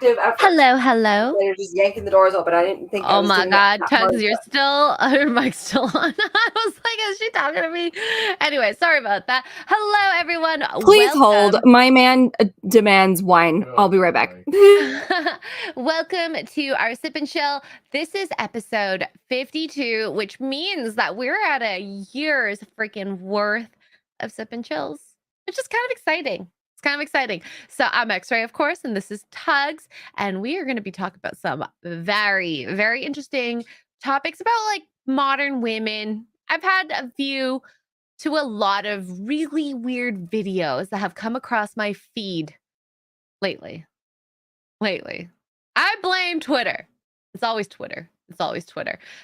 active effort. Hello. They're just yanking the doors open. I didn't think I Oh was my doing God, that Tuggs, hard, you're but- still, her mic's still on. I was like, is she talking to me? Anyway, sorry about that. Hello, everyone. Please hold. Welcome. My man demands wine. I'll be right back. Welcome to our Sip and Chill. This is episode 52, which means that we're at a year's freaking worth of Sip and Chills, which is kind of exciting. It's kind of exciting. So I'm X-Ray, of course, and this is Tuggs, and we are going to be talking about some very, very interesting topics about like modern women. I've had a few to a lot of really weird videos that have come across my feed lately. I blame Twitter. It's always Twitter.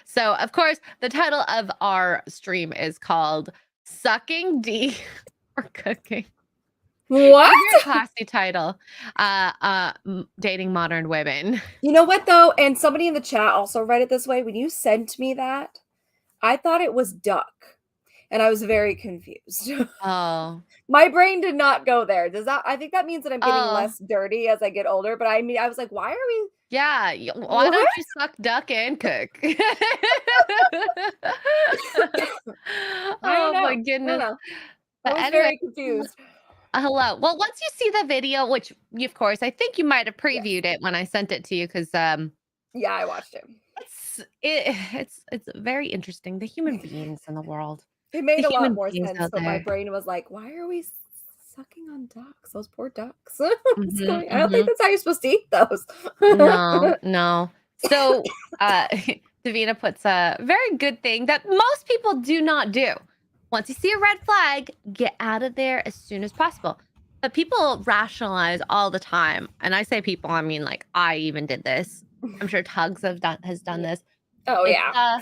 So, of course, the title of our stream is called Sucking D or Cooking. What? It's a very classy title. Dating modern women. You know what, though? And somebody in the chat also read it this way. When you sent me that, I thought it was duck. And I was very confused. Oh. My brain did not go there. I think that means that I'm getting Oh. less dirty as I get older. But I mean, I was like, why are we? Yeah. Why don't you suck duck and cook? Oh my goodness. I was Anyway, very confused. hello. Well, once you see the video, which of course I think you might have Yes. previewed it when I sent it to you, because Yeah, I watched it. it's very interesting. The human beings in the world. It made The a lot human more beings sense, out but my there. brain was like, why are we sucking on ducks? Those poor ducks. What's going? I don't think Mhm. that's how you're supposed to eat those. No. So Davina puts a very good thing that most people do not do. Once you see a red flag, get out of there as soon as possible. But people rationalize all the time. And I say people, I mean like I even did this. I'm sure Tuggs has done this. Oh yeah.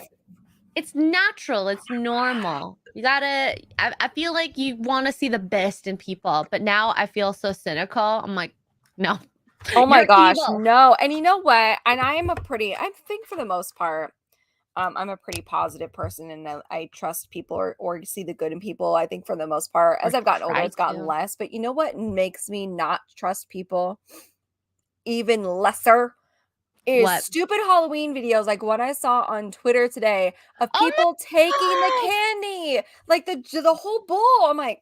It's natural, it's normal. You gotta, I feel like you want to see the best in people, but now I feel so cynical. I'm like, no. Oh my You're gosh, evil. no. And you know what? And I think for the most part, I'm a pretty positive person, and I trust people or see the good in people. I think for the most part, as Or I've gotten older, try it's gotten to. less. But you know what makes me not trust people even lesser is What? stupid Halloween videos like what I saw on Twitter today of Oh people taking the my God! candy, like the whole bowl. I'm like,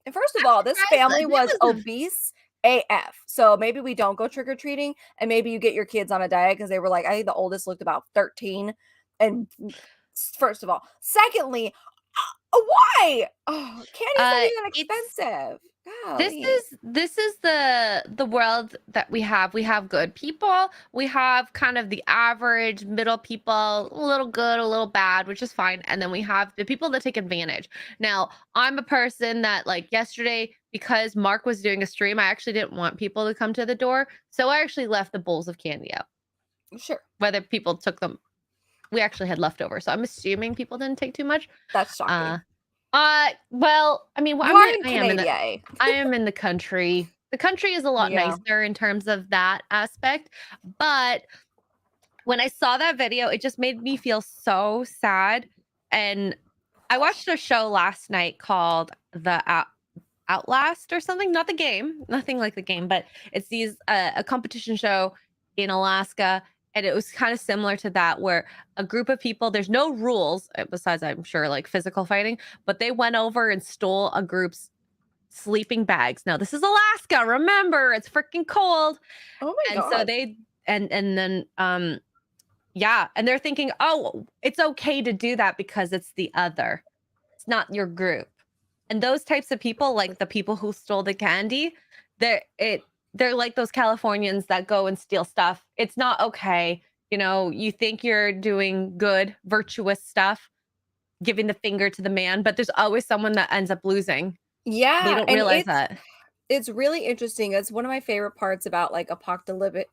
and first of all, this Surprised family that was was obese AF. So maybe we don't go trick or treating, and maybe you get your kids on a diet because they were like, I think the oldest looked about 13. And first of all, secondly, why? Oh, candy's not even that it's expensive. this Golly. is the world that we have. We have good people. We have kind of the average middle people, a little good, a little bad, which is fine. And then we have the people that take advantage. Now, I'm a person that like yesterday, because Mark was doing a stream, I actually didn't want people to come to the door. So I actually left the bowls of candy out. Sure. Whether people took them, we actually had leftover. So I'm assuming people didn't take too much. That's shocking. Well, I mean, You are in Canada. I am in the country. The country is a lot Yeah. nicer in terms of that aspect. But when I saw that video, it just made me feel so sad. And I watched a show last night called Outlast or something. Not the game, nothing like the game, but it's a competition show in Alaska. And it was kind of similar to that, where a group of people, there's no rules besides, I'm sure, like physical fighting, but they went over and stole a group's sleeping bags. Now, this is Alaska. Remember, it's freaking cold. Oh my And god. so then yeah, and they're thinking, oh, it's okay to do that because it's the other. It's not your group. And those types of people, like the people who stole the candy, they're like those Californians that go and steal stuff. It's not okay. You know, you think you're doing good, virtuous stuff, giving the finger to the man, but there's always someone that ends up losing. Yeah, They don't and realize that. it's really interesting. It's one of my favorite parts about like apocalyptic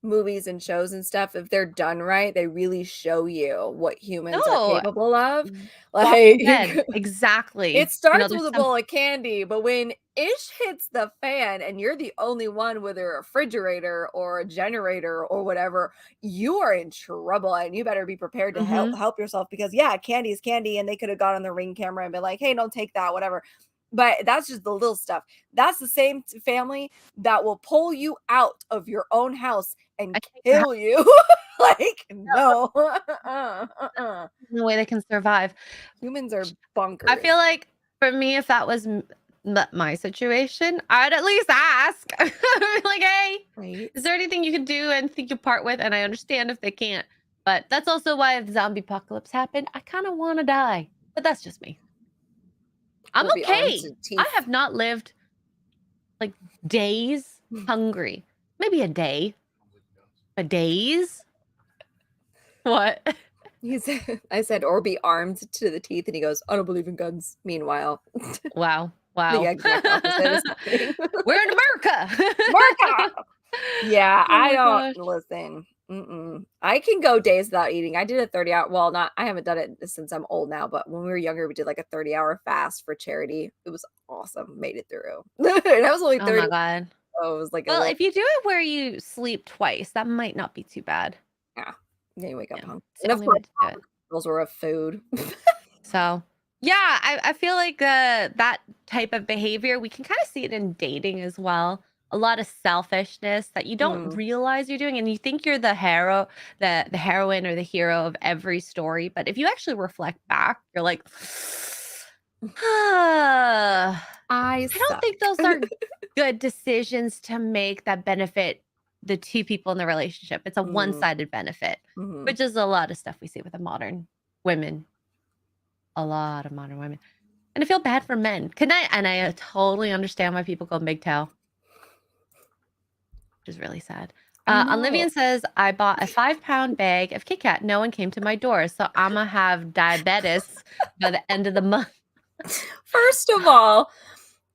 movies and shows and stuff. If they're done right, they really show you what humans are No, capable of. Walking Like Dead, exactly. it You know, starts there's with a some bowl of candy, but when ish hits the fan and you're the only one with a refrigerator or a generator or whatever, you are in trouble and you better be prepared to help yourself because yeah, candy is candy, and they could have gone on the Ring camera and been like, hey, don't take that, whatever. But that's just the little stuff. That's the same family that will pull you out of your own house and kill you. Like, no. No way they can survive. Humans are bonkers. I feel like for me, if that was my situation, I'd at least ask. Like, hey, right? is there anything you can do and think you part with? And I understand if they can't. But that's also why if the zombie apocalypse happened, I kind of want to die. But that's just me. I'm We'll be armed okay. to I teeth. have not lived like days hungry. Maybe a day. A days? What? I said, or be armed to the teeth, and he goes, I don't believe in guns. Meanwhile, Wow. the Wow. exact opposite is happening. We're in America. America! Yeah, Oh I my don't gosh. listen. I can go days without eating. I did a 30-hour, well, not, I haven't done it since I'm old now, but when we were younger, we did like a 30-hour fast for charity. It was awesome. Made it through. And I was only Oh my 30, God. so it was like a Well, little, if you do it where you sleep twice, that might not be too bad. yeah. Then you wake up Yeah. hungry. It's And the of only course, way to do it. those were of food. So, yeah, I feel like that type of behavior, we can kind of see it in dating as well. A lot of selfishness that you don't realize you're doing, and you think you're the hero, the heroine or the hero of every story. But if you actually reflect back, you're like, I don't suck. think those are good decisions to make that benefit the two people in the relationship. It's a one-sided benefit, which is a lot of stuff we see with the modern women. A lot of modern women. And I feel bad for men. I totally understand why people go MGTOW. Which is really sad. Olivian says, I bought a 5-pound bag of Kit Kat. No one came to my door, so I'm gonna have diabetes by the end of the month. First of all,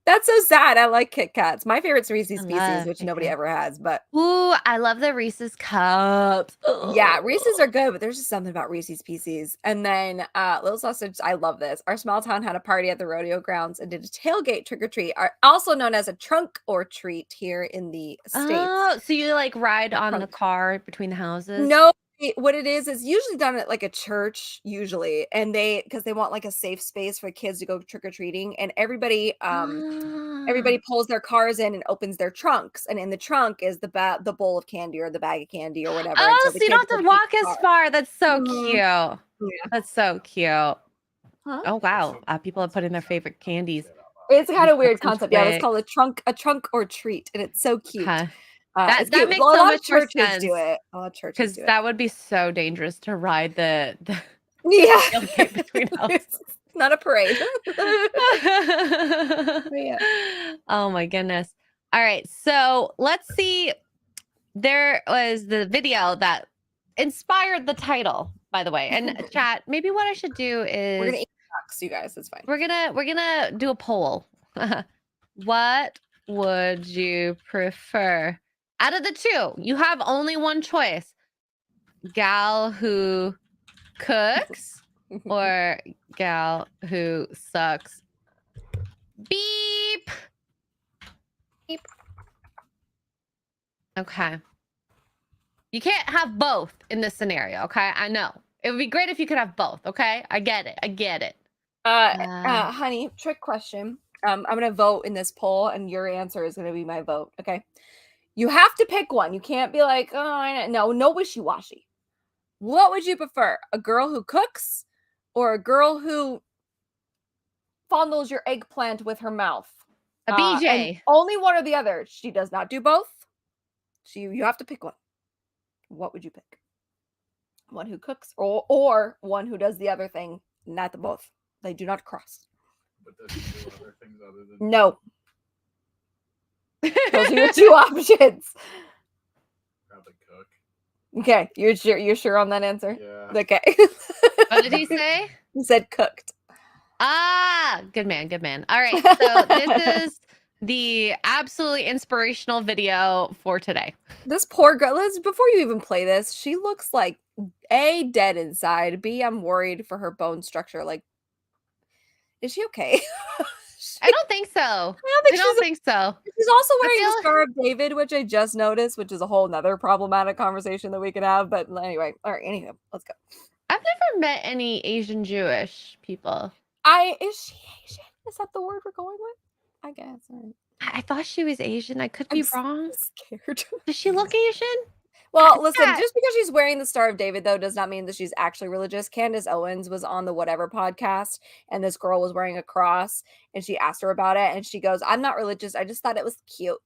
that's so sad. I like Kit Kats. My favorite's Reese's I Pieces, love which Kit nobody Kat. ever has, but Ooh, I love the Reese's cups. yeah, Reese's are good, but there's just something about Reese's Pieces. And then Little Sausage, I love this. Our small town had a party at the rodeo grounds and did a tailgate trick or treat, also known as a trunk or treat here in the States. Oh, so you like ride on the car between the houses? No, what it is usually done at like a church, usually, and because they want like a safe space for kids to go trick or treating, and everybody pulls their cars in and opens their trunks, and in the trunk is the bowl of candy or the bag of candy or whatever. And Oh, so the so you kids don't have go to keep walk the as car. far. That's so Mhm. cute. Yeah. That's so cute. Huh? Oh wow, people have put in their favorite candies. It's kind of weird That's concept. Yeah, it's quick. called a trunk or treat, and it's so cute. Okay. It's That cute. A makes so lot of much more churches do sense it. A lot of churches because do it. that would be so dangerous to ride the Yeah. tailgate between houses. It's not a parade. Yeah. Oh my goodness. All right, so let's see. There was the video that inspired the title, by the way. And chat, maybe what I should do We're is gonna eat ducks, you guys. It's fine. we're gonna do a poll. What would you prefer? Out of the two, you have only one choice. Gal who cooks or gal who sucks. Beep. Beep. Okay. You can't have both in this scenario, okay? I know. It would be great if you could have both, okay? I get it. Honey, trick question. I'm gonna vote in this poll, and your answer is gonna be my vote. Okay. You have to pick one. You can't be like, oh, no wishy-washy. What would you prefer? A girl who cooks or a girl who fondles your eggplant with her mouth? A And BJ. only one or the other. She does not do both. You have to pick one. What would you pick? One who cooks or one who does the other thing, not the both. They do not cross. But does she do other things other than No. Those are your two options. probably cook? Okay, you're sure on that answer? Yeah. Okay. What did he say? He said cooked. Ah, good man. All right, so this is the absolutely inspirational video for today. This poor girl, before you even play this, she looks like A, dead inside, B, I'm worried for her bone structure. Like, is she okay? I don't think so. I don't think so. She's also wearing feel- the Star of David, which I just noticed, which is a whole nother problematic conversation that we could have. But anyway, all right, anywho, let's go. I've never met any Asian Jewish people. Is she Asian? Is that the word we're going with? I guess. All right. I thought she was Asian. I could I'm be wrong. scared. Does she look Asian? Well, listen, Yeah. just because she's wearing the Star of David, though, does not mean that she's actually religious. Candace Owens was on the Whatever podcast, and this girl was wearing a cross, and she asked her about it, and she goes, "I'm not religious. I just thought it was cute."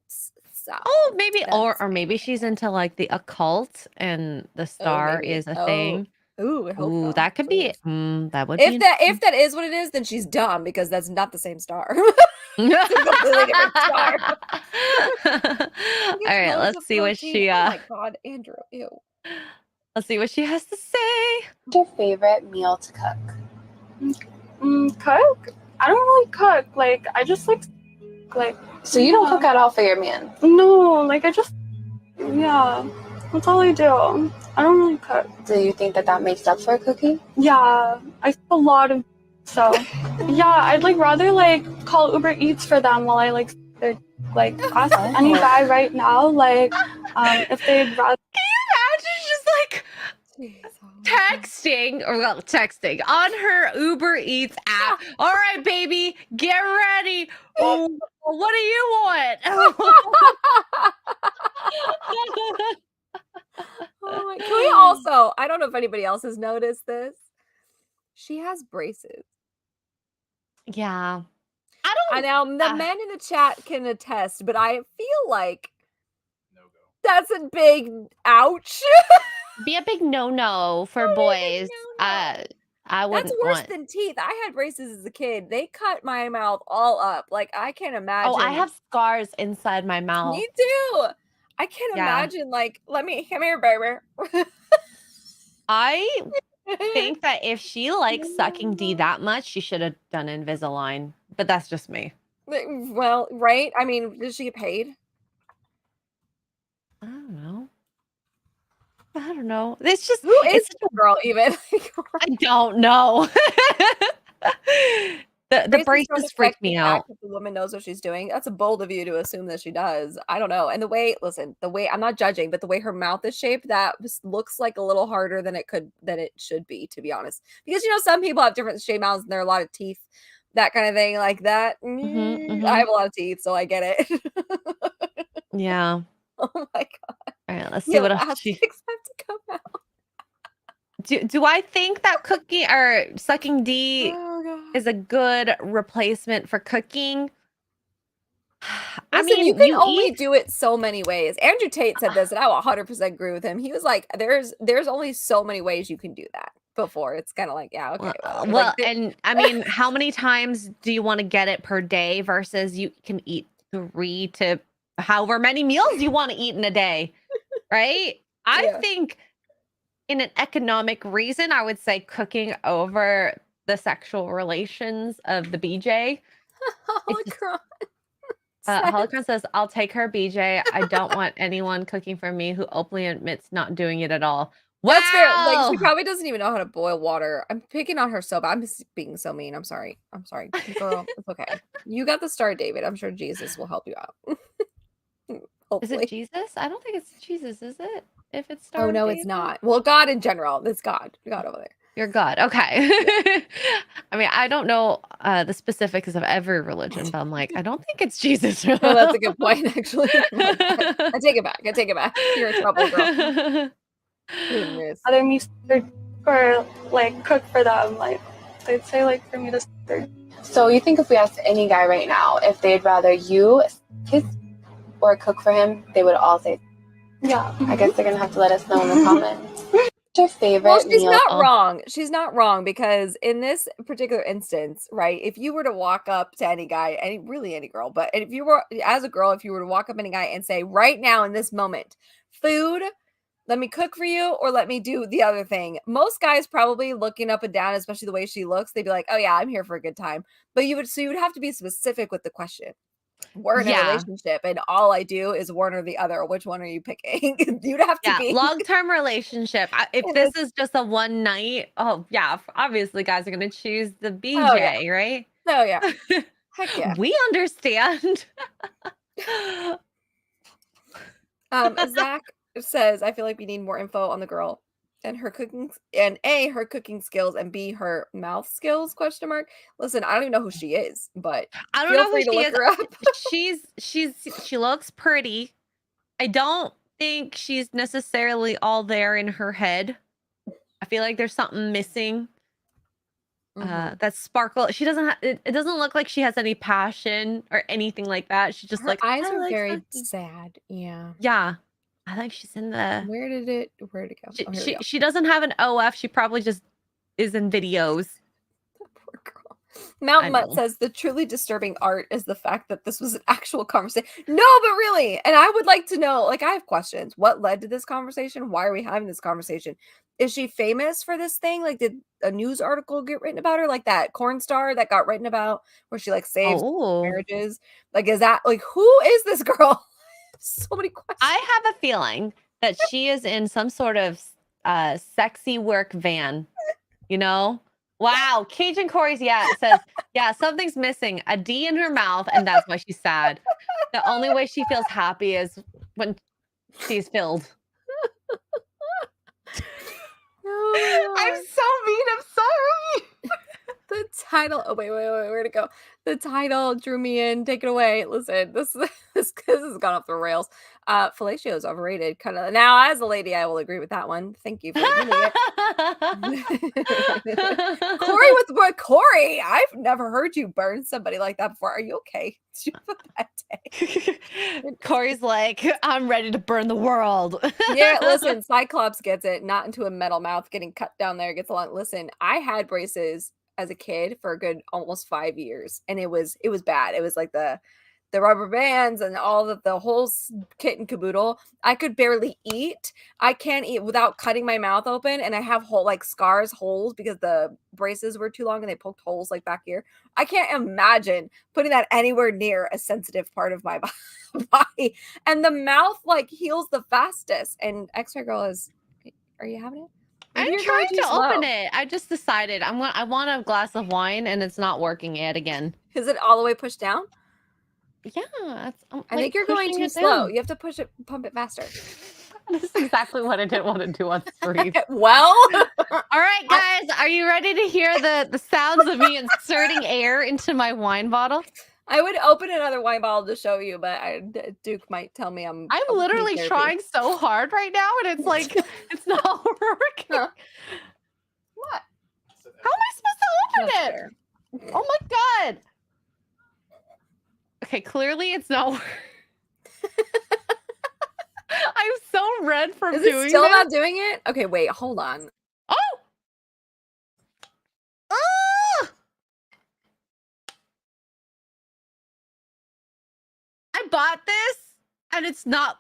So, Oh, maybe, or that's maybe she's into like the occult, and the star maybe. is a thing. Ooh, I hope Ooh, not. that could be. Please. That would be. If that is what it is, then she's dumb because that's not the same star. It's a completely different star. All right, let's see what she. Oh my god, Andrew, ew. Let's see what she has to say. What's your favorite meal to cook? Cook? I don't really cook. Like, I just like. So you don't cook at all for your man? No, like I just. Yeah, that's all I do. I don't really cook. Do you think that makes up for cooking? Yeah, I cook a lot of. So, yeah, I'd like rather like call Uber Eats for them while I like ask any guy right now if they'd rather. Can you imagine just like texting on her Uber Eats app? All right, baby, get ready. Oh, what do you want? Oh my, can we also, I don't know if anybody else has noticed this. She has braces. Yeah. I know the men in the chat can attest, but I feel like No go. that's a big ouch. Be a big no-no for boys. no-no. I wouldn't That's worse want. than teeth. I had braces as a kid. They cut my mouth all up. Like, I can't imagine. Oh, I have scars inside my mouth. Me too. I can't Yeah. imagine, like, come here, baby. I think that if she likes sucking D that much, she should have done Invisalign. But that's just me. Well, right? I mean, does she get paid? I don't know. It's just Who is the girl even? I don't know. the braces freak me out. If the woman knows what she's doing, that's a bold of you to assume that she does. I don't know. And the way I'm not judging, but the way her mouth is shaped, that looks like a little harder than it should be, to be honest. Because some people have different shaped mouths and there are a lot of teeth, that kind of thing, like that. I have a lot of teeth, so I get it. Yeah. Oh my god. All right, let's see what else she expect to come out. Do I think that cooking or sucking D is a good replacement for cooking? Listen, you can only do it so many ways. Andrew Tate said this, and I will 100% agree with him. He was like, "There's only so many ways you can do that." Before it's kind of like, yeah, okay. Well, and I mean, how many times do you want to get it per day versus you can eat 3 to however many meals you want to eat in a day, right? I think in an economic reason, I would say cooking over the sexual relations of the BJ. Holocron says, I'll take her BJ. I don't want anyone cooking for me who openly admits not doing it at all. Wow! That's fair. Like, she probably doesn't even know how to boil water. I'm picking on her so bad. I'm just being so mean. I'm sorry. Girl. It's okay. You got the star, David. I'm sure Jesus will help you out. Is it Jesus? I don't think it's Jesus, is it? If it's Star Oh, no, David? it's not. Well, God in general. It's God. God over there. You're God. Okay. Yeah. I mean, I don't know the specifics of every religion, but I'm like, I don't think it's Jesus. Oh, that's a good point, actually. I take it back. You're in trouble, girl. Goodness. Other me or like cook for them. Like, they'd say like for me to. So you think if we asked any guy right now if they'd rather you kiss or cook for him, they would all say, yeah. I guess they're gonna have to let us know in the comments. What's your favorite Well, she's meal? not wrong. She's not wrong because in this particular instance, right? If you were to walk up to any guy, any girl, but if you were as a girl, if you were to walk up to any guy and say, right now in this moment, food, let me cook for you or let me do the other thing. Most guys probably looking up and down, especially the way she looks, they'd be like, oh yeah, I'm here for a good time. But you would have to be specific with the question. We're in a relationship and all I do is one or the other. Which one are you picking? You'd have to be long-term relationship. If this is just a one night, obviously guys are going to choose the BJ, right? Oh yeah. Heck yeah. We understand. Zach says, I feel like we need more info on the girl. And her cooking and A, her cooking skills, and B, her mouth skills, question mark. Listen, I don't even know who she is, but I don't feel know free who to she look is. her up. She looks pretty. I don't think she's necessarily all there in her head. I feel like there's something missing. That sparkle. She doesn't have it doesn't look like she has any passion or anything like that. She's just Her like, eyes I are like very cooking. sad. Yeah. Yeah. I think she's in the Where'd it go? Oh, here we go. she doesn't have an OF. She probably just is in videos. Poor girl. Mountain I Mutt know. says the truly disturbing art is the fact that this was an actual conversation. No, but really, and I would like to know, like, I have questions. What led to this conversation? Why are we having this conversation? Is she famous for this thing? Like, did a news article get written about her? Like that corn star that got written about where she like saves Oh. marriages? Like, is that like who is this girl? So many questions. I have a feeling that she is in some sort of sexy work van, you know? Wow, Cajun Corey's says, yeah, something's missing. A D in her mouth, and that's why she's sad. The only way she feels happy is when she's filled. Oh my I'm God. so mean, I'm sorry. The title. Oh wait, where'd it go? The title drew me in. Take it away. Listen, this has gone off the rails. Fellatio is overrated. Kind of now, as a lady, I will agree with that one. Thank you for admitting it. Corey with what? Corey, I've never heard you burn somebody like that before. Are you okay? Did you have a bad day? Corey's like, I'm ready to burn the world. Yeah, listen, Cyclops gets it. Not into a metal mouth getting cut down there. Gets a lot. Listen, I had braces as a kid for a good almost 5 years, and it was bad. It was like the rubber bands and all of the whole kit and caboodle. I could barely eat. I can't eat without cutting my mouth open, and I have whole like scars, holes because the braces were too long and they poked holes like back here. I can't imagine putting that anywhere near a sensitive part of my body. And the mouth like heals the fastest. And X-Ray Girl is, are you having it? Maybe I'm you're going trying too to slow. open it. I just decided I want a glass of wine, and it's not working yet again. Is it all the way pushed down? Yeah, I'm, I think you're going pushing too it slow. down. You have to push it, pump it faster. This is exactly what I didn't want to do on stream. Well, All right, guys, are you ready to hear the sounds of me inserting air into my wine bottle? I would open another wine bottle to show you, but Duke might tell me I'm literally therapy. trying so hard right now, and it's like it's not working. Huh. What? How am I supposed to open That's it? fair. Oh my god. Okay, clearly it's not working. I'm so red from Is doing it still this. not doing it? Okay, wait, hold on. Oh! Ah! I bought this and it's not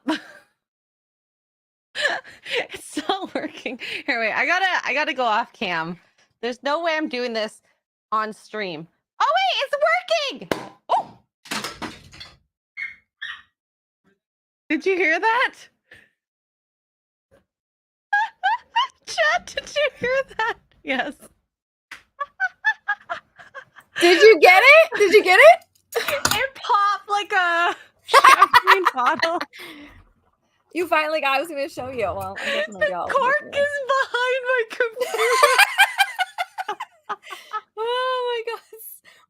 it's not working. Here, wait, I gotta go off cam. There's no way I'm doing this on stream. Oh wait, it's working! Oh! Did you hear that? Chat, did you hear that? Yes. Did you get it? Did you get it? It popped like a champagne bottle. You finally got. I was going to show you. Well, I guess I'm The gonna go. cork is behind my computer. Oh my gosh!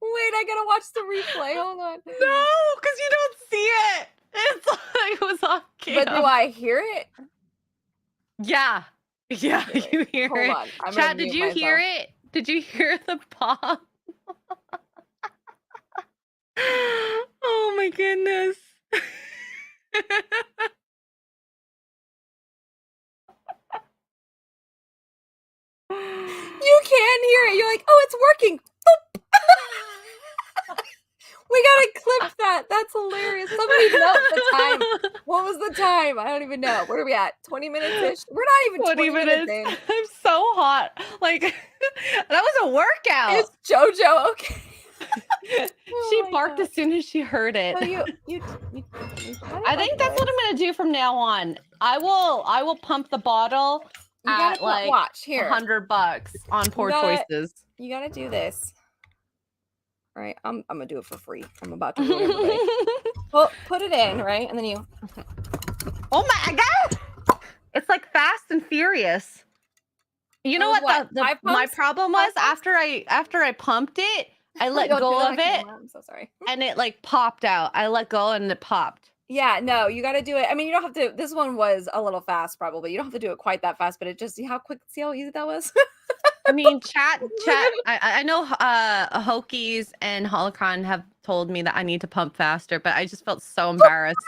Wait, I gotta watch the replay. Hold on. No, because you don't see it. It's like it was off cam. But do I hear it? Yeah. Yeah, Wait, you hear hold it. on. I'm Chat, gonna did mute you hear myself. it? Did you hear the pop? Oh my goodness. You can hear it. You're like, oh, it's working. Boop. We gotta clip that. That's hilarious. Somebody note the time. What was the time? I don't even know. Where are we at? 20 minutes ish? We're not even 20 minutes in. I'm so hot. Like that was a workout. Is JoJo okay? She my barked God. as soon as she heard it. So you I think that's what I'm gonna do from now on. I will pump the bottle you at gotta like watch here. $100 on Poor gotta- Choices. You gotta do this. All right, I'm gonna do it for free. I'm about to ruin everybody. Well, put it in, right? And then you Oh my god! It's like Fast and Furious. You know was what what, 5 my pumps? problem 5 was after I pumped it, I let Don't do go that on of it camera, I'm so sorry. and it like popped out. I let go and it popped. Yeah, no, you gotta do it. I mean, you don't have to. This one was a little fast, probably. You don't have to do it quite that fast, but it just see how easy that was. I mean, chat. I know Hokies and Holocron have told me that I need to pump faster, but I just felt so embarrassed.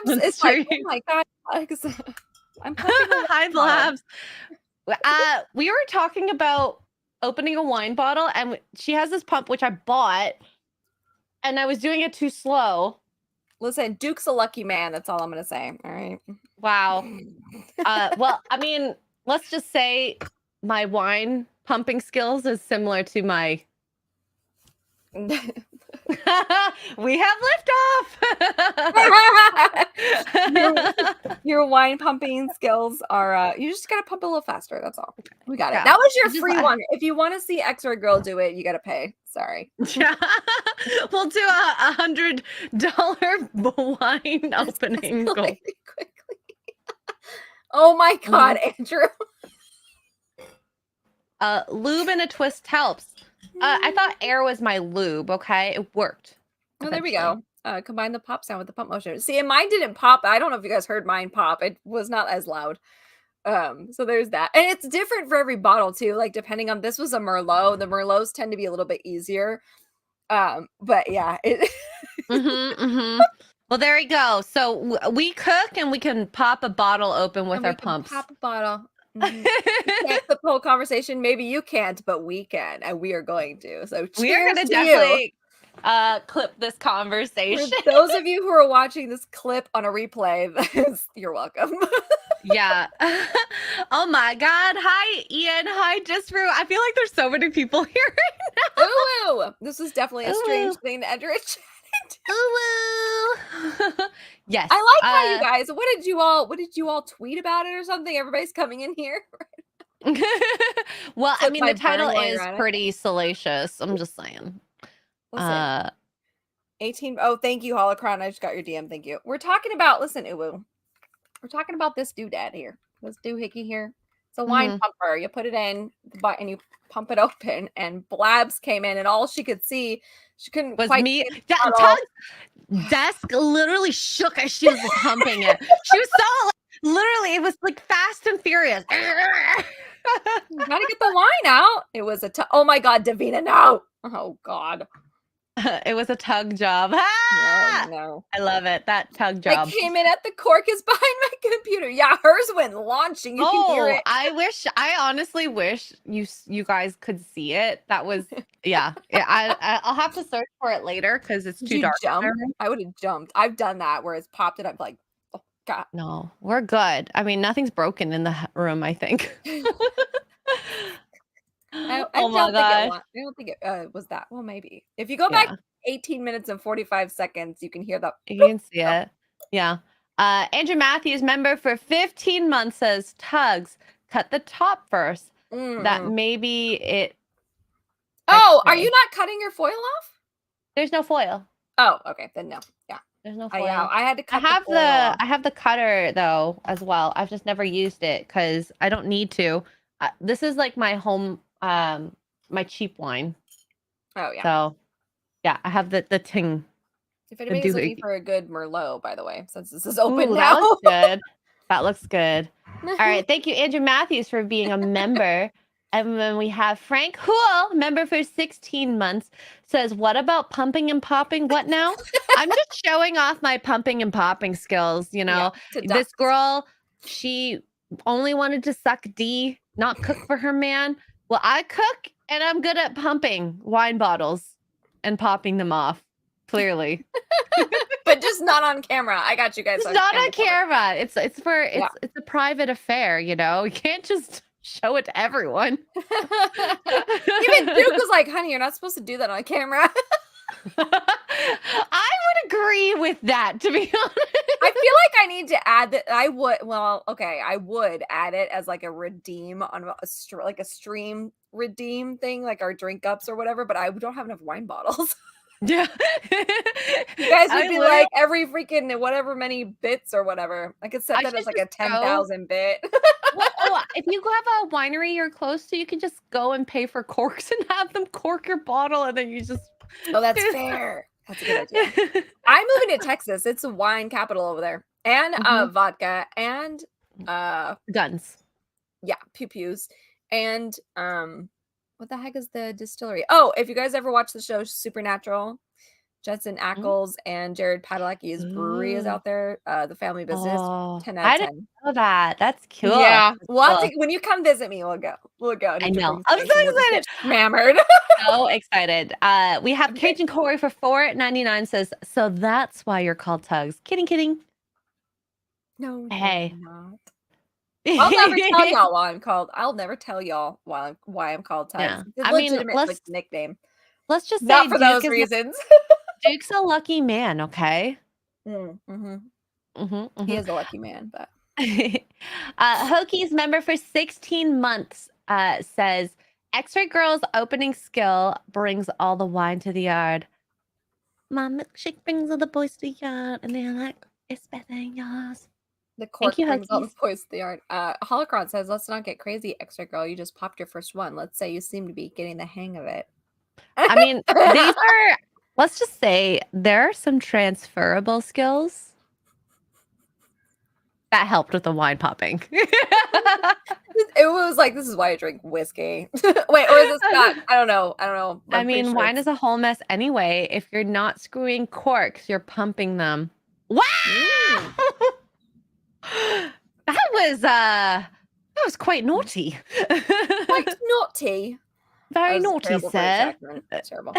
on It's like, oh stream. my god, Alex, I'm pumping a Hi, lot. Blabs. We were talking about opening a wine bottle, and she has this pump which I bought, and I was doing it too slow. Listen, Duke's a lucky man. That's all I'm gonna say. All right. Wow. Well, I mean, let's just say my wine pumping skills is similar to my. We have liftoff. your wine pumping skills are you just gotta pump a little faster. That's all. We got it. Yeah. That was your Just free like- one. If you want to see X-Ray Girl do it, you gotta pay. Sorry. Yeah. We'll do a $100 wine opening goal. Quickly. Oh my god, Andrew. Lube and a twist helps. I thought air was my lube. Okay, it worked. Oh, there we go. Combine the pop sound with the pump motion. See, and mine didn't pop. I don't know if you guys heard mine pop. It was not as loud. So there's that. And it's different for every bottle too. Like depending on, this was a Merlot. The Merlots tend to be a little bit easier. But yeah. Well, there you go. So we cook and we can pop a bottle open with our pumps. Pop a bottle. Mm-hmm. Can't the whole conversation. Maybe you can't, but we can, and we are going to. So we are going to you. definitely clip this conversation. For those of you who are watching this clip on a replay, you're welcome. Yeah. Oh my God. Hi, Ian. Hi, Disru. I feel like there's so many people here right now. Ooh, this is definitely a strange thing to enter a chat into. Ooh. Yes. I like how you guys. What did you all tweet about it or something? Everybody's coming in here. Well, I Clip mean, my the title burn while is you're at it. pretty salacious. I'm just saying. Listen, 18. Oh, thank you, Holocron. I just got your DM. Thank you. We're talking about. Listen, Uwu. We're talking about this doodad here. This doohickey here. It's a wine pumper. You put it in, and you pump it open. And Blabs came in, and all she could see, she couldn't was quite me. see the bottle. Desk literally shook as she was pumping it. She was so literally, it was like fast and furious. Gotta get the wine out. It was oh my god, Davina, no. Oh god. It was a tug job. No. I love it. That tug job. I came in at the cork is behind my computer. Yeah, hers went launching. You can hear it. I honestly wish you guys could see it. That was I'll have to search for it later because it's too dark. I would have jumped. I've done that where it's popped it up like, oh god. No, we're good. I mean, nothing's broken in the room, I think. I don't think it was that. Well, maybe. If you go back 18 minutes and 45 seconds, you can hear that. You can see it. Yeah. Andrew Matthews, member for 15 months, says, Tuggs, cut the top first. That maybe it. Oh, are you not cutting your foil off? There's no foil. Oh, okay. Then no. Yeah. There's no foil. I had to cut I have the cutter though as well. I've just never used it because I don't need to. This is like my home my cheap wine. Oh yeah. So yeah, I have the ting. If anybody's looking for a good Merlot, by the way, since this is open now. That looks good. That looks good. All right. Thank you, Andrew Matthews, for being a member. And then we have Frank Hool, member for 16 months, says, what about pumping and popping? What now? I'm just showing off my pumping and popping skills. You know, this girl, she only wanted to suck D, not cook for her man. Well, I cook and I'm good at pumping wine bottles and popping them off, clearly. But just not on camera. I got you guys. It's not on camera. It's a private affair, you know. You can't just show it to everyone. Even Duke was like, honey, you're not supposed to do that on camera. I would agree with that, to be honest. I feel like I need to add that. I would add it as like a redeem on a stream redeem thing, like our drink ups or whatever, but I don't have enough wine bottles. Yeah. You guys would be like every freaking whatever many bits or whatever. I could set that as like a 10,000 bit. Well, if you have a winery you're close to, you can just go and pay for corks and have them cork your bottle, and then you just. Oh, that's fair. That's a good idea. I'm moving to Texas. It's a wine capital over there, and vodka, and Guns. yeah, pew pews, and what the heck is the distillery? Oh, if you guys ever watch the show Supernatural, Jensen Ackles and Jared Padalecki's brewery is out there. The family business. 10 out I of didn't 10. know that. That's cool. Yeah. That's We'll have cool. to, when you come visit me, we'll go. We'll go. I know. I'm so excited. Hammered. So excited. We have Cajun Corey for $4.99 says, so that's why you're called Tuggs. Kidding. No. Hey. Not. I'll never tell y'all why I'm called. I'll never tell y'all why I'm called Tuggs. Yeah. It's I mean, legitimate like, nickname. Let's just say Not for Duke those reasons. Duke's a lucky man, okay? He Mm-hmm. is a lucky man, but Hokies member for 16 months says X-ray girl's opening skill brings all the wine to the yard. My milkshake brings all the boys to the yard, and they're like, it's better than yours. the cork you, brings all the Hokies. boys to the yard. Holocron says, let's not get crazy, X-ray girl. You just popped your first one. Let's say you seem to be getting the hang of it. I mean, these are, let's just say, there are some transferable skills that helped with the wine popping. It was like, this is why I drink whiskey. Wait, or is this not? I don't know. I mean, wine is a whole mess anyway. If you're not screwing corks, you're pumping them. Wow! That was quite naughty. Quite naughty. Very That was naughty, terrible sir. That's terrible.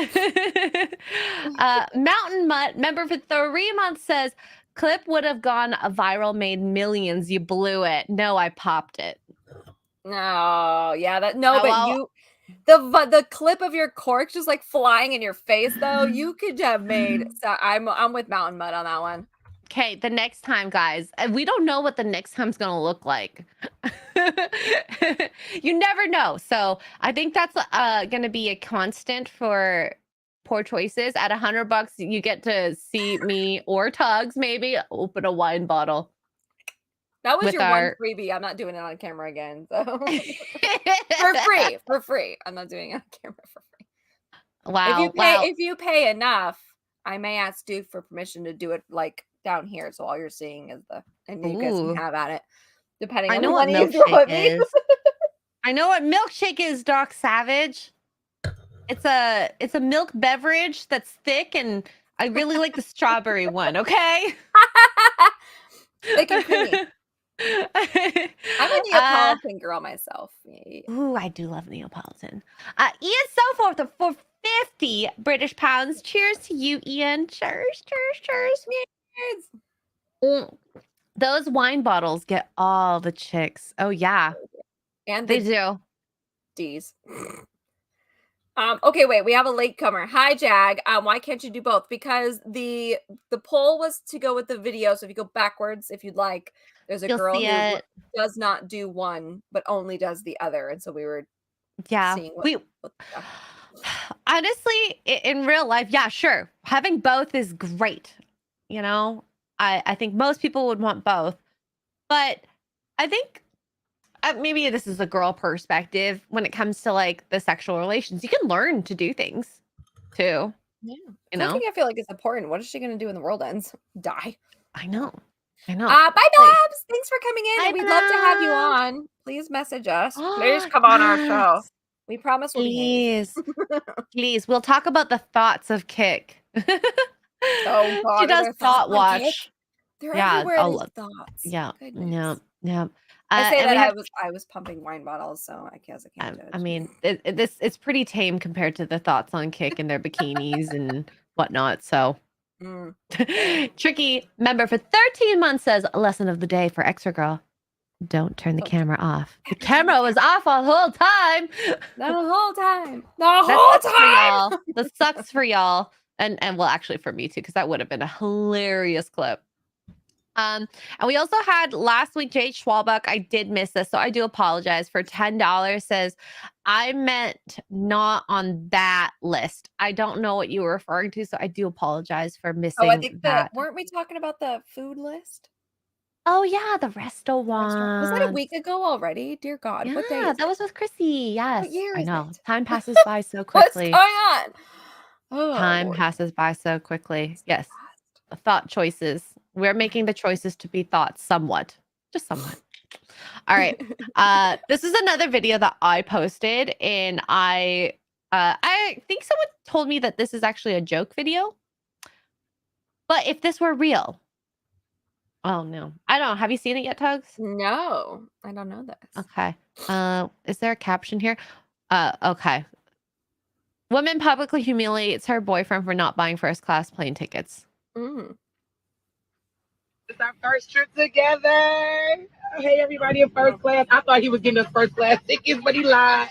Mountain Mutt, member for 3 months, says clip would have gone viral, made millions. You blew it. No, I popped it. No, yeah, but well, you, the clip of your cork just like flying in your face though, you could have made. So I'm with Mountain Mud on that one. Okay, the next time, guys, we don't know what the next time's gonna look like. You never know. So I think that's gonna be a constant for poor choices. At $100, you get to see me or Tuggs maybe open a wine bottle. That was your one freebie. I'm not doing it on camera again. So for free. I'm not doing it on camera for free. Wow. If you pay enough, I may ask Duke for permission to do it like down here, so all you're seeing is and you guys can have at it. Depending on what milkshake is. I know what milkshake is, Doc Savage. It's a milk beverage that's thick, and I really like the strawberry one. Okay. Thick and creamy. I'm a Neapolitan girl myself. Ooh, I do love Neapolitan. Ian Soforth for 50 British pounds. Cheers to you, Ian. Cheers. Those wine bottles get all the chicks. Oh yeah, and they do. D's. Okay, wait. We have a latecomer. Hi, Jag. Why can't you do both? Because the poll was to go with the video. So if you go backwards, if you'd like, there's a girl who does not do one, but only does the other, and so we were seeing what honestly, in real life, yeah, sure, having both is great. You know, I think most people would want both, but I think maybe this is a girl perspective when it comes to like the sexual relations. You can learn to do things too. Yeah, you know. I feel like it's important. What is she going to do when the world ends? Die. I know. Bye, Babs. Thanks for coming in. Bye, We'd love to have you on. Please message us. Please come on our show. We promise we'll be Please. We'll talk about the thoughts of Kick. Oh God, she does thought watch. They're everywhere. These thoughts. Yeah. Goodness. Yeah. I say that I was pumping wine bottles, so I guess I can't judge. I mean, it's pretty tame compared to the thoughts on Kick and their bikinis and whatnot. So Tricky member for 13 months says lesson of the day for Extra Girl. Don't turn the camera off. The camera was off the whole time. That sucks for y'all. And well, actually for me too, because that would have been a hilarious clip. And we also had last week, Jade Schwalbuck. I did miss this, so I do apologize. For $10 says, I meant not on that list. I don't know what you were referring to, so I do apologize for missing I think that. weren't we talking about the food list? Oh yeah, the resto Was that a one. week ago already? Dear God, what day Yeah, is that it? was with Chrissy. Yes, What year I is know. it? Time passes by so What's quickly. going on? Oh, Time Lord. passes by so quickly. So Yes. fast. Thought choices. We're making the choices to be thoughts somewhat. Just somewhat. All right. This is another video that I posted, and I think someone told me that this is actually a joke video. But if this were real, oh no, I don't know. Have you seen it yet, Tuggs? No, I don't know this. Okay. Is there a caption here? Okay. Woman publicly humiliates her boyfriend for not buying first class plane tickets. Mm. It's our first trip together. Hey, everybody in first class. I thought he was getting us first class tickets, but he lied.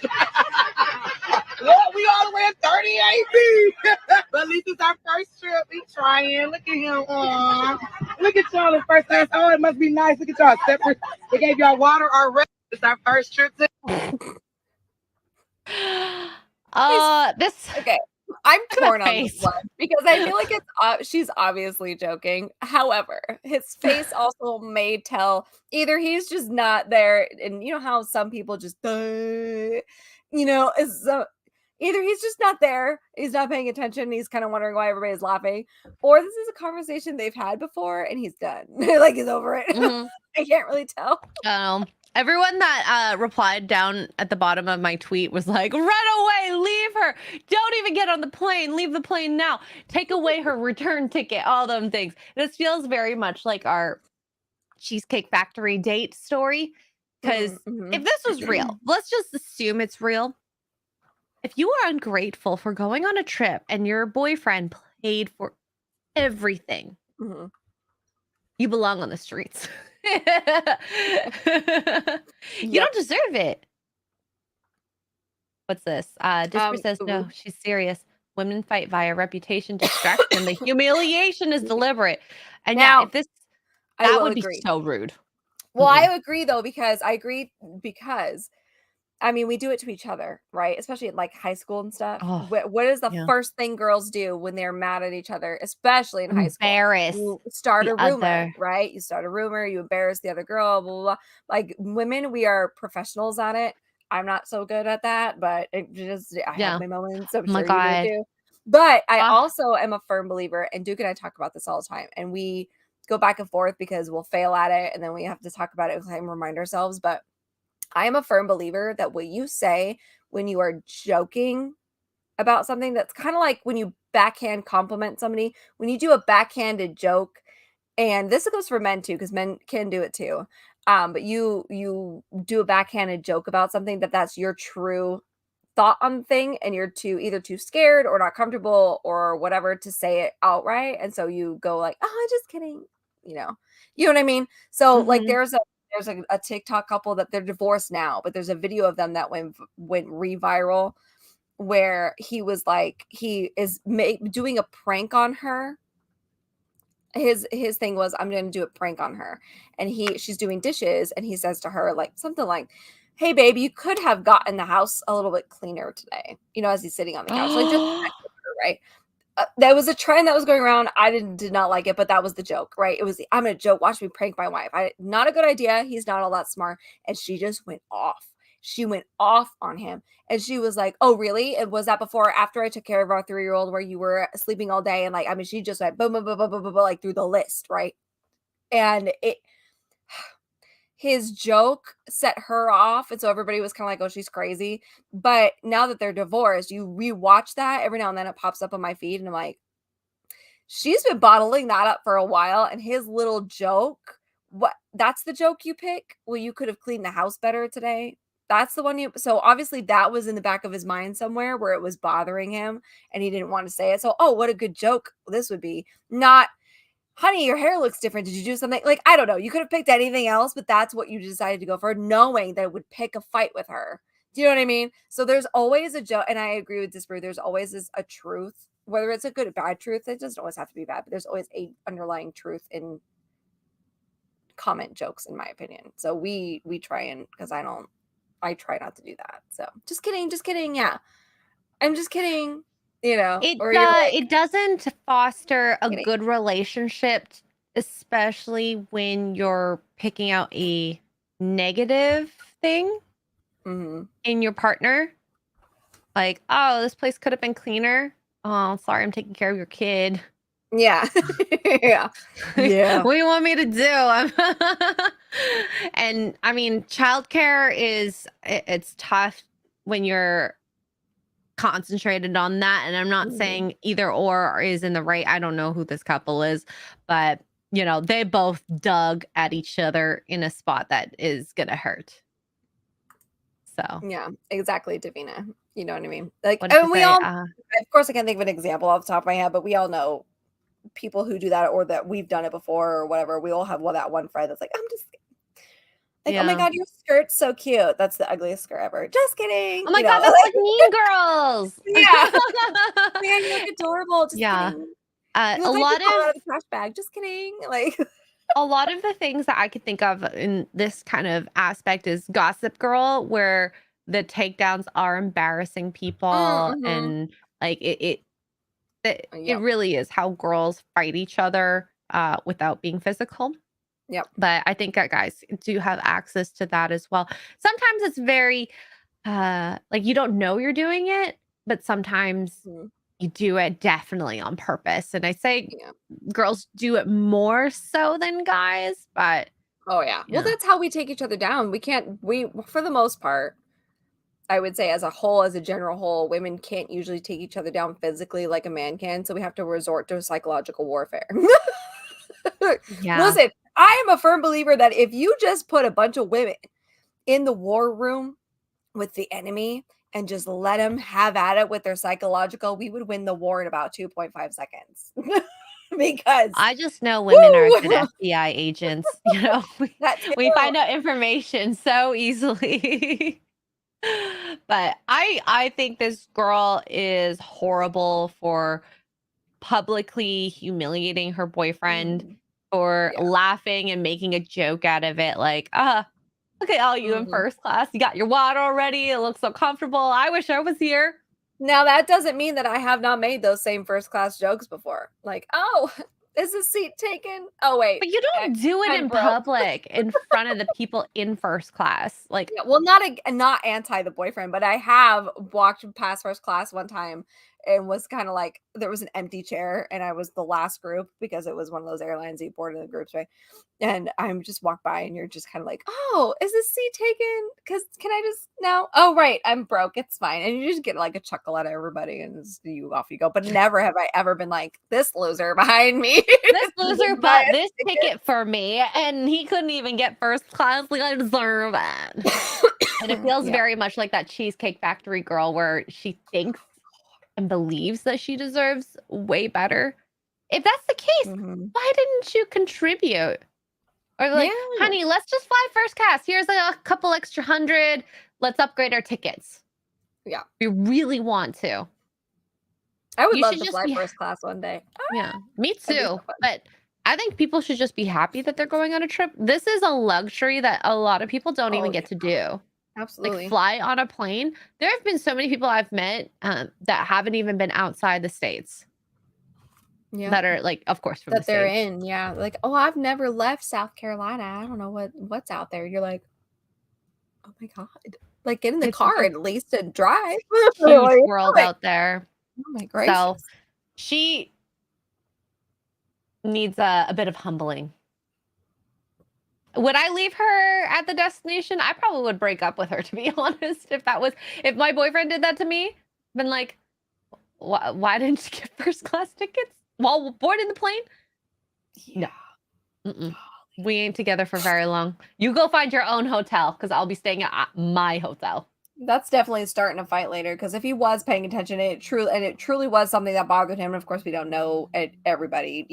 Well, we all the way at 38. But at least it's our first trip. We trying. Look at him. Look at y'all in first class. Oh, it must be nice. Look at y'all separate. They gave y'all water already. It's our first trip together. This Okay. I'm torn on this face. one because I feel like it's she's obviously joking. However, his face also may tell either he's just not there, and you know how some people just is either he's just not there, he's not paying attention, he's kind of wondering why everybody's laughing, or this is a conversation they've had before and he's done. Like he's over it. Mhm. I can't really tell. Everyone that replied down at the bottom of my tweet was like, run away, leave her. Don't even get on the plane. Leave the plane now. Take away her return ticket, all them things. This feels very much like our Cheesecake Factory date story. Because if this was real, let's just assume it's real. If you are ungrateful for going on a trip and your boyfriend paid for everything, you belong on the streets. You don't deserve it. What's this? Disper says, no, she's serious. Women fight via reputation, distraction. The humiliation is deliberate. And Now, yeah, if this, I that will would be agree. so rude. Well, I agree though, because I mean, we do it to each other, right? Especially in like high school and stuff. Oh, What is the yeah. first thing girls do when they're mad at each other, especially in high school? Embarrass You start the a rumor, other. right? You start a rumor, you embarrass the other girl, blah, blah, blah. Like women, we are professionals at it. I'm not so good at that, but I have my moments. I'm sure you do too. But I also am a firm believer, and Duke and I talk about this all the time, and we go back and forth because we'll fail at it, and then we have to talk about it and remind ourselves. But I am a firm believer that what you say when you are joking about something, that's kind of like when you backhand compliment somebody, when you do a backhanded joke, and this goes for men too, because men can do it too. But you do a backhanded joke about something that's your true thought on the thing, and you're either too scared or not comfortable or whatever to say it outright, and so you go like, oh, I'm just kidding, you know what I mean. So like there's a TikTok couple that they're divorced now, but there's a video of them that went re-viral where he was like, he is doing a prank on her. His thing was, I'm going to do a prank on her, and she's doing dishes, and he says to her like something like, hey babe, you could have gotten the house a little bit cleaner today, as he's sitting on the couch, like just right. That was a trend that was going around. I did not like it, but that was the joke, right? It was, I'm gonna joke, watch me prank my wife. Not a good idea. He's not all that smart. And she just went off. She went off on him. And she was like, oh, really? And was that before or after I took care of our 3-year-old where you were sleeping all day? And like, I mean, she just went boom, boom, boom, boom, boom, boom, like through the list, right? And his joke set her off, and so everybody was kind of like, oh, she's crazy. But now that they're divorced, you rewatch that every now and then, it pops up on my feed, and I'm like, she's been bottling that up for a while. And his little joke, that's the joke you pick? Well, you could have cleaned the house better today. That's the one so obviously that was in the back of his mind somewhere where it was bothering him and he didn't want to say it. So, oh, what a good joke this would be. Not, honey, your hair looks different. Did you do something? Like, I don't know. You could have picked anything else, but that's what you decided to go for, knowing that it would pick a fight with her. Do you know what I mean? So there's always a joke, and I agree with Disper. There's always a truth, whether it's a good or bad truth. It doesn't always have to be bad, but there's always a underlying truth in comment jokes, in my opinion. So we try, and because I try not to do that. So just kidding. Yeah, I'm just kidding. Or you're like, it doesn't foster a good relationship especially when you're picking out a negative thing Mm-hmm. in your partner. Like, oh, this place could have been cleaner. Oh, sorry, I'm taking care of your kid. Yeah. Yeah. Yeah. What do you want me to do? And I mean, childcare it's tough when you're concentrated on that. And I'm not Mhm. saying either or is in the right. I don't know who this couple is, but they both dug at each other in a spot that is gonna hurt. So Yeah, exactly, Davina. You know what I mean? Like, what did you and we say? all, of course, I can't think of an example off the top of my head, but we all know people who do that or that we've done it before or whatever. We all have that one friend that's like, I'm just like, oh my Yeah. God, your skirt's so cute. That's the ugliest skirt ever. Just kidding. Oh my You God, know, that's like Mean Girls. yeah. Man, you look adorable. Just Yeah. kidding. A You look like lot you fall out of of the trash bag. Just kidding. Like, a lot of the things that I could think of in this kind of aspect is Gossip Girl, where the takedowns are embarrassing people, mhm. and like it Yep. really is how girls fight each other without being physical. Yep. But I think that guys do have access to that as well. Sometimes it's very like you don't know you're doing it, but sometimes Mhm. you do it definitely on purpose. And I say Yeah. girls do it more so than guys, but Oh yeah. Well, yeah. that's how we take each other down. We for the most part, I would say as a whole, as a general whole, women can't usually take each other down physically like a man can, so we have to resort to psychological warfare. Yeah. Listen, I am a firm believer that if you just put a bunch of women in the war room with the enemy and just let them have at it with their psychological, we would win the war in about 2.5 seconds. Because I just know women are woo! good FBI agents. That We too. find out information so easily. But I think this girl is horrible for publicly humiliating her boyfriend, Mhm. for Yeah. laughing and making a joke out of it. Like, look at all you in Mhm. first class. You got your water already. It looks so comfortable. I wish I was here. Now that doesn't mean that I have not made those same first class jokes before. Like, "Oh, is the seat taken? Oh, wait, But you don't do it I'm in broke." public in front of the people in first class. Like, Yeah, well, not anti the boyfriend, but I have walked past first class one time and was kinda like there was an empty chair, and I was the last group because it was one of those airlines that you board in the groups, right? And I'm just walk by and you're just kinda like, "Oh, is this seat taken? Because can I just no? Oh, right, I'm broke, it's fine." And you just get, like, a chuckle out of everybody and off you go, but never have I ever been like, "This loser behind me this loser didn't buy bought a this ticket." ticket for me and he couldn't even get first class. Like, I deserve it. And it feels Yeah. very much like that Cheesecake Factory girl where she thinks and believes that she deserves way better. If that's the case, Mhm. why didn't you contribute? Or like, Yeah. honey, let's just fly first class. Here's a couple extra $100. Let's upgrade our tickets. Yeah. We really want to. I would You love should to just fly be first class one day. Yeah, me That'd be so too. fun. But I think people should just be happy that they're going on a trip. This is a luxury that a lot of people don't even Oh, get to do. Like absolutely. fly on a plane. There have been so many people I've met that haven't even been outside the States Yeah. that are like, of course, from the That they're States. in, yeah. Like, "Oh, I've never left South Carolina. I don't know what's out there." You're like, "Oh my God." Like, get in the It's such car a at least and drive. huge Like, world like, out there. oh my So gracious. she needs a bit of humbling. Would I leave her at the destination? I probably would break up with her, to be honest. If my boyfriend did that to me, been like, why didn't you get first class tickets while boarding the plane? No. Mm-mm. We ain't together for very long. You go find your own hotel because I'll be staying at my hotel. That's definitely starting a fight later because if he was paying attention, it truly was something that bothered him. And of course, we don't know everybody,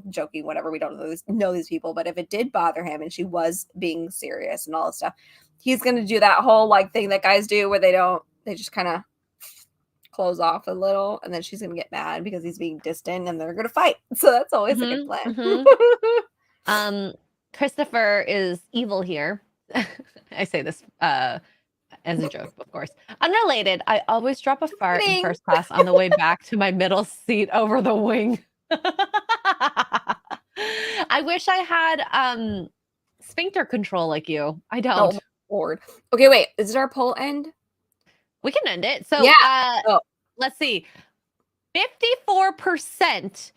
joking, whatever. We don't know these people, but if it did bother him and she was being serious and all this stuff, he's going to do that whole like thing that guys do where they just kind of close off a little, and then she's going to get mad because he's being distant, and they're going to fight. So that's always a good plan. Christopher is evil here. I say this as a joke, of course. Unrelated, I always drop a fart in Kidding. first class on the way back to my middle seat over the wing. I wish I had sphincter control like you. I Oh don't. my lord. Okay, wait. Is it our poll end? We can end it. So Yeah. Oh. let's see. 54%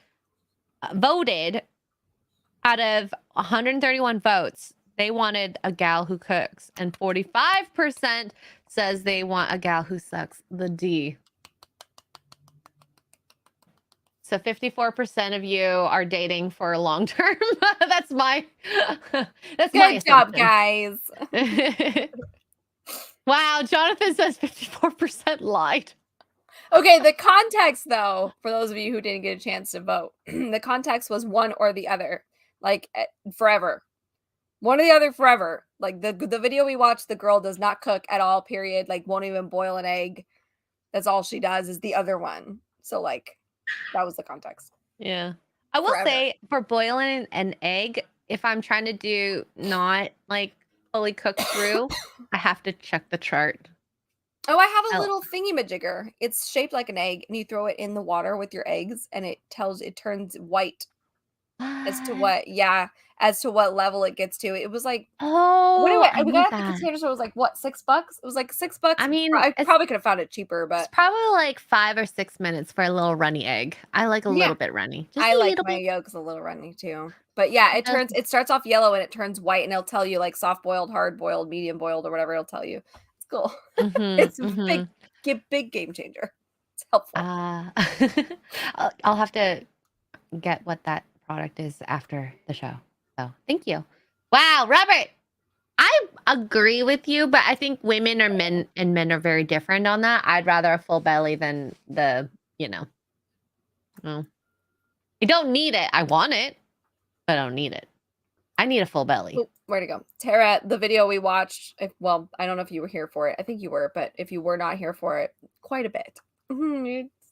voted out of 131 votes. They wanted a gal who cooks, and 45% says they want a gal who sucks the D. So 54% of you are dating for long term. That's my Good job, assumption. guys. Wow, Jonathan says 54% lied. Okay, the context though, for those of you who didn't get a chance to vote, the context was one or the other, like forever. One or the other forever. Like the video we watched, the girl does not cook at all, period. Like won't even boil an egg. That's all she does is the other one. So like that was the context. Yeah. I will say for boiling an egg, if I'm trying to do not like fully cooked through, I have to check the chart. Oh, I have a little thingy-majigger. It's shaped like an egg, and you throw it in the water with your eggs, and it turns white as to what level it gets to. It was like, we got at the container store. It was like what, $6? It was like $6. I mean, I probably could have found it cheaper, but it's probably like 5 or 6 minutes for a little runny egg. I like a little bit runny. I like my yolks a little runny too. But yeah, it starts off yellow and it turns white, and it'll tell you like soft boiled, hard boiled, medium boiled, or whatever it'll tell you. It's cool. It's a big game changer. It's helpful. I'll have to get what that product is after the show. So thank you. Wow, Robert, I agree with you, but I think women or men are very different on that. I'd rather a full belly than the, well, I don't need it. I want it, but I don't need it. I need a full belly. Oh, where'd it go? Tara, the video we watched, I don't know if you were here for it. I think you were, but if you were not here for it, quite a bit.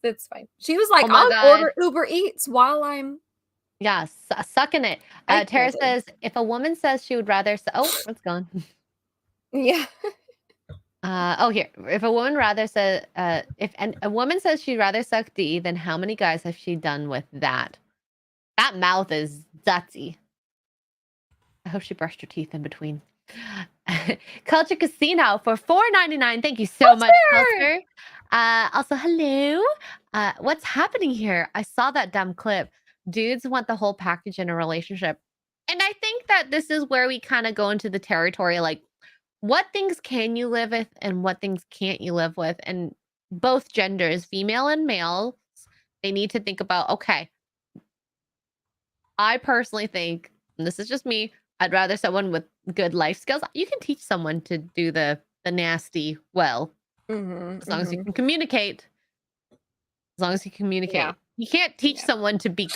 It's fine. She was like, I'll order Uber Eats while I'm... Yeah, sucking it. Tara says, if a woman says she would rather... it's gone. Yeah. Here. If a woman a woman says she'd rather suck D, then how many guys have she done with that? That mouth is dirty. I hope she brushed her teeth in between. Culture Casino for $4.99. Thank you so much, Culture. Also, hello. What's happening here? I saw that dumb clip. Dudes want the whole package in a relationship. And I think that this is where we kind of go into the territory, like, what things can you live with and what things can't you live with? And both genders, female and male, they need to think about, okay, I personally think, and this is just me, I'd rather someone with good life skills. You can teach someone to do the nasty well, as long as you can communicate. As long as you communicate. Yeah. You can't teach someone to be,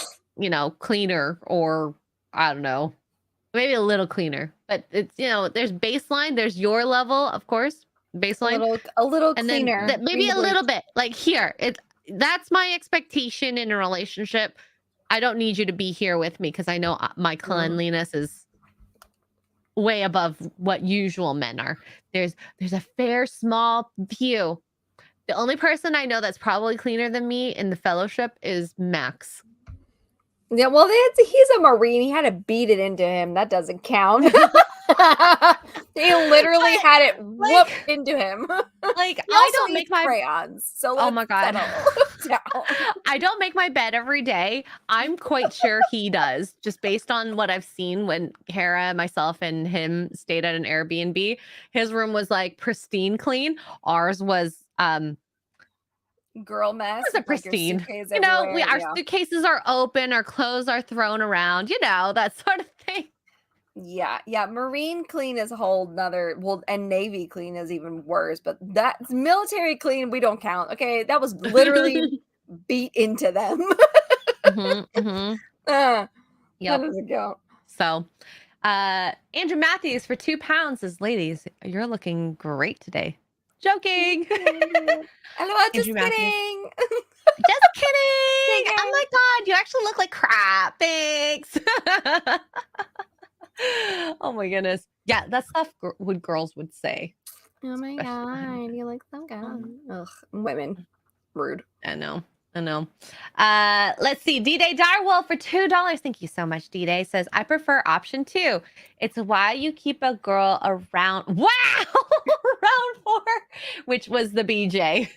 cleaner, or I don't know, maybe a little cleaner. But it's, there's baseline, there's your level, of course, baseline. A little and cleaner. Then maybe a little bit. Like here, that's my expectation in a relationship. I don't need you to be here with me because I know my cleanliness is way above what usual men are. There's a fair small few. The only person I know that's probably cleaner than me in the fellowship is Max. Yeah, well, he's a Marine. He had to beat it into him. That doesn't count. He literally had it whooped into him. Like, I don't make my crayons. So oh my god, I don't make my bed every day. I'm quite sure he does, just based on what I've seen when Hera, myself, and him stayed at an Airbnb. His room was like pristine clean. Ours was girl mess. It was a pristine. Our suitcases are open, our clothes are thrown around, that sort of thing. Yeah. Marine clean is a whole nother. Well, and Navy clean is even worse. But that's military clean. We don't count. Okay, that was literally beat into them. That doesn't count. So, Andrew Matthews for £2 says, "Ladies, you're looking great today." Joking. Hello, just kidding. Just kidding. Oh my god, you actually look like crap. Thanks. Oh my goodness. Yeah, that's stuff girls would say. Oh my god, you look so good. Ugh, women. Rude. I know. I know. Let's see. D-Day Direwolf for $2. Thank you so much, D-Day. Says, I prefer option 2. It's why you keep a girl around. Wow! Round 4, which was the BJ.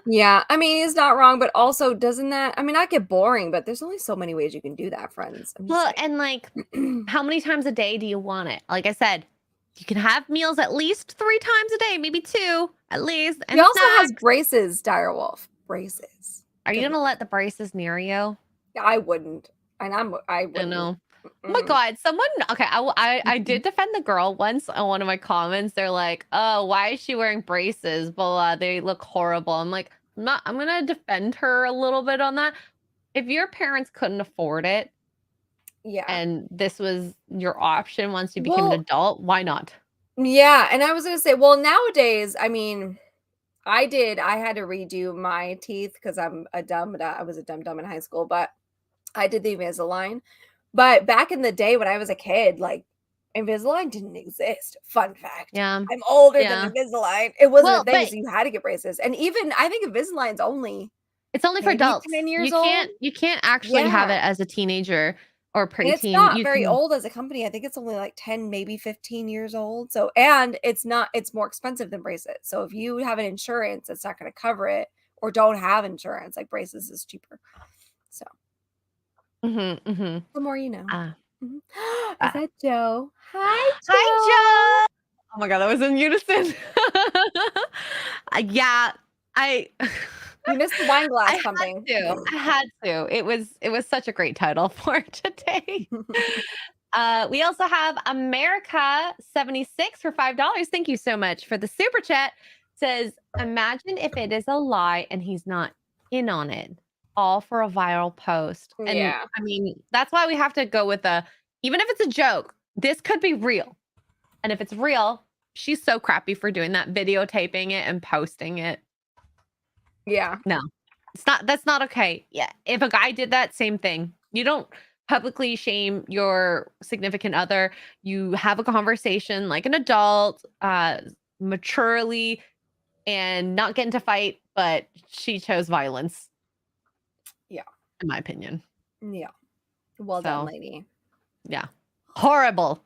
Yeah, I mean, he's not wrong, but also doesn't that, I mean, not get boring, but there's only so many ways you can do that, friends. I'm just Well, like, and like, how many times a day do you want it? Like I said, you can have meals at least 3 times a day, maybe 2 at least. And he also has snacks. braces, Direwolf. Braces. Are you gonna let the braces near you? I wouldn't. And I I wouldn't. know. Oh my God, someone. Okay, I did defend the girl once on one of my comments. They're like, "Oh, why is she wearing braces? Blah, they look horrible." I'm like, I'm gonna defend her a little bit on that. If your parents couldn't afford it, Yeah. and this was your option once you became an adult, why not? Yeah, and I was gonna say, well, nowadays, I mean, I had to redo my teeth because I was a dumb in high school, but I did the Invisalign. But back in the day when I was a kid, like Invisalign didn't exist. Fun fact. Yeah. I'm older Yeah. than Invisalign. It wasn't Well, a thing, but so you had to get braces. And even I think Invisalign's only it's only for maybe adults. 10 years You can't actually have Yeah. it as a teenager or And it's preteen. not You very can- old as a company. I think it's only like 10, maybe 15 years old. So, and it's more expensive than braces. So if you have an insurance that's not going to cover it or don't have insurance, like braces is cheaper. So the more you know. Mhm. Is that Joe? Hi, Joe. Hi, Joe. Oh my God, that was in unison. Yeah, You missed the wine glass I pumping. I had to. It was such a great title for today. We also have America76 for $5. Thank you so much for the super chat. Says, imagine if it is a lie and he's not in on it, all for a viral post. And Yeah. I mean, that's why we have to go with even if it's a joke, this could be real. And if it's real, she's so crappy for doing that, videotaping it and posting it. Yeah. No, that's not okay. Yeah. If a guy did that, same thing. You don't publicly shame your significant other. You have a conversation like an adult, maturely, and not get into fight, but she chose violence. Yeah. In my opinion. Yeah. Well done, lady. Yeah. Horrible.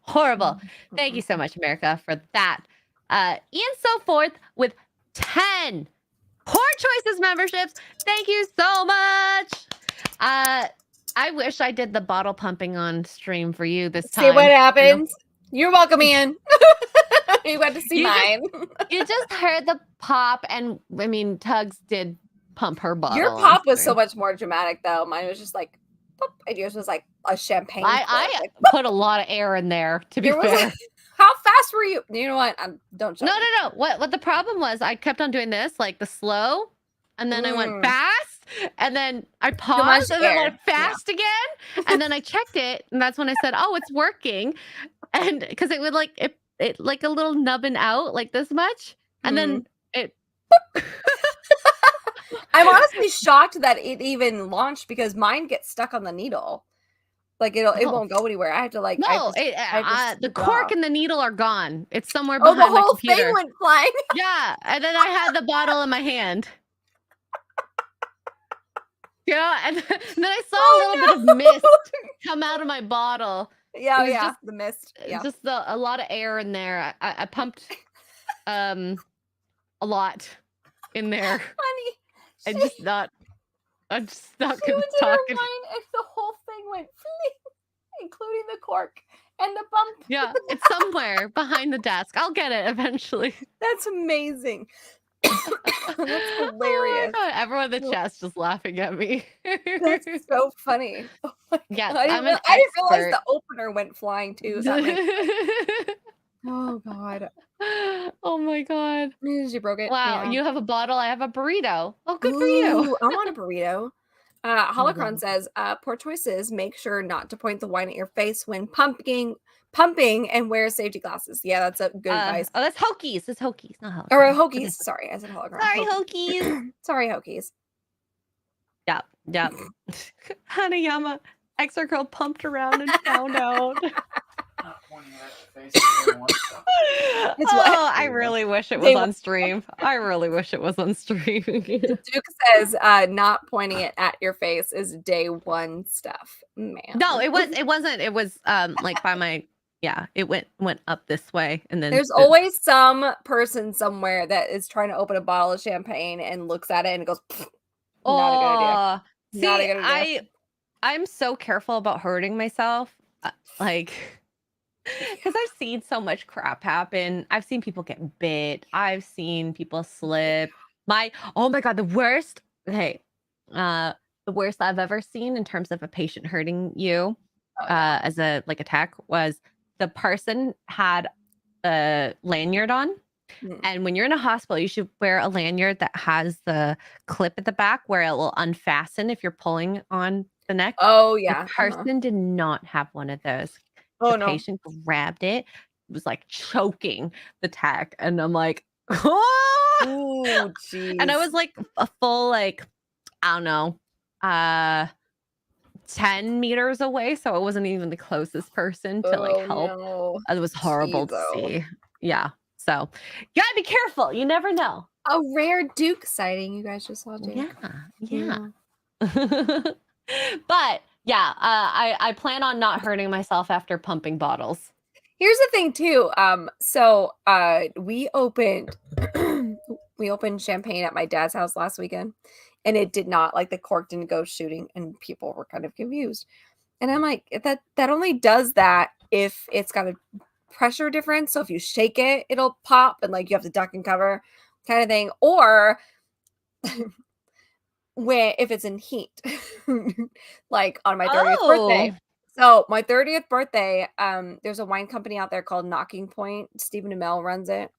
Thank you so much, America, for that. And so forth with 10 Poor Choices memberships. Thank you so much. I wish I did the bottle pumping on stream for you this time. See what happens. You're welcome in. You got to see mine. You just heard the pop, and I mean, Tuggs did pump her bottle. Your pop was so much more dramatic, though. Mine was just like, boop, and yours was like a champagne. I like, put a lot of air in there, to be fair. Like, how fast were you? You know what? Don't show No. What the problem was, I kept on doing this, like the slow, and then I went fast, and then I paused, and then went fast again, and then I checked it, and that's when I said, "Oh, it's working," and because it would like it like a little nubbin out like this much, and then it. I'm honestly shocked that it even launched because mine gets stuck on the needle. Like it won't go anywhere. I have to like. No, the cork and the needle are gone. It's somewhere the behind my whole computer. thing went flying. Yeah, and then I had the bottle in my hand. Yeah, and then I saw a little bit of mist come out of my bottle. Yeah, just the mist. Yeah, just a lot of air in there. I pumped a lot in there. Honey, I'm just not gonna talk. And the whole thing went fling, including the cork and the bump. Yeah, it's somewhere behind the desk. I'll get it eventually. That's amazing. That's hilarious. Oh, everyone in the chat's just laughing at me. That's so funny. Oh yes, I didn't realize the opener went flying too. So oh God. Oh my God. You broke it. Wow, yeah. you have a bottle, I have a burrito. Oh, good for you. I want a burrito. Holocron says, poor choices. Make sure not to point the wine at your face when pumping and wear safety glasses. Yeah, that's a good advice. Oh, that's Hokies. It's Hokies, not Holocron. Or Hokies. Sorry, I said Holocron. Sorry, Hokies. Sorry, Hokies. Yep. Hanayama, Extra Girl pumped around and found out. pointing at your face is day one stuff. It's what? Oh, I really wish it was Day on stream. I really wish it was on stream. Duke says not pointing it at your face is day one stuff. Man. No, it wasn't. It was like by my it went up this way and then There's always some person somewhere that is trying to open a bottle of champagne and looks at it and goes, not a good idea. See, Not a good idea. I'm so careful about hurting myself. Like, because I've seen so much crap happen. I've seen people get bit. I've seen people slip. Oh my God, the worst. Hey, the worst I've ever seen in terms of a patient hurting you as a attack was the person had a lanyard on. And when you're in a hospital, you should wear a lanyard that has the clip at the back where it will unfasten if you're pulling on the neck. Oh, yeah. The person did not have one of those. Oh, the no. patient grabbed it. It was like choking the tech. And I'm like, oh, jeez. And I was like a full, I don't know, 10 meters away. So I wasn't even the closest person to help. No. It was horrible to see. Yeah. So you gotta be careful. You never know. A rare Duke sighting. You guys just saw Duke. Yeah. But yeah, I plan on not hurting myself after pumping bottles. Here's the thing too. So we opened champagne at my dad's house last weekend, and it did not, the cork didn't go shooting, and people were kind of confused. And I'm like, that only does that if it's got a pressure difference. So if you shake it, it'll pop, and you have to duck and cover kind of thing. Or if it's in heat, like on my 30th birthday. So my 30th birthday, there's a wine company out there called Knocking Point. Stephen Amell runs it.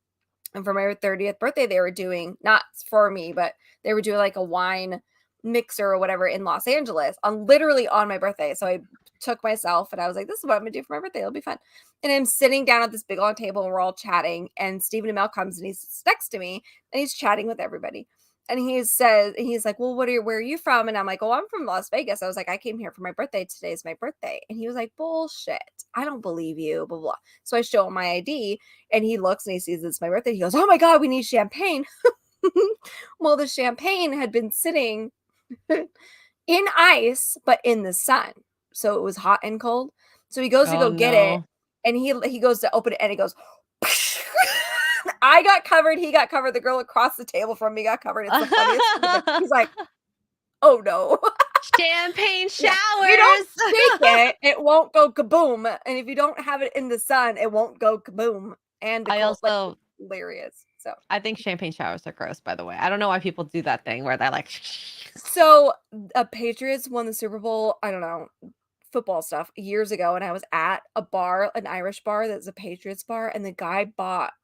And for my 30th birthday, they were doing, not for me, but they were doing a wine mixer or whatever in Los Angeles literally on my birthday. So I took myself and I was like, this is what I'm gonna do for my birthday. It'll be fun. And I'm sitting down at this big long table and we're all chatting, and Stephen Amell comes and he's next to me and he's chatting with everybody. And he's like, well, where are you from? And I'm like, oh, I'm from Las Vegas. I was like, I came here for my birthday. Today's my birthday. And he was like, bullshit. I don't believe you, blah, blah. So I show him my ID and he looks and he sees it's my birthday. He goes, oh my God, we need champagne. Well, the champagne had been sitting in ice, but in the sun. So it was hot and cold. So he goes to go get it. And he goes to open it and he goes, I got covered. He got covered. The girl across the table from me got covered. It's the funniest. He's like, oh no. Champagne showers. If you don't shake it, it won't go kaboom. And if you don't have it in the sun, it won't go kaboom. And I also hilarious. So I think champagne showers are gross, by the way. I don't know why people do that thing where they're like. So Patriots won the Super Bowl. I don't know, football stuff years ago, and I was at a bar, an Irish bar that's a Patriots bar, and the guy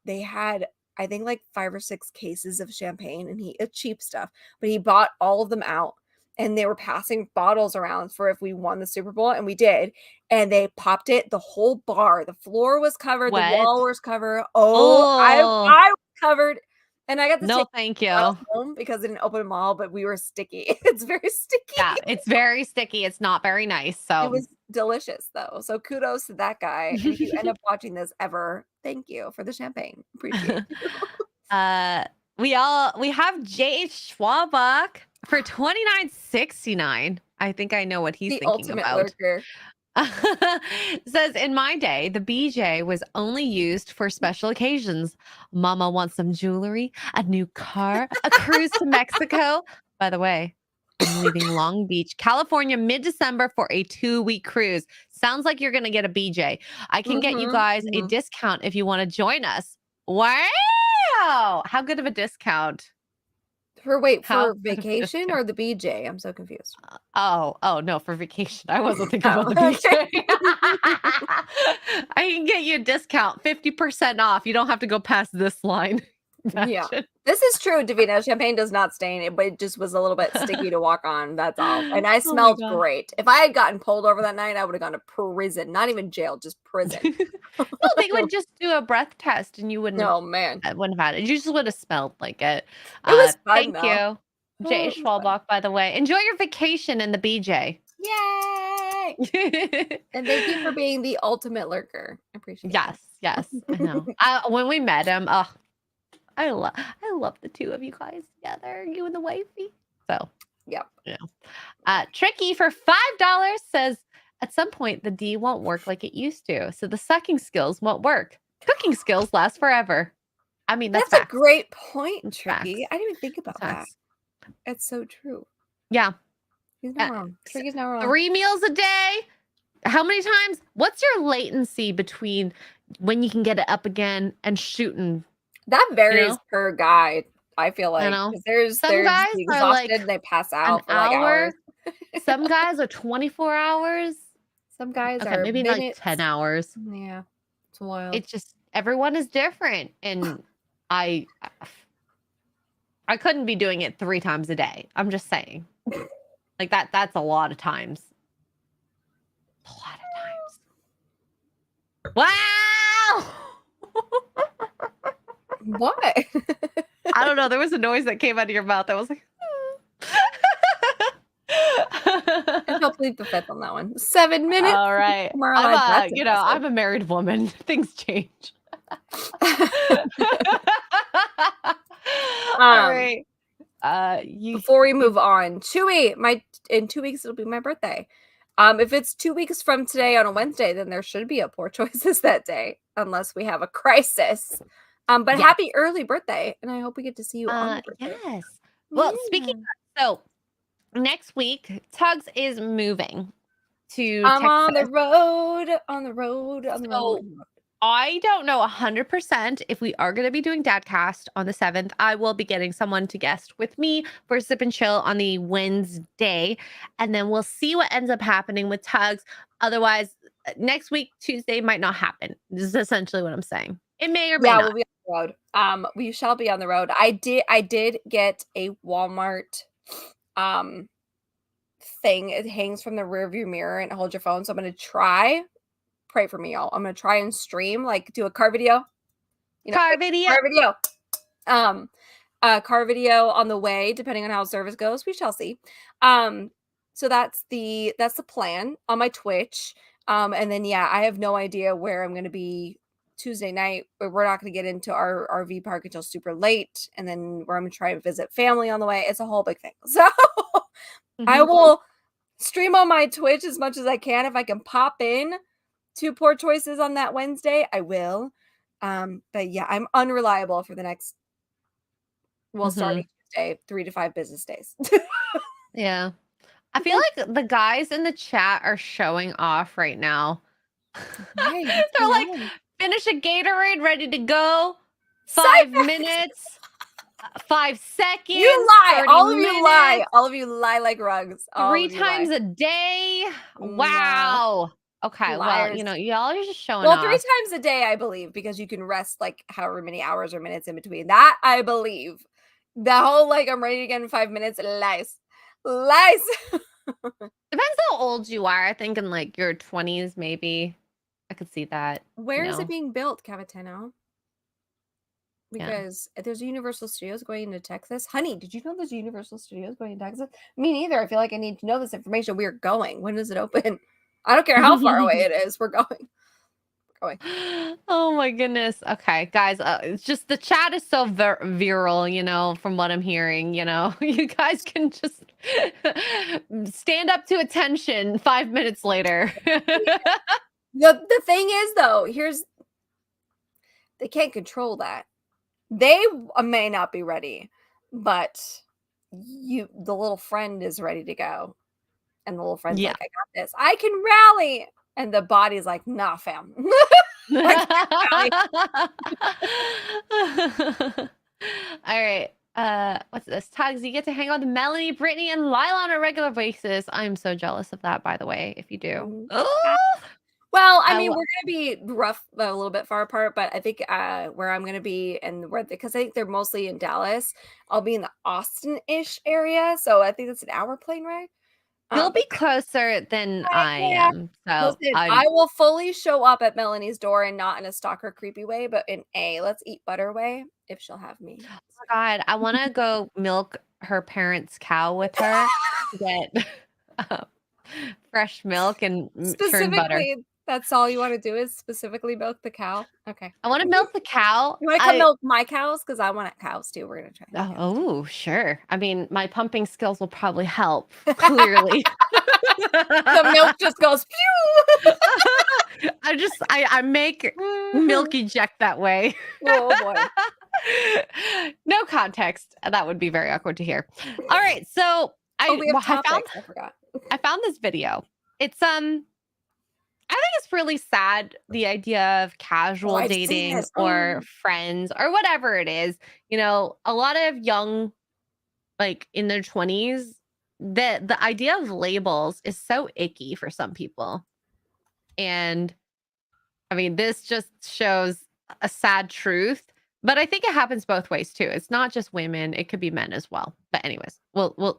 they had I think 5 or 6 cases of champagne, and cheap stuff, but he bought all of them out, and they were passing bottles around for if we won the Super Bowl, and we did, and they popped it. The whole bar, the floor was covered, the wall was covered. I was covered. And I got to thank you. Home because it didn't open them all, but we were sticky. It's very sticky. Yeah, it's very sticky. It's not very nice. So it was delicious though. So kudos to that guy. And if you end up watching this ever, thank you for the champagne. Appreciate it. We have J.H. Schwabach for $29.69. I think I know what he's thinking ultimate about. Lurker. Says, in my day, the BJ was only used for special occasions. Mama wants some jewelry, a new car, a cruise to Mexico. By the way, I'm leaving Long Beach, California, mid-December for a 2-week cruise. Sounds like you're going to get a BJ. I can get you guys a discount if you want to join us. Wow. How good of a discount? For vacation or the BJ? I'm so confused. Oh no, for vacation. I wasn't thinking about the BJ. I can get you a discount, 50% off. You don't have to go past this line. Yeah, this is true, Davina. Champagne does not stain, but it just was a little bit sticky to walk on. That's all. And I smelled great. If I had gotten pulled over that night, I would have gone to prison. Not even jail, just prison. No, they would just do a breath test, and you wouldn't. Oh man, I wouldn't have had it. You just would have smelled like it. It was fun. Thank you, Jay Schwalbach. By the way, enjoy your vacation in the BJ. Yay! Yay! And thank you for being the ultimate lurker. I appreciate it. Yes, I know. When we met him, I love the two of you guys together, you and the wifey. So, Yep. Tricky for $5 says, at some point, the D won't work like it used to. So the sucking skills won't work. Cooking skills last forever. I mean, that's a great point, That's Tricky. facts. I didn't even think about that. Facts. It's so true. Yeah. He's not wrong. Tricky's not wrong. 3 meals a day. How many times? What's your latency between when you can get it up again and shooting? That varies per guy. I feel like know. there's Some guys are exhausted like and they pass out an for like hours. hour. Some guys are 24 hours. Some guys Okay, are maybe minutes. like 10 hours. Yeah, it's wild. It's just everyone is different, and I couldn't be doing it 3 times a day. I'm just saying, like that's a lot of times. A lot of times. Wow. What? I don't know. There was a noise that came out of your mouth. I was like, I felt plead the fifth on that one. 7 minutes. all right. I'm a married woman. Things change. All right. Before we move on, Chewy, in 2 weeks it'll be my birthday. If it's 2 weeks from today on a Wednesday, then there should be a poor choices that day, unless we have a crisis. But happy early birthday, and I hope we get to see you on your birthday. Yes. Well, speaking of, next week, Tuggs is moving to I'm Texas. on the road. I don't know 100% if we are going to be doing Dadcast on the 7th. I will be getting someone to guest with me for Sip and Chill on the Wednesday, and then we'll see what ends up happening with Tuggs. Otherwise, next week, Tuesday, might not happen. This is essentially what I'm saying. It may or may not. We'll be on the road. We shall be on the road. I did get a Walmart thing. It hangs from the rearview mirror and holds your phone. So I'm gonna try. Pray for me, y'all. I'm gonna try and stream, like do a car video. Car video. Car video on the way, depending on how service goes. We shall see. So that's the plan on my Twitch. And then I have no idea where I'm gonna be Tuesday night. We're not gonna get into our RV park until super late, and then where I'm gonna try and visit family on the way. It's a whole big thing. So I will stream on my Twitch as much as I can. If I can pop in to Poor Choices on that Wednesday, I will. But I'm unreliable for the next, starting Tuesday, 3 to 5 business days. Yeah. I feel like the guys in the chat are showing off right now. Right, They're like, finish a Gatorade, ready to go. 5 minutes. 5 seconds. You lie. All of minutes, you lie. All of you lie like rugs. 3 times a day. Wow. Okay. Liars. Well, y'all are just showing off. off. 3 times a day, I believe, because you can rest like however many hours or minutes in between. That I believe. The whole I'm ready to get in 5 minutes. Lies. Depends how old you are. I think in like your 20s, maybe. I could see that. Where is it being built, Cavatano? Because there's a Universal Studios going into Texas. Honey, did you know there's a Universal Studios going into Texas? Me neither. I feel like I need to know this information. We're going. When does it open? I don't care how far away it is. We're going. Oh my goodness. Okay, guys, it's just the chat is so viral, from what I'm hearing, you guys can just stand up to attention 5 minutes later. The thing is, though, they can't control that. They may not be ready, but the little friend is ready to go. And the little friend's like, I got this. I can rally. And the body's like, nah, fam. All right. What's this? Tuggs, you get to hang out with Melanie, Brittany, and Lila on a regular basis. I'm so jealous of that, by the way, if you do. Well, I mean, we're going to be rough, a little bit far apart, but I think where I'm going to be, because I think they're mostly in Dallas, I'll be in the Austin-ish area. So I think that's an hour plane ride. You'll be closer than I am. So listen, I will fully show up at Melanie's door, and not in a stalker creepy way, but in a let's eat butter way, if she'll have me. Oh my God, I want to go milk her parents' cow with her to get Fresh milk and churn butter. Specifically, that's all you want to do is specifically milk the cow. Okay. I want to milk the cow. You want to come milk my cows because I want cows too. We're gonna try. Oh, sure. I mean, my pumping skills will probably help. Clearly, The milk just goes pew. I make milk eject that way. Oh boy. No context. That would be very awkward to hear. All right, so We have topics. I forgot. I found this video. It's I think it's really sad, the idea of casual I've seen dating this. or friends or whatever it is. You know, a lot of young, like in their 20s, the idea of labels is so icky for some people. And I mean, this just shows a sad truth, but I think it happens both ways too. It's not just women, it could be men as well. But anyways,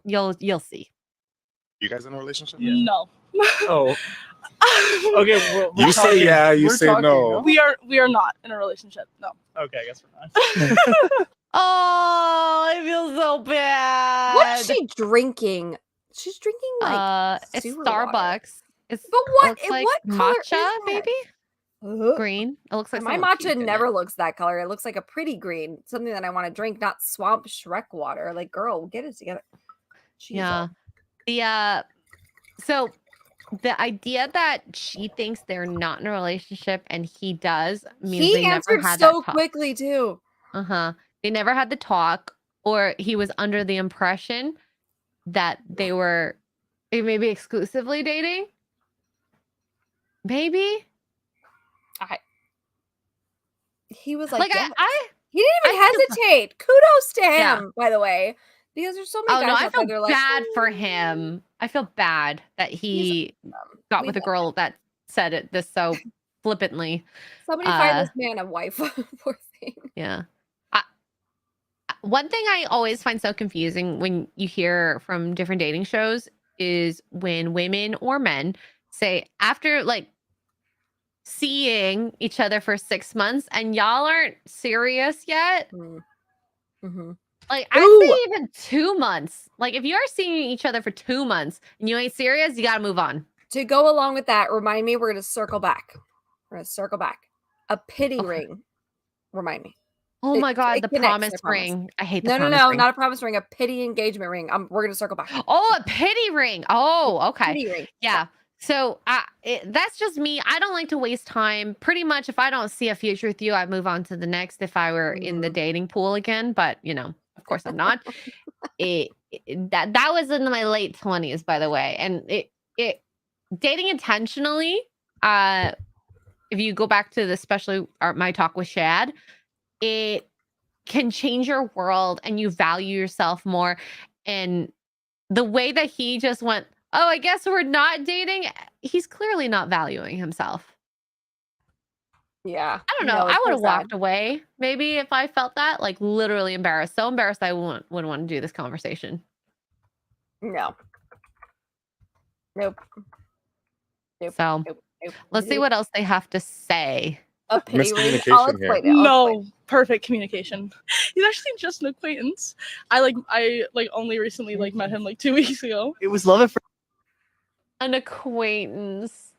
you'll see. You guys in a relationship? No. Oh. Okay. Well, You say yeah, you say no. We are not in a relationship. No. Okay, I guess we're not. Oh, I feel so bad. What is she drinking? She's drinking like it's sewer Starbucks. water. It's But what? looks like What color matcha, is that? maybe Ugh. green. It looks like My someone matcha puked in never it. looks that color. It looks like a pretty green, something that I want to drink, not swamp Shrek water. Like, girl, get it together. Yeah. The so the idea that she thinks they're not in a relationship and he does means He they never answered had so that talk. quickly too. They never had the talk, or he was under the impression that they were maybe exclusively dating. Maybe. He was like, yes. He didn't even I feel hesitate. Kudos to him, Yeah. by the way, because there's so many Oh no, guys I out there. feel They're like, bad for him. I feel bad that he got We with a know. girl that said it this so flippantly. Somebody find this man a wife. Poor thing. Yeah. One thing I always find so confusing when you hear from different dating shows is when women or men say after like seeing each other for 6 months and y'all aren't serious yet. Mm-hmm. Like I'd say even 2 months. Like if you are seeing each other for 2 months and you ain't serious, you got to move on. To go along with that, remind me, we're going to circle back. We're going to circle back. A pity ring. Remind me. Oh my God, the connects, promise I promise. ring. I hate the No, promise ring. not a promise ring. A pity engagement ring. We're going to circle back. Oh, a pity ring. Oh, okay. Pity ring. Yeah. So that's just me. I don't like to waste time. Pretty much, if I don't see a future with you, I move on to the next if I were in the dating pool again. But, you know, of course I'm not. That was in my late 20s, by the way. And it dating intentionally, if you go back to especially my talk with Shad, it can change your world and you value yourself more. And the way that he just went, oh, I guess we're not dating. He's clearly not valuing himself. Yeah. I don't know. I would have walked away maybe if I felt that, like literally embarrassed. So embarrassed I wouldn't want to do this conversation. No. Nope. So let's see what else they have to say. A pity ring. Miscommunication here. No, perfect communication. He's actually just an acquaintance. I only recently met him 2 weeks ago. It was love at first. An acquaintance.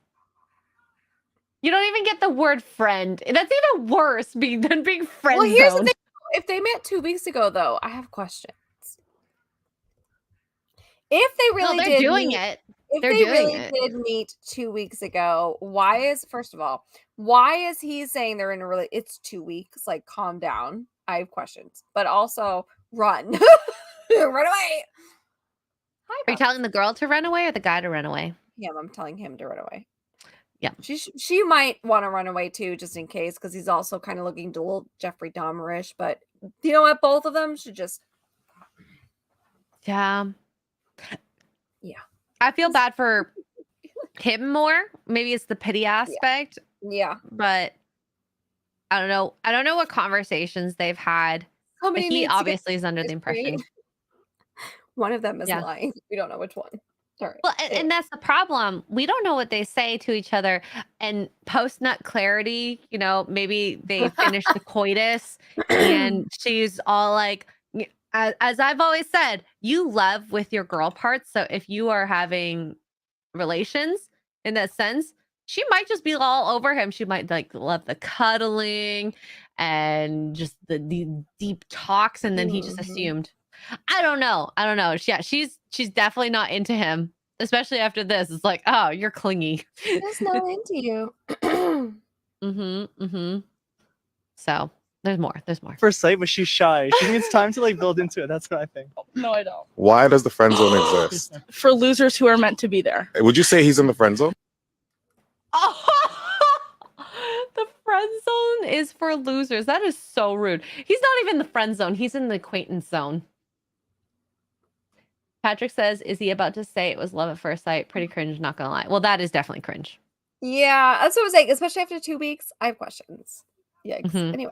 You don't even get the word friend. That's even worse than being friend Well, here's the zoned. thing. If they met 2 weeks ago, though, I have questions. If they really they're did doing meet, it. If They're they doing really it. did meet 2 weeks ago, first of all, why is he saying they're in a it's 2 weeks? Like, calm down. I have questions. But also, run. Run away. Are you telling the girl to run away or the guy to run away? Yeah, I'm telling him to run away. Yeah. She might want to run away too, just in case, because he's also kind of looking a little Jeffrey Dahmerish. But you know what? Both of them should just. Yeah. Yeah. I feel bad for him more. Maybe it's the pity aspect. Yeah. But I don't know. I don't know what conversations they've had. But he obviously is under the impression. One of them is lying. We don't know which one. Sorry. Well, and that's the problem. We don't know what they say to each other. And post-nut clarity, maybe they finish the coitus and she's all like, as I've always said, you love with your girl parts. So if you are having relations in that sense, she might just be all over him. She might like love the cuddling and just the deep talks, and then he just assumed. I don't know. She's definitely not into him, especially after this. It's like, oh, you're clingy. She's not into you. So there's more. First sight, but she's shy. She needs time to like build into it. That's what I think. No, I don't. Why does the friend zone exist? For losers who are meant to be there. Would you say he's in the friend zone? Oh, the friend zone is for losers. That is so rude. He's not even in the friend zone. He's in the acquaintance zone. Patrick says, is he about to say it was love at first sight? Pretty cringe, not gonna lie. Well, that is definitely cringe. Yeah, that's what I was saying. Especially after 2 weeks, I have questions. Yikes. Anyway.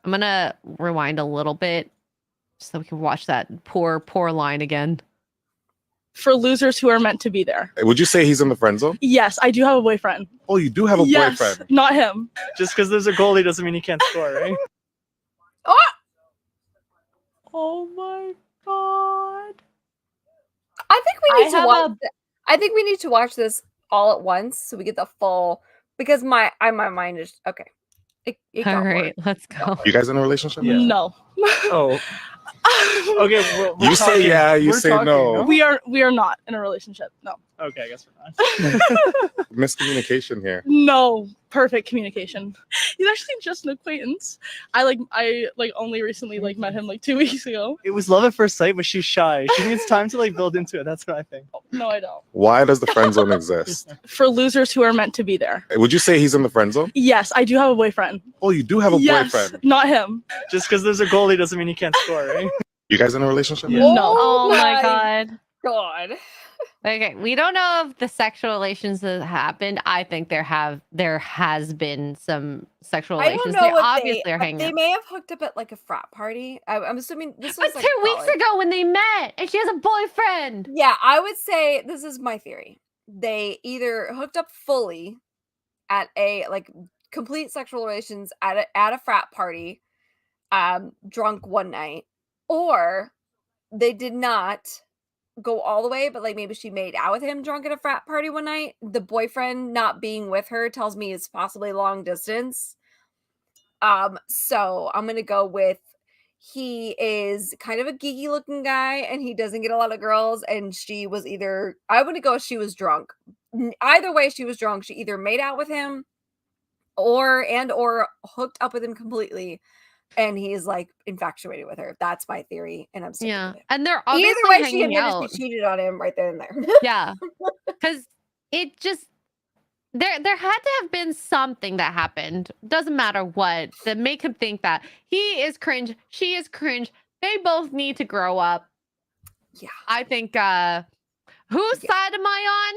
I'm gonna rewind a little bit so we can watch that poor line again. For losers who are meant to be there. Would you say he's in the friend zone? Yes, I do have a boyfriend. Oh, you do have a boyfriend. Not him. Just because there's a goalie doesn't mean he can't score, right? Oh my god. I think we need to watch. I think we need to watch this all at once so we get the full. Because my mind is okay. It all right, let's go. You guys in a relationship? Yeah. No. Oh. Okay. You say yeah, you say no. We are not in a relationship. No. Okay, I guess we're not. Miscommunication here. No. Perfect communication. He's actually just an acquaintance. I only recently met him 2 weeks ago. It was love at first sight, but she's shy. She needs time to like build into it. That's what I think. No, I don't. Why does the friend zone exist? For losers who are meant to be there. Would you say he's in the friend zone? Yes, I do have a boyfriend. Oh, you do have a boyfriend. Not him. Just because there's a goalie doesn't mean he can't score, right? You guys in a relationship? Yeah. No. Oh my god. God. Okay, we don't know if the sexual relations that happened. I think there has been some sexual relations. I don't know They obviously are hanging they out. may have hooked up at a frat party. I'm assuming this was But 2 weeks ago when they met, and she has a boyfriend. Yeah, I would say this is my theory. They either hooked up fully at a complete sexual relations at a frat party, drunk one night, or they did not go all the way, but maybe she made out with him drunk at a frat party one night. The boyfriend not being with her tells me it's possibly long distance. So I'm gonna go with he is kind of a geeky looking guy and he doesn't get a lot of girls, and she was I want to go she was drunk. Either way, she was drunk. She either made out with him or hooked up with him completely, and he's infatuated with her. That's my theory, and I'm sticking with it. And they're obviously Either way, she hanging admitted out. she cheated on him right then and there. Yeah, because it just there had to have been something that happened. Doesn't matter what that make him think that he is cringe, she is cringe. They both need to grow up. Yeah, I think. Whose side am I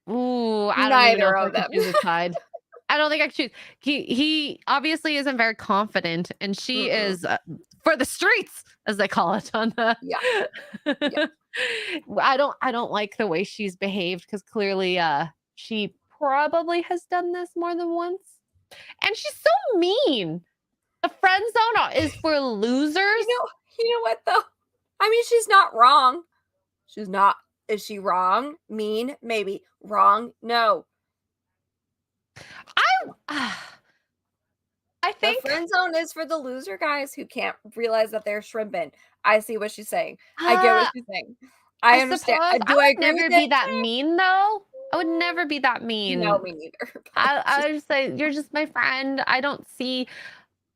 on? Ooh, I don't Neither even know of if I them. could choose a side. I don't think I could choose. He obviously isn't very confident, and she is for the streets, as they call it on the. Yeah. I don't like the way she's behaved, because clearly she probably has done this more than once, and she's so mean. The friend zone is for losers. You know what though? I mean, she's not wrong. She's not. Is she wrong? Mean? Maybe. Wrong? No. I think the friend zone is for the loser guys who can't realize that they're shrimping. I see what she's saying. I get what she's saying. I understand. Suppose Do I would agree never with be it? that mean though. I would never be that mean. No, me neither. I would just say you're just my friend. I don't see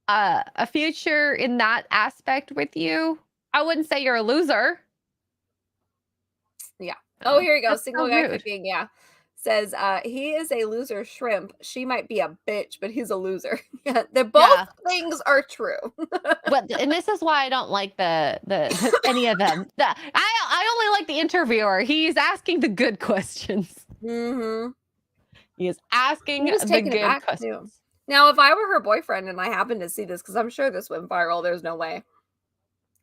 a future in that aspect with you. I wouldn't say you're a loser. Yeah. Oh, here you go. That's Single so guy rude. cooking. Yeah. Says he is a loser shrimp. She might be a bitch, but he's a loser. Yeah. Both things are true. But and this is why I don't like the any of them. I only like the interviewer. He's asking the good questions. Mm-hmm. He is asking the good questions. Now, if I were her boyfriend and I happened to see this, because I'm sure this went viral, there's no way.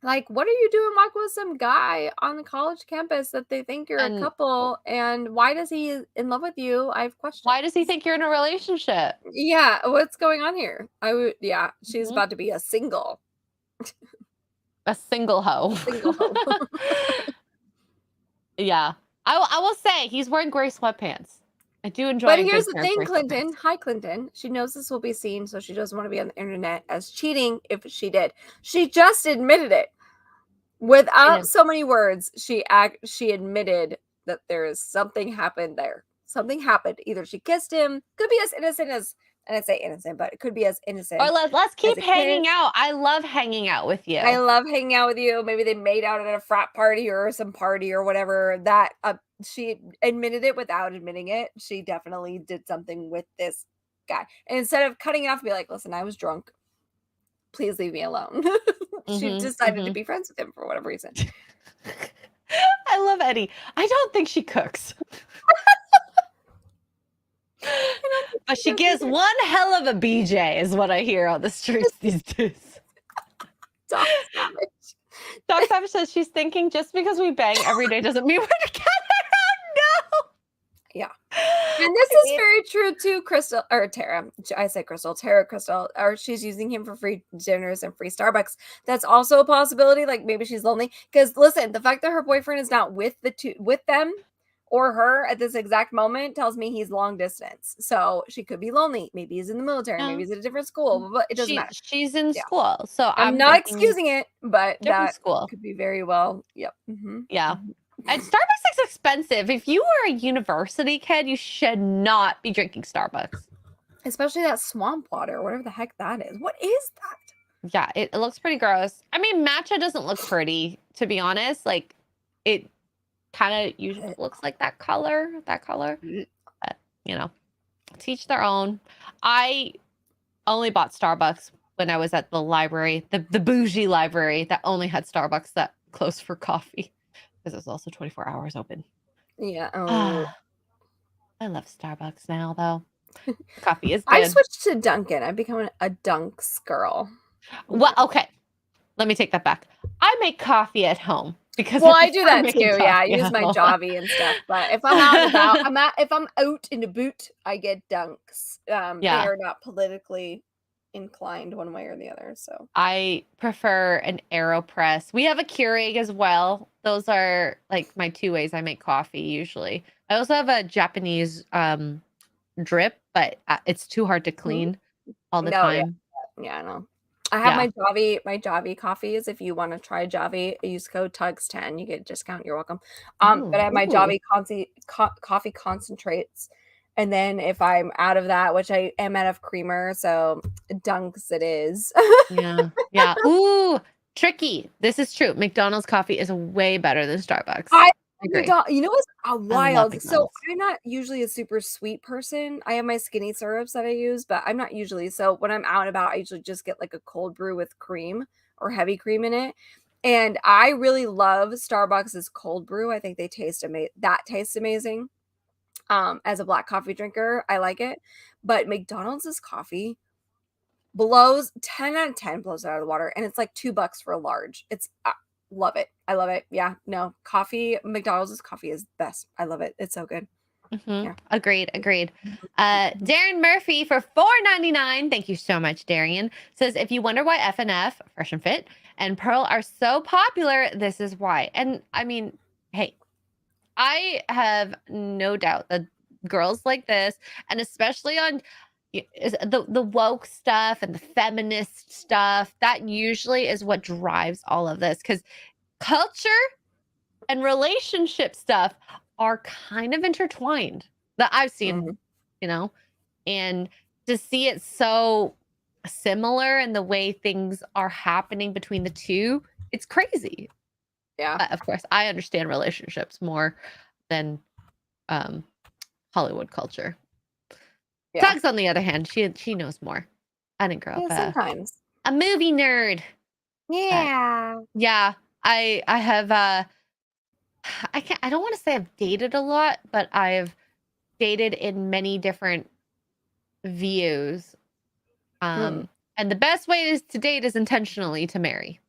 What are you doing walking with some guy on the college campus that they think you're a couple? And why does he in love with you? I have questions. Why does he think you're in a relationship? Yeah, what's going on here? She's about to be a single. A single hoe. Single hoe. Yeah. I will say he's wearing gray sweatpants. I do enjoy. But a good here's the pair of thing, gray Clinton. sweatpants. Hi, Clinton. She knows this will be seen, so she doesn't want to be on the internet as cheating if she did. She just admitted it. Without so many words, she admitted that there is something happened there. Something happened. Either she kissed him, could be as innocent as, and I say innocent, but it could be as innocent. Or let's keep a hanging kiss. out. I love hanging out with you. I love hanging out with you. Maybe they made out at a frat party or some party or whatever. That she admitted it without admitting it. She definitely did something with this guy. And instead of cutting it off and be like, listen, I was drunk. Please leave me alone. She decided to be friends with him for whatever reason. I love Eddie. I don't think she cooks. But she gives one hell of a BJ, is what I hear on the streets these days. Dog Savage. Dog Savage says she's thinking just because we bang every day doesn't mean we're together. Oh, no. Yeah. And this is very true too, Crystal, or Tara. I say Crystal, Tara Crystal, or she's using him for free dinners and free Starbucks. That's also a possibility. Like maybe she's lonely. Because listen, the fact that her boyfriend is not with them or her at this exact moment tells me he's long distance. So she could be lonely. Maybe he's in the military. Maybe he's at a different school. But it doesn't matter. She's in school. So I'm not excusing it, but that school could be very well. Yep. Yeah. And Starbucks is expensive. If you are a university kid, you should not be drinking Starbucks. Especially that swamp water, whatever the heck that is. What is that? Yeah, it looks pretty gross. I mean, matcha doesn't look pretty, to be honest. Like, it kind of usually looks like that color. But, you know, teach their own. I only bought Starbucks when I was at the library, the bougie library that only had Starbucks that closed for coffee. Because it's also 24 hours open. Yeah. I love Starbucks now, though. Coffee is good. I switched to Dunkin'. I've become a Dunks girl. Well, okay. Let me take that back. I make coffee at home because I do that too. Yeah, I use my Javi and stuff. But if I'm out and about, if I'm out in the boot, I get Dunks. They are not politically inclined one way or the other. So I prefer an AeroPress. We have a Keurig as well. Those are like my two ways I make coffee usually. I also have a Japanese drip, but it's too hard to clean all the time. Yeah, I know. I have my Javi coffees. If you want to try Javi, use code Tuggs10. You get a discount. You're welcome. But I have my Javi coffee concentrates. And then if I'm out of that, which I am out of creamer, so Dunks it is. Yeah. Ooh, tricky. This is true. McDonald's coffee is way better than Starbucks. I agree. You know what's wild? So McDonald's. I'm not usually a super sweet person. I have my skinny syrups that I use, but I'm not usually. So when I'm out and about, I usually just get like a cold brew with cream or heavy cream in it. And I really love Starbucks' cold brew. I think they taste amazing. That tastes amazing. As a black coffee drinker, I like it. But McDonald's coffee blows 10 out of 10 blows it out of the water. And it's like $2 for a large. It's love it. I love it. Yeah, no, coffee, McDonald's coffee is best. I love it. It's so good. Yeah. Agreed. Darren Murphy for $4.99. Thank you so much, Darian. Says, if you wonder why FNF, Fresh and Fit, and Pearl are so popular, this is why. And I mean, hey, I have no doubt that girls like this, and especially on the woke stuff and the feminist stuff, that usually is what drives all of this, because culture and relationship stuff are kind of intertwined that I've seen, and to see it so similar in the way things are happening between the two, it's crazy. Yeah. Of course, I understand relationships more than Hollywood culture. Yeah. Tuggs, on the other hand, she knows more. I didn't grow up sometimes a movie nerd. Yeah. Yeah. I have I don't want to say I've dated a lot, but I've dated in many different views. And the best way is to date is intentionally to marry.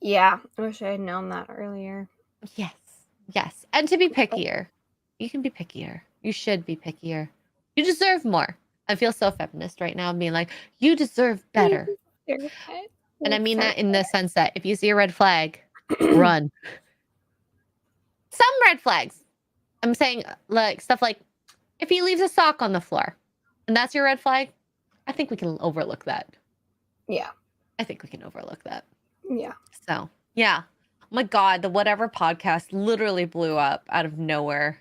Yeah, I wish I had known that earlier. Yes. And to be pickier. You can be pickier. You should be pickier. You deserve more. I feel so feminist right now, being like, you deserve better. And I mean that in the sense that if you see a red flag, run. Some red flags, I'm saying like stuff like if he leaves a sock on the floor and that's your red flag, I think we can overlook that. Yeah. I think we can overlook that. Yeah. So, yeah. Oh my God, the Whatever podcast literally blew up out of nowhere.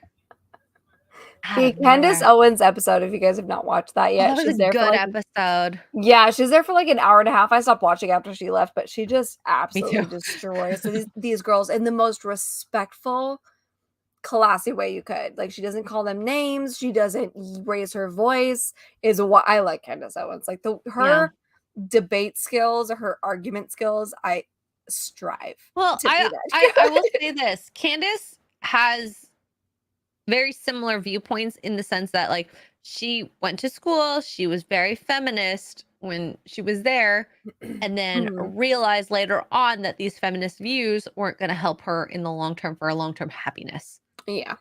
The Candace Owens episode, if you guys have not watched that yet, that was she's a there good for like episode. Yeah, she's there for like an hour and a half. I stopped watching after she left, but she just absolutely too. destroys these girls in the most respectful, classy way you could. Like she doesn't call them names, she doesn't raise her voice. Is what I like Candace Owens. Like her debate skills or her argument skills, I strive. Well, to be I will say this: Candace has very similar viewpoints in the sense that like she went to school, she was very feminist when she was there, and then realized later on that these feminist views weren't going to help her in the long term for a long-term happiness. Yeah.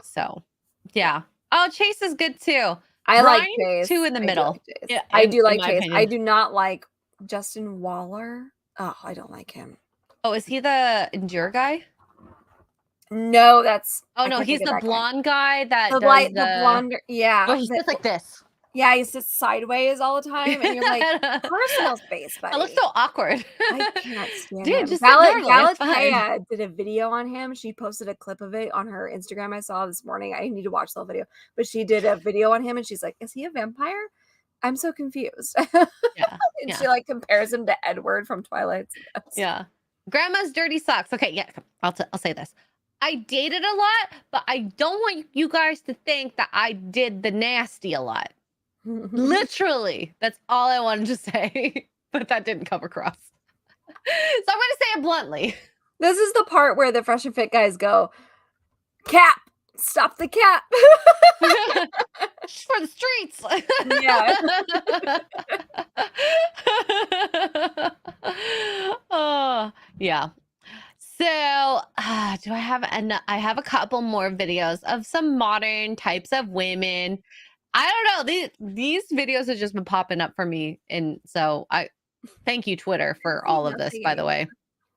So, yeah. Oh, Chase is good too. I like Brian, Chase. two in the middle. Yeah, I do like Chase. I do not like Justin Waller. Oh, I don't like him. Oh, is he the Endure guy? No, that's. Oh no, he's the blonde guy that the does the blonde. Yeah. Oh, he sits like this. Yeah, he sits sideways all the time, and you're like, personal space, buddy. I look so awkward. I can't stand Dude, him. just Galatea Galatea did a video on him. She posted a clip of it on her Instagram. I saw this morning. I need to watch the whole video, but she did a video on him, and she's like, "Is he a vampire? I'm so confused." Yeah, and she like compares him to Edward from Twilight. Yeah, Grandma's dirty socks. Okay, yeah, I'll say this. I dated a lot, but I don't want you guys to think that I did the nasty a lot. Literally, that's all I wanted to say, but that didn't come across. So I'm going to say it bluntly. This is the part where the Fresh and Fit guys go, "Cap, stop the cap." For the streets. Yeah. Oh, yeah. So, do I have I have a couple more videos of some modern types of women. I don't know. These videos have just been popping up for me. And so I thank you, Twitter, for all of this, by the way.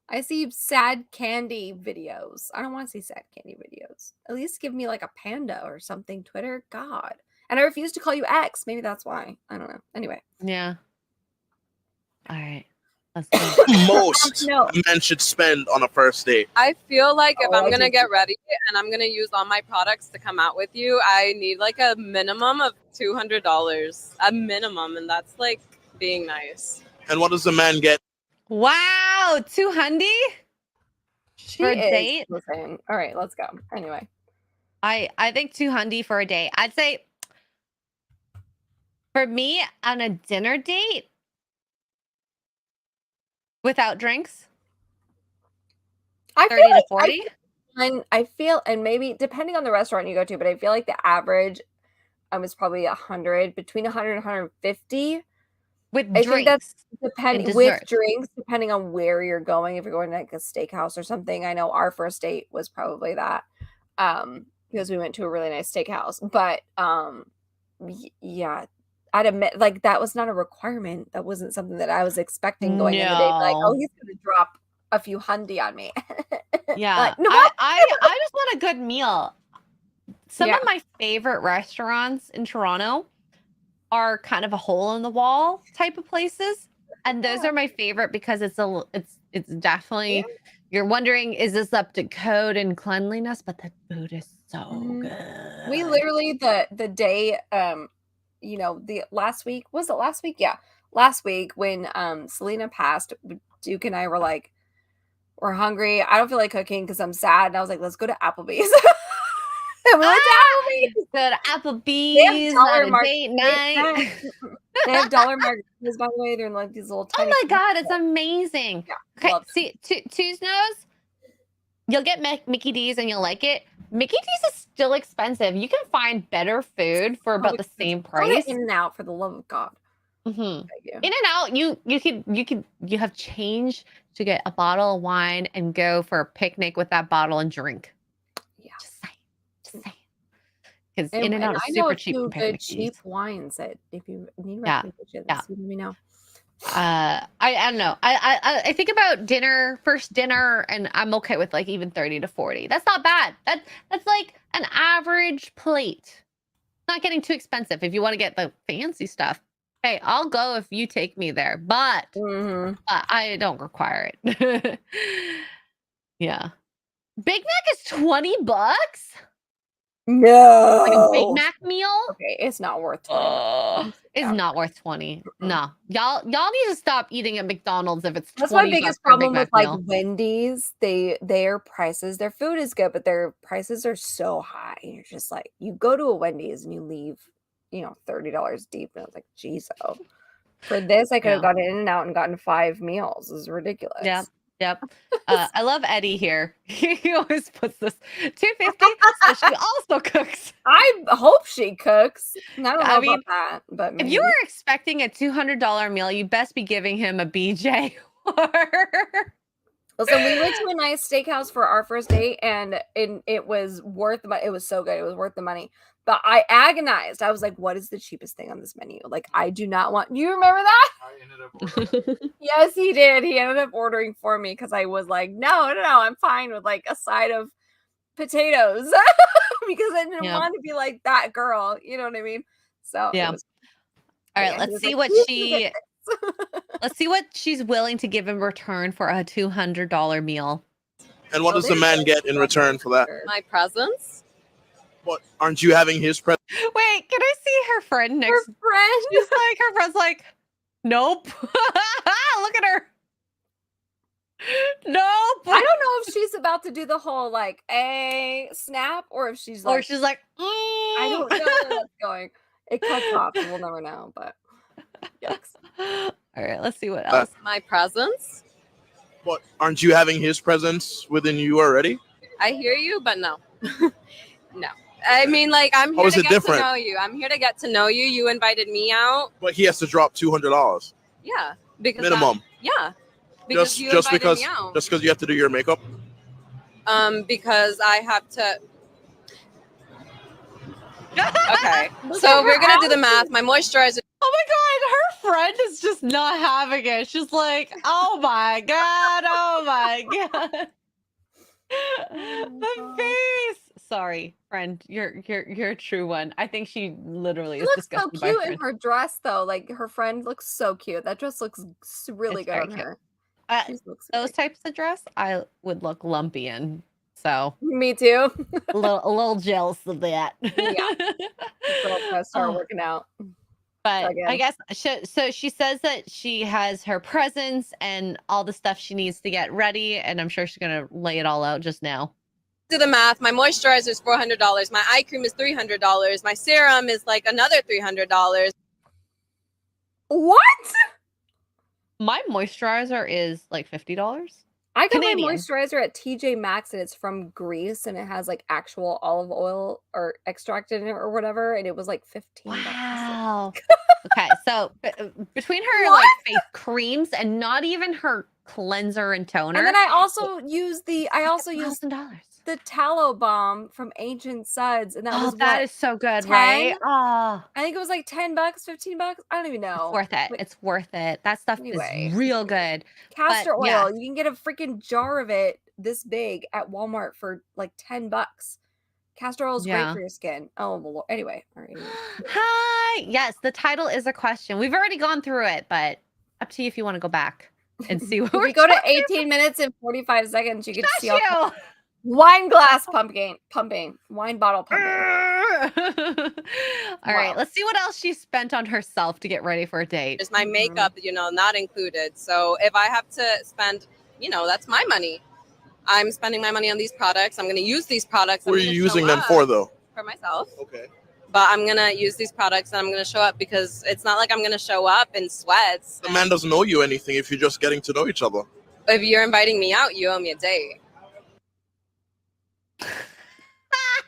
I see sad candy videos. I don't want to see sad candy videos. At least give me like a panda or something, Twitter. God. And I refuse to call you X. Maybe that's why. I don't know. Anyway. Yeah. All right. Most men should spend on a first date. I feel like if I'm gonna get ready and I'm gonna use all my products to come out with you, I need like a minimum of $200, a minimum, and that's like being nice. And what does the man get? Wow, $200 for a date. Insane. All right, let's go. Anyway, I think $200 for a date. I'd say for me on a dinner date. Without drinks? 30 to 40? I feel, and maybe depending on the restaurant you go to, but I feel like the average is probably 100, between 100 and 150. With I drinks. think that's depending with drinks, depending on where you're going. If you're going to like a steakhouse or something, I know our first date was probably that, because we went to a really nice steakhouse. But yeah. I'd admit, like, that was not a requirement. That wasn't something that I was expecting going in the day. Like, oh, he's going to drop a few $100 on me. Yeah. Like, no, I just want a good meal. Some of my favorite restaurants in Toronto are kind of a hole in the wall type of places. And those are my favorite because it's definitely, you're wondering, is this up to code and cleanliness? But the food is so good. We literally, the day, you know, the last week, was it last week? Yeah. Last week when Selena passed, Duke and I were like, we're hungry. I don't feel like cooking because I'm sad. And I was like, let's go to Applebee's. And we went to Applebee's. Go to Applebee's on a date night. They have dollar margaritas, by the way. They're in like these little tiny. Oh my God, it's amazing. Yeah, okay, see, Tuesnos, you'll get Mickey D's and you'll like it. Mickey D's is still expensive. You can find better food for about the same price. In and out, for the love of God. Mm-hmm. In and out, you have change to get a bottle of wine and go for a picnic with that bottle and drink. Yeah, just saying. Because In and Out is super cheap. Good cheap wines that if you need recommendations, let me know. I don't know. I think about first dinner, and I'm okay with like even 30 to 40. That's not bad. That's like an average plate. Not getting too expensive. If you want to get the fancy stuff, hey, I'll go if you take me there. But I don't require it. Yeah. Big Mac is $20? No. Like a Big Mac meal? Okay, it's not worth 20. It's not worth 20. No. Y'all need to stop eating at McDonald's if it's 20. That's my biggest for a Big problem with Mac like meal. Wendy's. Their prices, their food is good, but their prices are so high. You're just like, you go to a Wendy's and you leave, $30 deep. And I was like, geez, for this, I could have gotten in and out and gotten 5 meals. This is ridiculous. Yep. I love Eddie here. He always puts this $2.50. So she also cooks. I hope she cooks. I don't know mean, about that, but if you were expecting a $200 meal, you best be giving him a BJ. Listen, we went to a nice steakhouse for our first date, and it was worth the money. It was so good. It was worth the money. But I agonized. I was like, what is the cheapest thing on this menu? Like, I do not want... You remember that? I ended up ordering. Yes, he did. He ended up ordering for me because I was like, no, I'm fine with like a side of potatoes because I didn't want to be like that girl. You know what I mean? So yeah. All right, let's see what let's see what she's willing to give in return for a $200 meal. And what does the man get in return for that? My presents. What? Aren't you having his present? Wait, can I see her friend next? Her friend? She's like, her friend's like, nope. Look at her. Nope. I don't know if she's about to do the whole like a snap or if she's like, I don't know where that's going. It cuts off. We'll never know. But yucks. All right, let's see what else. My presents. What? Aren't you having his presents within you already? I hear you, but no. No. I mean, like, I'm here to get to know you. I'm here to get to know you. You invited me out. But he has to drop $200. Yeah. Because minimum. Yeah. Because you just invited because me out. just because you have to do your makeup. Because I have to. Okay. So we're gonna do the math. My moisturizer. Oh my god, her friend is just not having it. She's like, oh my god, oh my god. The face. Sorry, friend. You're a true one. I think she literally is disgusted by She looks so cute in her dress, though. Like her friend looks so cute. That dress looks really good on her. Those types of dress, I would look lumpy in. So me too. a little jealous of that. Yeah, start working out. But I guess so. She says that she has her presents and all the stuff she needs to get ready, and I'm sure she's gonna lay it all out just now. Do the math. My moisturizer is $400. My eye cream is $300. My serum is like another $300. What? My moisturizer is like $50. I got my moisturizer at TJ Maxx, and it's from Greece, and it has like actual olive oil or extract in it or whatever, and it was like $15. Wow. Okay, so between her like face creams and not even her cleanser and toner, and then I also use $1,000. The tallow balm from Ancient Suds, and that was that is so good, right? I think it was like $10, $15. I don't even know. It's worth it. It's worth it. That stuff is real good. Castor oil, you can get a freaking jar of it this big at Walmart for like $10. Castor oil is great for your skin. Oh, Lord. Anyway, all right. Hi. Yes, the title is a question. We've already gone through it, but up to you if you want to go back and see what we go to 18 minutes and 45 seconds. You can see all wine glass pumping, wine bottle pumping. All right, let's see what else she spent on herself to get ready for a date. There's my makeup, not included. So if I have to spend, that's my money. I'm spending my money on these products. I'm going to use these products. What are you using them for, though? For myself. Okay. But I'm going to use these products and I'm going to show up because it's not like I'm going to show up in sweats. The man doesn't owe you anything if you're just getting to know each other. If you're inviting me out, you owe me a date.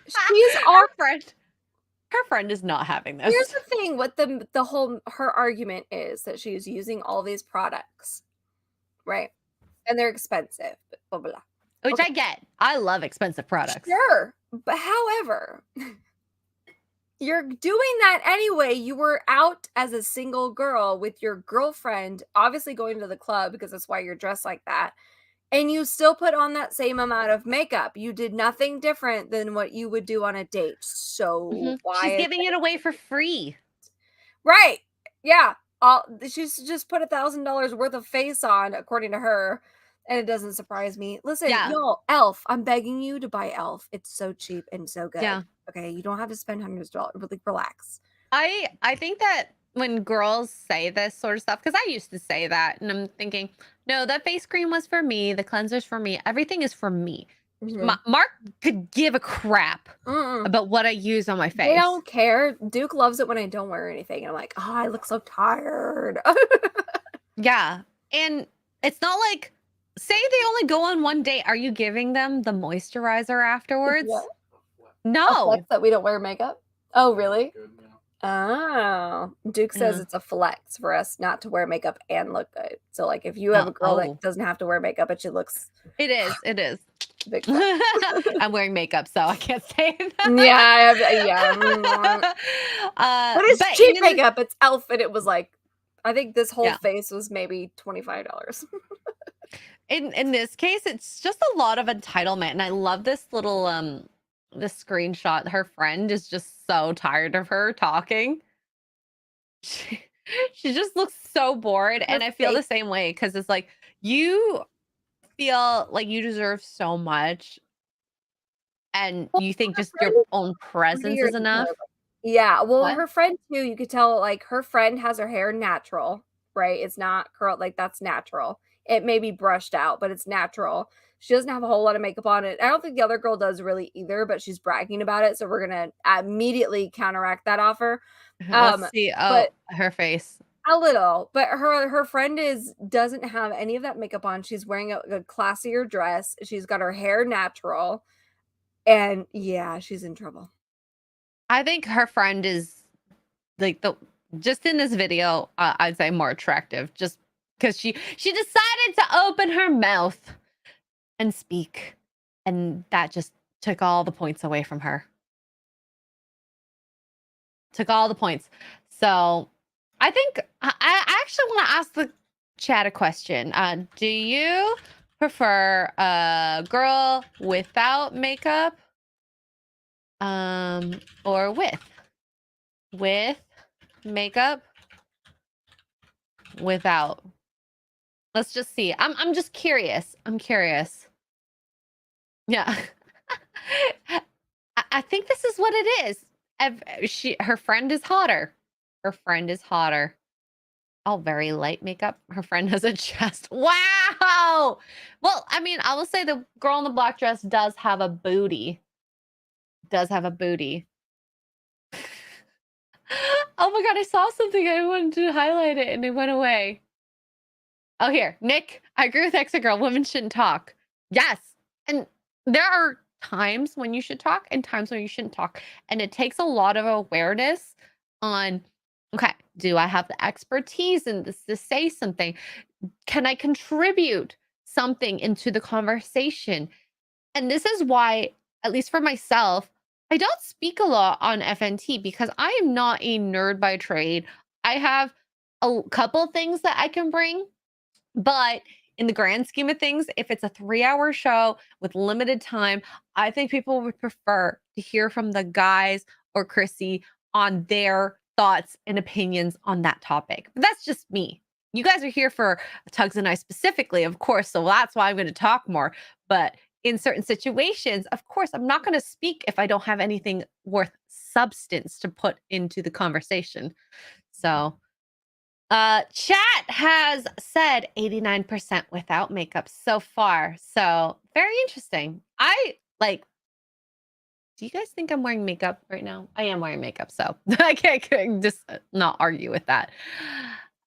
She's our friend. Her friend is not having this. Here's the thing with the whole her argument is that she's using all these products, right? And they're expensive, blah blah blah. Which I get. I love expensive products. Sure, but however, You're doing that anyway. You were out as a single girl with your girlfriend, obviously going to the club because that's why you're dressed like that. And you still put on that same amount of makeup. You did nothing different than what you would do on a date. So why? She's giving it away for free. Right. Yeah. She's just put $1,000 worth of face on, according to her. And it doesn't surprise me. Listen, y'all, Elf. I'm begging you to buy Elf. It's so cheap and so good. Yeah. Okay. You don't have to spend hundreds of dollars. Like, relax. I think that when girls say this sort of stuff, because I used to say that, and I'm thinking, no, that face cream was for me. The cleanser's for me. Everything is for me. Mark could give a crap about what I use on my face. They don't care. Duke loves it when I don't wear anything. And I'm like, oh, I look so tired. Yeah. And it's not like, say they only go on one date. Are you giving them the moisturizer afterwards? What? No. A flex that we don't wear makeup? Oh, really? Oh. Duke says it's a flex for us not to wear makeup and look good. So, like, if you have a girl that doesn't have to wear makeup, but she looks... It is. It is. Big flex. I'm wearing makeup, so I can't say that. But it's cheap makeup. It's Elf, and it was like, I think this whole face was maybe $25. In this case, it's just a lot of entitlement, and I love this little this screenshot. Her friend is just so tired of her talking. She just looks so bored, and I feel the same way, because it's like, you feel like you deserve so much, and you think just your own presence is enough. Yeah, well, her friend too, you could tell, like, her friend has her hair natural, right? It's not curled, like, that's natural. It may be brushed out, but it's natural. She doesn't have a whole lot of makeup on it. I don't think the other girl does really either, but she's bragging about it, so we're gonna immediately counteract that offer. Let's see. Oh, her face. A little, but her friend doesn't have any of that makeup on. She's wearing a classier dress. She's got her hair natural, and yeah, she's in trouble. I think her friend is like just in this video, I'd say more attractive, just because she decided to open her mouth and speak, and that just took all the points away from her. Took all the points. So I think I actually want to ask the chat a question. Do you prefer a girl without makeup, or with makeup, without? Let's just see. I'm just curious. I'm curious. Yeah. I think this is what it is. Her friend is hotter. Her friend is hotter. Oh, very light makeup. Her friend has a chest. Wow. Well, I mean, I will say the girl in the black dress does have a booty. Does have a booty. Oh my god, I saw something. I wanted to highlight it and it went away. Oh, here. Nick, I agree with Exit Girl. Women shouldn't talk. Yes. And there are times when you should talk and times when you shouldn't talk. And it takes a lot of awareness on, okay, do I have the expertise in this to say something? Can I contribute something into the conversation? And this is why, at least for myself, I don't speak a lot on FNT because I am not a nerd by trade. I have a couple things that I can bring, but in the grand scheme of things, if it's a 3-hour show with limited time, I think people would prefer to hear from the guys or Chrissy on their thoughts and opinions on that topic. But that's just me. You guys are here for Tuggs and I specifically, of course, so that's why I'm going to talk more. But in certain situations, of course, I'm not going to speak if I don't have anything worth substance to put into the conversation. So chat has said 89% without makeup so far. So very interesting. Do you guys think I'm wearing makeup right now? I am wearing makeup, so I can't just not argue with that.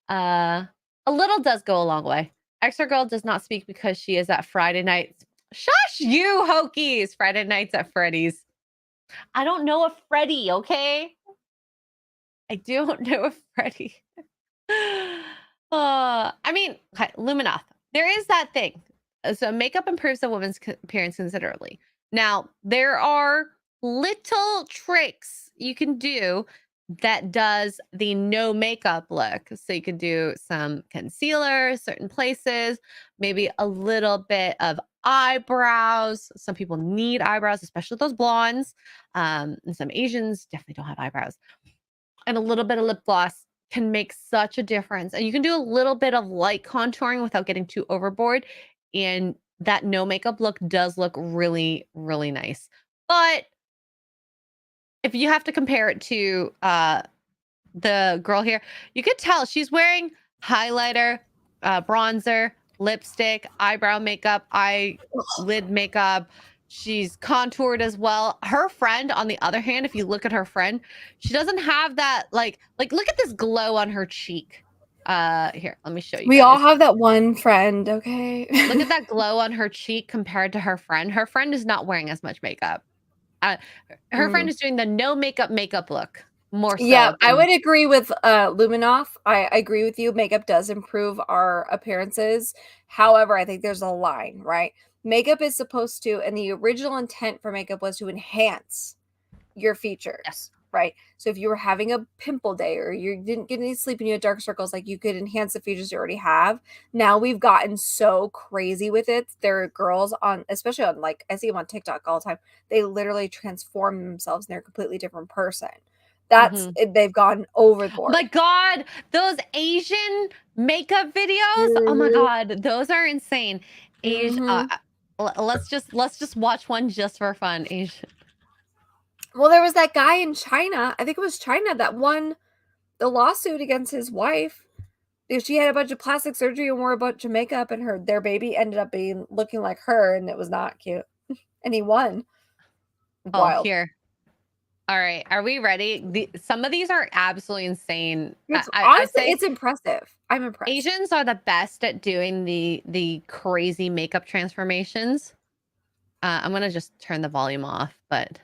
A little does go a long way. Extra Girl does not speak because she is at Friday nights. Shush, you Hokies! Friday nights at Freddy's. I don't know a Freddy, okay? I don't know a Freddy. I mean, okay, Luminoth. There is that thing. So makeup improves a woman's appearance considerably. Now, there are little tricks you can do that does the no makeup look. So you can do some concealer, certain places, maybe a little bit of eyebrows. Some people need eyebrows, especially those blondes. And some Asians definitely don't have eyebrows. And a little bit of lip gloss can make such a difference. And you can do a little bit of light contouring without getting too overboard. And that no makeup look does look really, really nice. But if you have to compare it to the girl here, you could tell she's wearing highlighter, bronzer, lipstick, eyebrow makeup, eyelid makeup. She's contoured as well. Her friend, on the other hand, if you look at her friend, she doesn't have that like look at this glow on her cheek. Here, let me show you. We guys. all have that one friend, okay? Look at that glow on her cheek compared to her friend. Her friend is not wearing as much makeup. Her friend is doing the no makeup look more so. Yeah, I would agree with Luminoff. I agree with you. Makeup does improve our appearances. However, I think there's a line, right? Makeup is supposed to, and the original intent for makeup was to enhance your features. Yes. Right. So if you were having a pimple day or you didn't get any sleep and you had dark circles, like you could enhance the features you already have. Now we've gotten so crazy with it. There are girls on, especially on like I see them on TikTok all the time. They literally transform themselves and they're a completely different person. That's they've gone overboard. My God, those Asian makeup videos. Oh my God, those are insane. Let's just watch one just for fun. Asian. Well, there was that guy in China. I think it was China that won the lawsuit against his wife. Because she had a bunch of plastic surgery and wore a bunch of makeup, and their baby ended up looking like her, and it was not cute. And he won. Wild. Here. All right, are we ready? Some of these are absolutely insane. Honestly, it's impressive. I'm impressed. Asians are the best at doing the crazy makeup transformations. I'm gonna just turn the volume off, but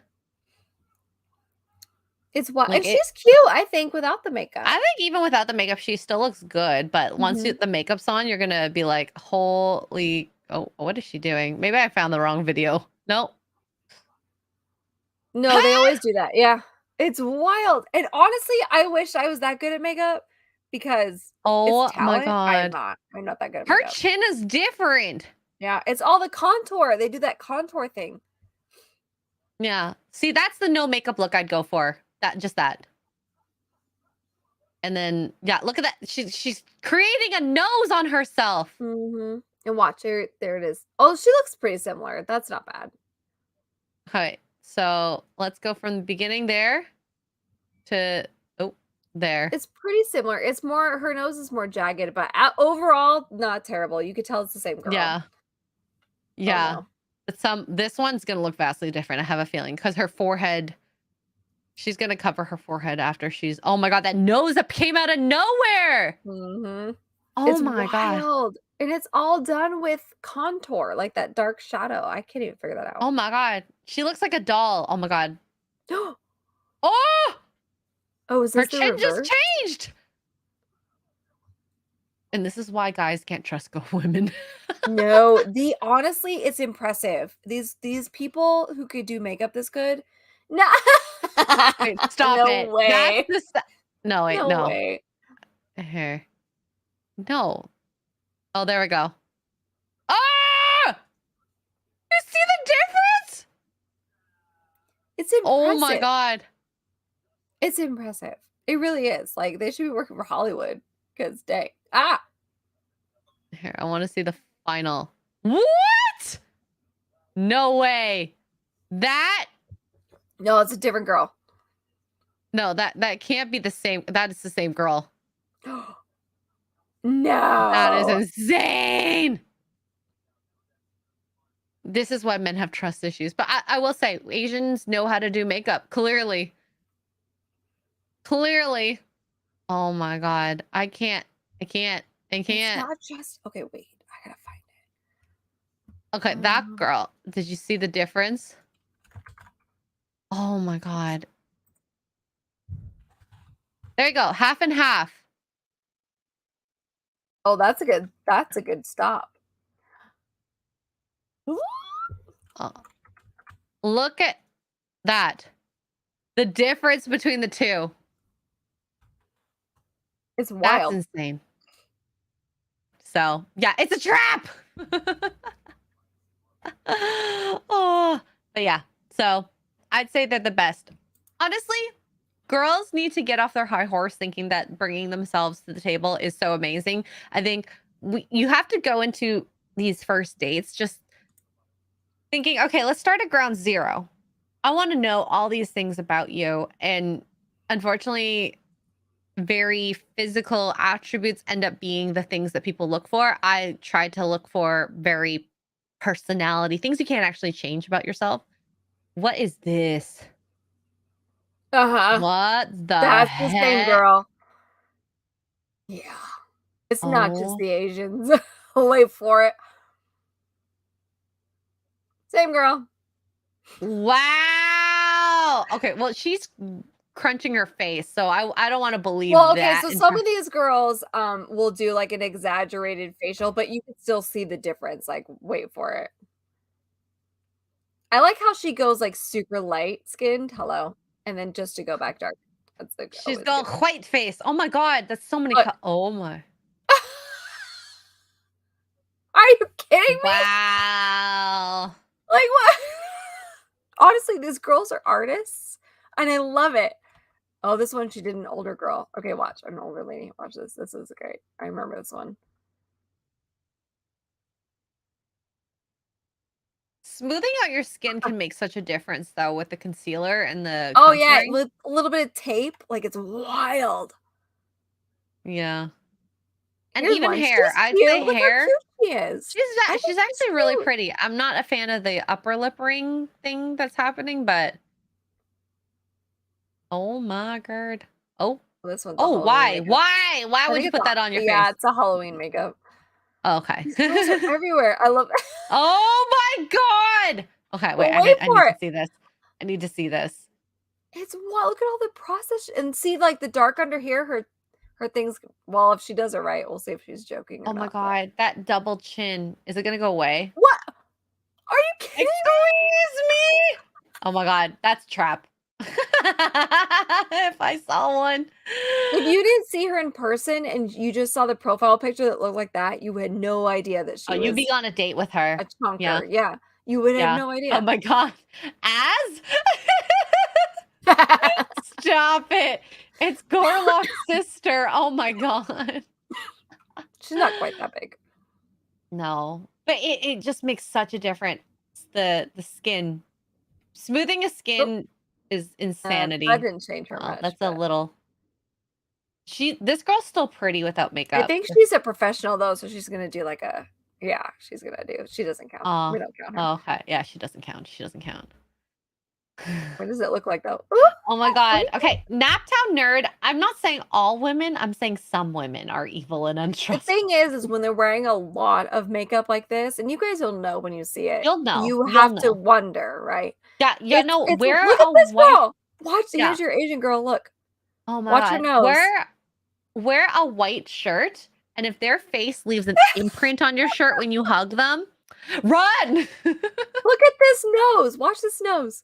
it's wild. And she's cute, I think, without the makeup. I think even without the makeup, she still looks good. But once the makeup's on, you're gonna be like, holy, oh, what is she doing? Maybe I found the wrong video. No, they always do that. Yeah. It's wild. And honestly, I wish I was that good at makeup because oh it's talent. my God. I'm not that good at her makeup. chin is different. Yeah, it's all the contour. They do that contour thing. Yeah. See, that's the no makeup look I'd go for. That. And then, yeah, look at that. She's creating a nose on herself. And watch her. There it is. Oh, she looks pretty similar. That's not bad. Okay. So let's go from the beginning there to there. It's pretty similar. It's more, her nose is more jagged, but overall, not terrible. You could tell it's the same girl. Yeah. Yeah. Oh, no. But this one's going to look vastly different. I have a feeling because her forehead, she's going to cover her forehead after oh my God, that nose that came out of nowhere. Oh it's my God. And it's all done with contour, like that dark shadow. I can't even figure that out. Oh my God. She looks like a doll. Oh my God. Oh! Oh, is this her chin just changed. And this is why guys can't trust women. No, honestly, it's impressive. These people who could do makeup this good. No, wait, stop no it. Way. No, wait, no. Way. Here. No. Oh, there we go. Ah! You see the difference? It's impressive. Oh my God. It's impressive. It really is. Like, they should be working for Hollywood. Because, dang. Here, I want to see the final. What? No way. That? No, it's a different girl. No, that can't be the same. That is the same girl. No. That is insane. This is why men have trust issues. But I will say, Asians know how to do makeup. Clearly. Oh my God. I can't. It's not just... Okay, wait. I gotta find it. Okay, that girl. Did you see the difference? Oh my God. There you go. Half and half. Oh, that's a good stop. Look at The difference between the two. It's That's wild. insane. So, yeah, it's a trap. Oh, but yeah. So, I'd say they're the best. Honestly, girls need to get off their high horse thinking that bringing themselves to the table is so amazing. I think you have to go into these first dates just thinking, okay, let's start at ground zero. I want to know all these things about you. And unfortunately, very physical attributes end up being the things that people look for. I tried to look for very personality, things you can't actually change about yourself. What is this? What the That's the same heck? girl. Yeah. It's not just the Asians. Wait for it. Same girl. Wow. Okay, well, she's crunching her face, so I don't want to believe Well, okay, that. so some of these girls will do like an exaggerated facial, but you can still see the difference. Like, wait for it. I like how she goes like super light skinned. Hello. And then just to go back dark. That's like She's got white face. Oh my god, that's so many. Oh my. Are you kidding me? Wow. Like what? Honestly, these girls are artists, and I love it. Oh, this one she did an older girl. Okay, watch an older lady. Watch this. This is great. I remember this one. Smoothing out your skin can make such a difference, though, with the concealer and the. Oh yeah, contouring. with a little bit of tape, like it's wild. Yeah. And Here's even one. hair. She's I'd cute. say Look how hair. cute she is. She's actually really pretty. I'm not a fan of the upper lip ring thing that's happening, but oh my god. Oh. This one's. Oh, why? Makeup. Why would you put that on your face? Yeah, it's a Halloween makeup. Oh, okay. These girls are everywhere. I love it. Oh my god. Okay, wait. Well, I need to see this. I need to see this. It's wild. Look at all the process and see like the dark under here. Her things. Well, if she does it right, we'll see if she's joking. Or Oh my not, god, that double chin. Is it gonna go away? What? Are you kidding me? Oh my god, that's a trap. If I saw one. If you didn't see her in person and you just saw the profile picture that looked like that, you had no idea that she was. You'd be on a date with her. A chunker. Yeah. You would have no idea. Oh my god. As? Stop it. It's Gorlock's sister. Oh my god. She's not quite that big. No. But it just makes such a difference. The skin. Smoothing a skin is insanity. That didn't change her much. That's a little. This girl's still pretty without makeup. I think she's a professional though, so she's gonna do like a she's gonna do. She doesn't count. We don't count her. Oh, okay. Yeah, she doesn't count. She doesn't count. What does it look like though? Oh my god. Okay, Naptown nerd. I'm not saying all women. I'm saying some women are evil and untrustworthy. The thing is when they're wearing a lot of makeup like this, and you guys will know when you see it. You'll know. You have to wonder, right? Yeah, no. Look Wear at this girl. Watch. Yeah. Here's your Asian girl. Look. Oh my Watch god. her nose. Wear a white shirt, and if their face leaves an imprint on your shirt when you hug them, run. Look at this nose. Watch this nose.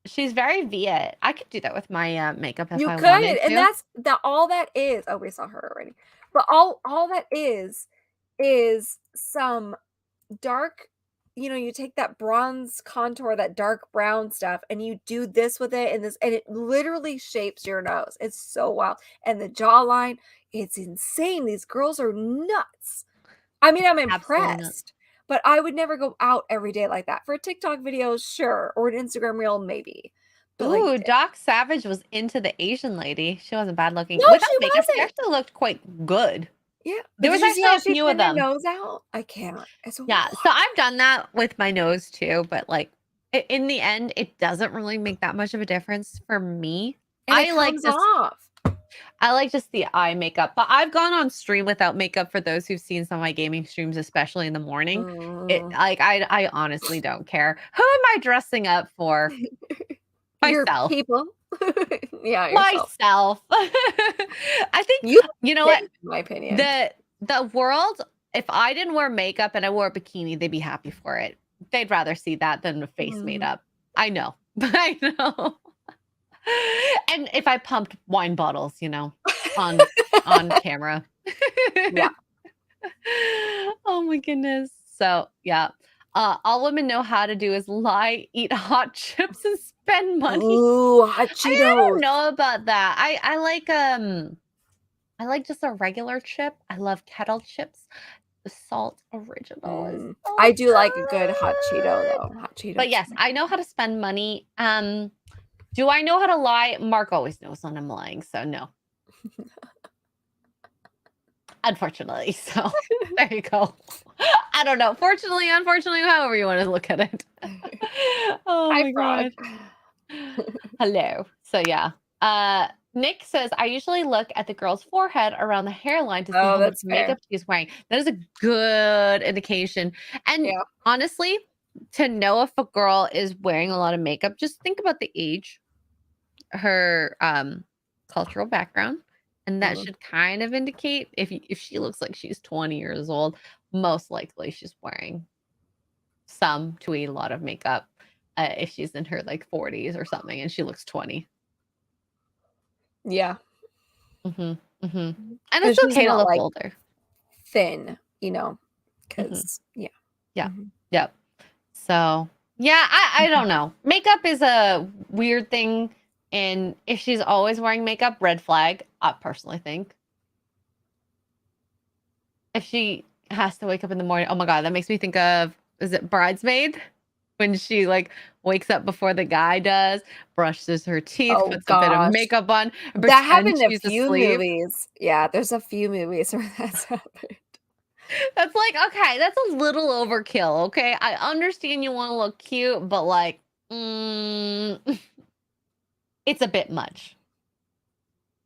She's very Viet. I could do that with my makeup if I wanted to. And that's all that is. Oh, we saw her already. But all that is some dark, you take that bronze contour, that dark brown stuff, and you do this with it and it literally shapes your nose. It's so wild. And the jawline, it's insane. These girls are nuts. I mean, I'm impressed. But I would never go out every day like that. For a TikTok video, sure. Or an Instagram reel, maybe. But ooh, Doc Savage was into the Asian lady. She wasn't bad looking. No, without she makeup, wasn't. she actually looked quite good. Yeah. There was actually a few of them. Nose out? I can't. Yeah, so I've done that with my nose too. But like in the end, it doesn't really make that much of a difference for me. And it comes off. I like just the eye makeup, but I've gone on stream without makeup for those who've seen some of my gaming streams, especially in the morning. I honestly don't care. Who am I dressing up for? Myself. People. Yeah, yourself. I think you know what? In my opinion. The world, if I didn't wear makeup and I wore a bikini, they'd be happy for it. They'd rather see that than a face made up. I know. I know. And if I pumped wine bottles, you know, on camera. Yeah. Oh my goodness. So yeah. All women know how to do is lie, eat hot chips, and spend money. Ooh, hot I don't Cheetos. know about that. I like just a regular chip. I love kettle chips. The salt original is so I do like a good hot Cheeto good. though. Hot Cheetos. But yes, I know how to spend money. Do I know how to lie? Mark always knows when I'm lying, so no. Unfortunately, so there you go. I don't know. Fortunately, unfortunately, however you want to look at it. Oh Hi, my Frog. god. Hello. So yeah. Nick says I usually look at the girl's forehead around the hairline to see how much that's fair. makeup she's wearing. That is a good indication. And Yeah. honestly, to know if a girl is wearing a lot of makeup, just think about the age, her cultural background, and that should kind of indicate if she looks like she's 20 years old, most likely she's wearing some to a lot of makeup. If she's in her like 40s or something and she looks 20. Yeah. And And it's she's okay to not, look like, older. Thin, you know, because Yeah. Yep. So yeah, I don't know. Makeup is a weird thing, and if she's always wearing makeup, red flag. I personally think. If she has to wake up in the morning, oh my god, that makes me think of, is it Bridesmaid? When she like wakes up before the guy does, brushes her teeth, Oh, puts a bit of gosh. makeup on, and that pretends happened in a she's few asleep. movies. Yeah, there's a few movies where that's happened. That's like, okay, that's a little overkill. Okay, I understand you want to look cute, but like, it's a bit much.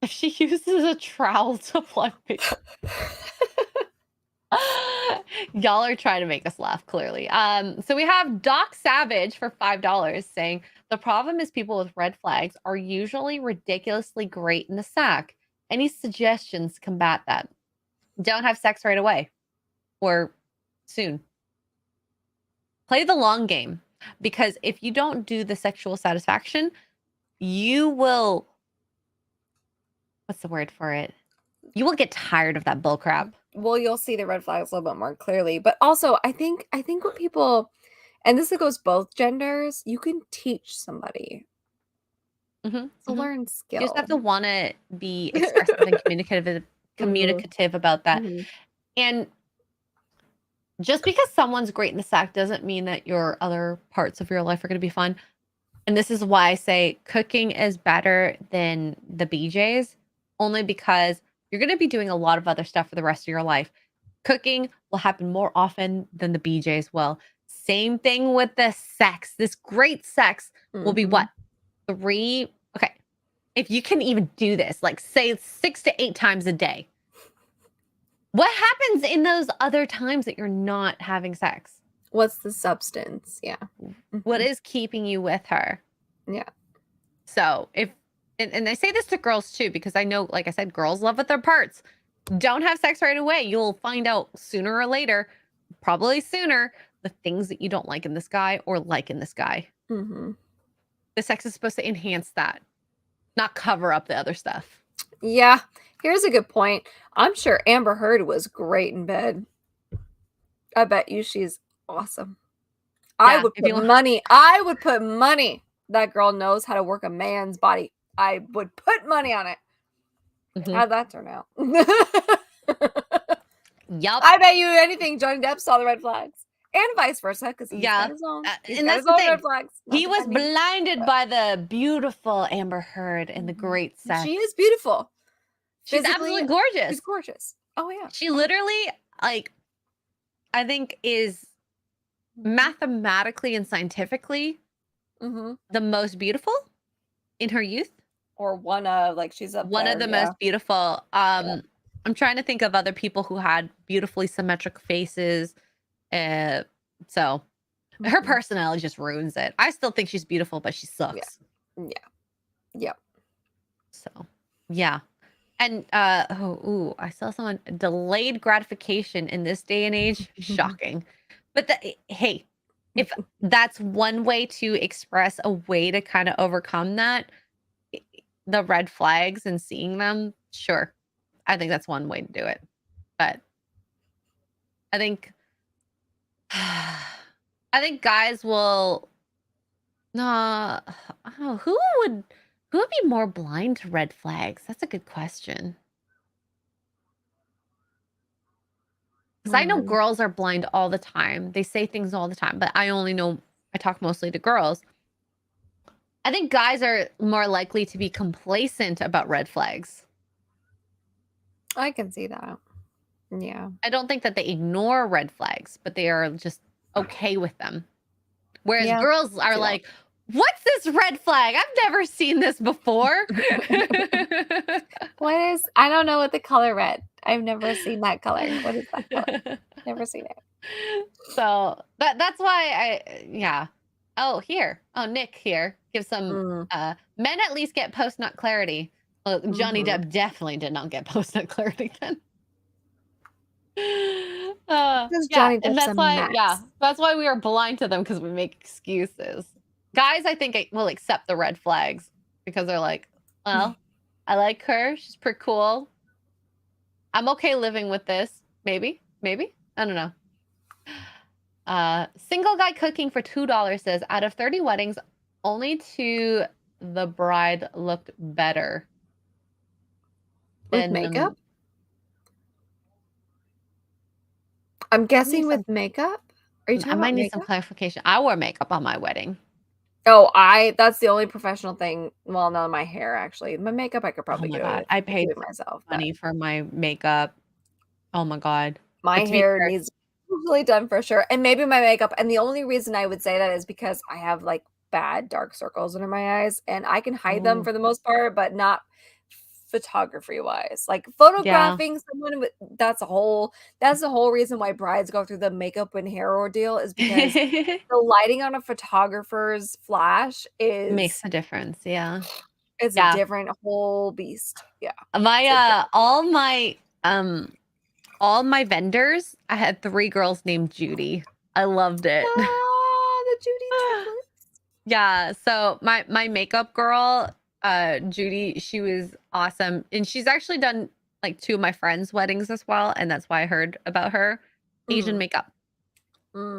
If she uses a trowel to apply makeup. Y'all are trying to make us laugh, clearly. So we have Doc Savage for $5 saying the problem is people with red flags are usually ridiculously great in the sack. Any suggestions to combat that? Don't have sex right away or soon. Play the long game, because if you don't do the sexual satisfaction, you will, what's the word for it? You will get tired of that bull crap. Well, you'll see the red flags a little bit more clearly. But also, I think what people, and this goes both genders, you can teach somebody. It's a learned skill. You just have to want to be expressive and communicative about that. And just because someone's great in the sack doesn't mean that your other parts of your life are going to be fun. And this is why I say cooking is better than the BJs, only because you're going to be doing a lot of other stuff for the rest of your life. Cooking will happen more often than the BJs will. Same thing with the sex. This great sex will be what? 3? Okay. If you can even do this, like say 6 to 8 times a day. What happens in those other times that you're not having sex? What's the substance? Yeah. What is keeping you with her? Yeah. So if, and I say this to girls too, because I know, like I said, girls love with their parts. Don't have sex right away. You'll find out sooner or later, probably sooner, the things that you don't like in this guy or like in this guy. The sex is supposed to enhance that, not cover up the other stuff. Yeah. Here's a good point. I'm sure Amber Heard was great in bed. I bet you she's awesome. Yeah, I would put money. That girl knows how to work a man's body. I would put money on it. How'd that turn out? Yup. I bet you anything Johnny Depp saw the red flags. And vice versa, because he's got his own. And that's the thing. Red flags. He was blinded by the beautiful Amber Heard and the great sex. She is beautiful. She's absolutely gorgeous. She's gorgeous. Oh, yeah. She literally, like, I think is mathematically and scientifically the most beautiful in her youth. Or one of, like, she's up one there, of the most beautiful. I'm trying to think of other people who had beautifully symmetric faces. So her personality just ruins it. I still think she's beautiful, but she sucks. Yeah. So, yeah. And I saw someone delayed gratification in this day and age. Shocking. But hey, if that's one way to express a way to kind of overcome that, the red flags and seeing them, sure. I think that's one way to do it. But I think guys will no, oh, who would be more blind to red flags? That's a good question. Because I know girls are blind all the time. They say things all the time, but I talk mostly to girls. I think guys are more likely to be complacent about red flags. I can see that. Yeah. I don't think that they ignore red flags, but they are just okay with them. Whereas girls are like, what's this red flag? I've never seen this before. I don't know what the color red. I've never seen that color. What is that color? Never seen it. So that's why Oh, Nick here gives some men at least get post-nut clarity. Well, Johnny Depp definitely did not get post-nut clarity then. Johnny and Depp's that's why we are blind to them, because we make excuses. Guys, I think will accept the red flags because they're like, well, I like her. She's pretty cool. I'm okay living with this. Maybe. I don't know. Single guy cooking for $2 says, out of 30 weddings, only the bride looked better. With makeup? I'm guessing with makeup. Are you talking I about might need makeup? some clarification. I wore makeup on my wedding. Oh, that's the only professional thing. Well, no, my hair actually. My makeup I could probably do it. I paid it myself. money for my makeup. Oh my god. My hair needs really done for sure. And maybe my makeup. And the only reason I would say that is because I have like bad dark circles under my eyes, and I can hide them for the most part, but not photography wise. Like photographing someone with that's the whole reason why brides go through the makeup and hair ordeal, is because the lighting on a photographer's flash makes a difference. Yeah. It's a different whole beast. Yeah. My all my vendors, I had 3 girls named Judy. I loved it. Oh, the Judy triplets. Yeah. So my makeup girl, Judy, she was awesome. And she's actually done like 2 of my friends' weddings as well. And that's why I heard about her. Asian makeup.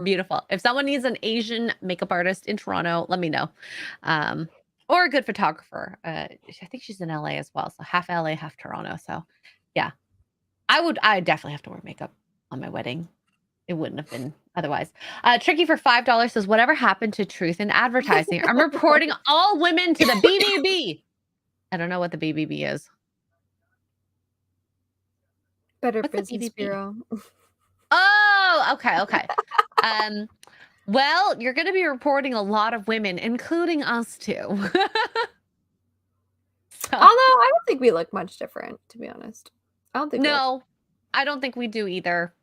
Beautiful. If someone needs an Asian makeup artist in Toronto, let me know. Or a good photographer. I think she's in LA as well. So half LA, half Toronto. So yeah. I definitely have to wear makeup on my wedding. It wouldn't have been otherwise. Tricky for $5 says, whatever happened to truth in advertising? I'm reporting all women to the BBB. I don't know what the BBB is. Better Business Bureau. Oh, okay. Well, you're going to be reporting a lot of women, including us too. Although I don't think we look much different, to be honest. I don't think. No, I don't think we do either.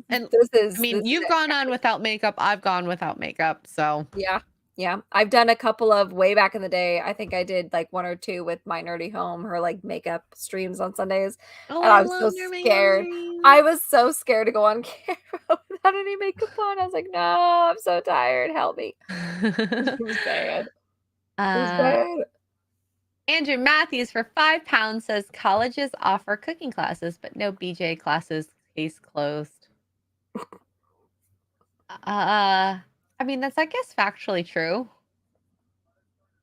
You've gone on without makeup. I've gone without makeup. So yeah. I've done a couple of way back in the day. I think I did like 1 or 2 with my nerdy home, her like makeup streams on Sundays. Oh, and I was so scared. I was so scared to go on camera without any makeup on. I was like, no, I'm so tired. Help me. It was bad. It was bad. Andrew Matthews for £5 says, colleges offer cooking classes, but no BJ classes. Case closed. I mean, that's, I guess, factually true.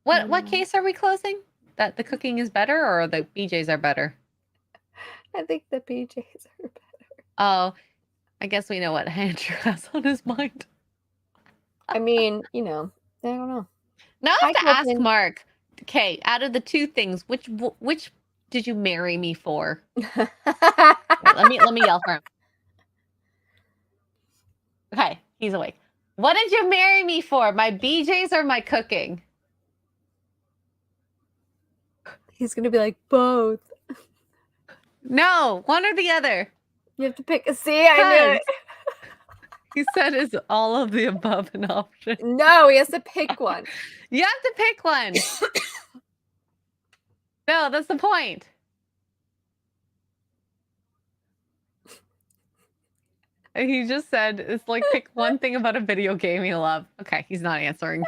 What case are we closing? That the cooking is better, or the BJs are better? I think the BJs are better. Oh, I guess we know what Andrew has on his mind. I mean, I don't know. Now I have to ask Mark. Okay, out of the 2 things, which did you marry me for? Wait, let me yell for him. Okay, he's awake. What did you marry me for? My BJs or my cooking? He's gonna be like, both. No, one or the other. You have to pick a C. I knew it. He said, is all of the above an option? No, he has to pick one. You have to pick one. No, that's the point. He just said it's like pick one thing about a video game you love. Okay, he's not answering.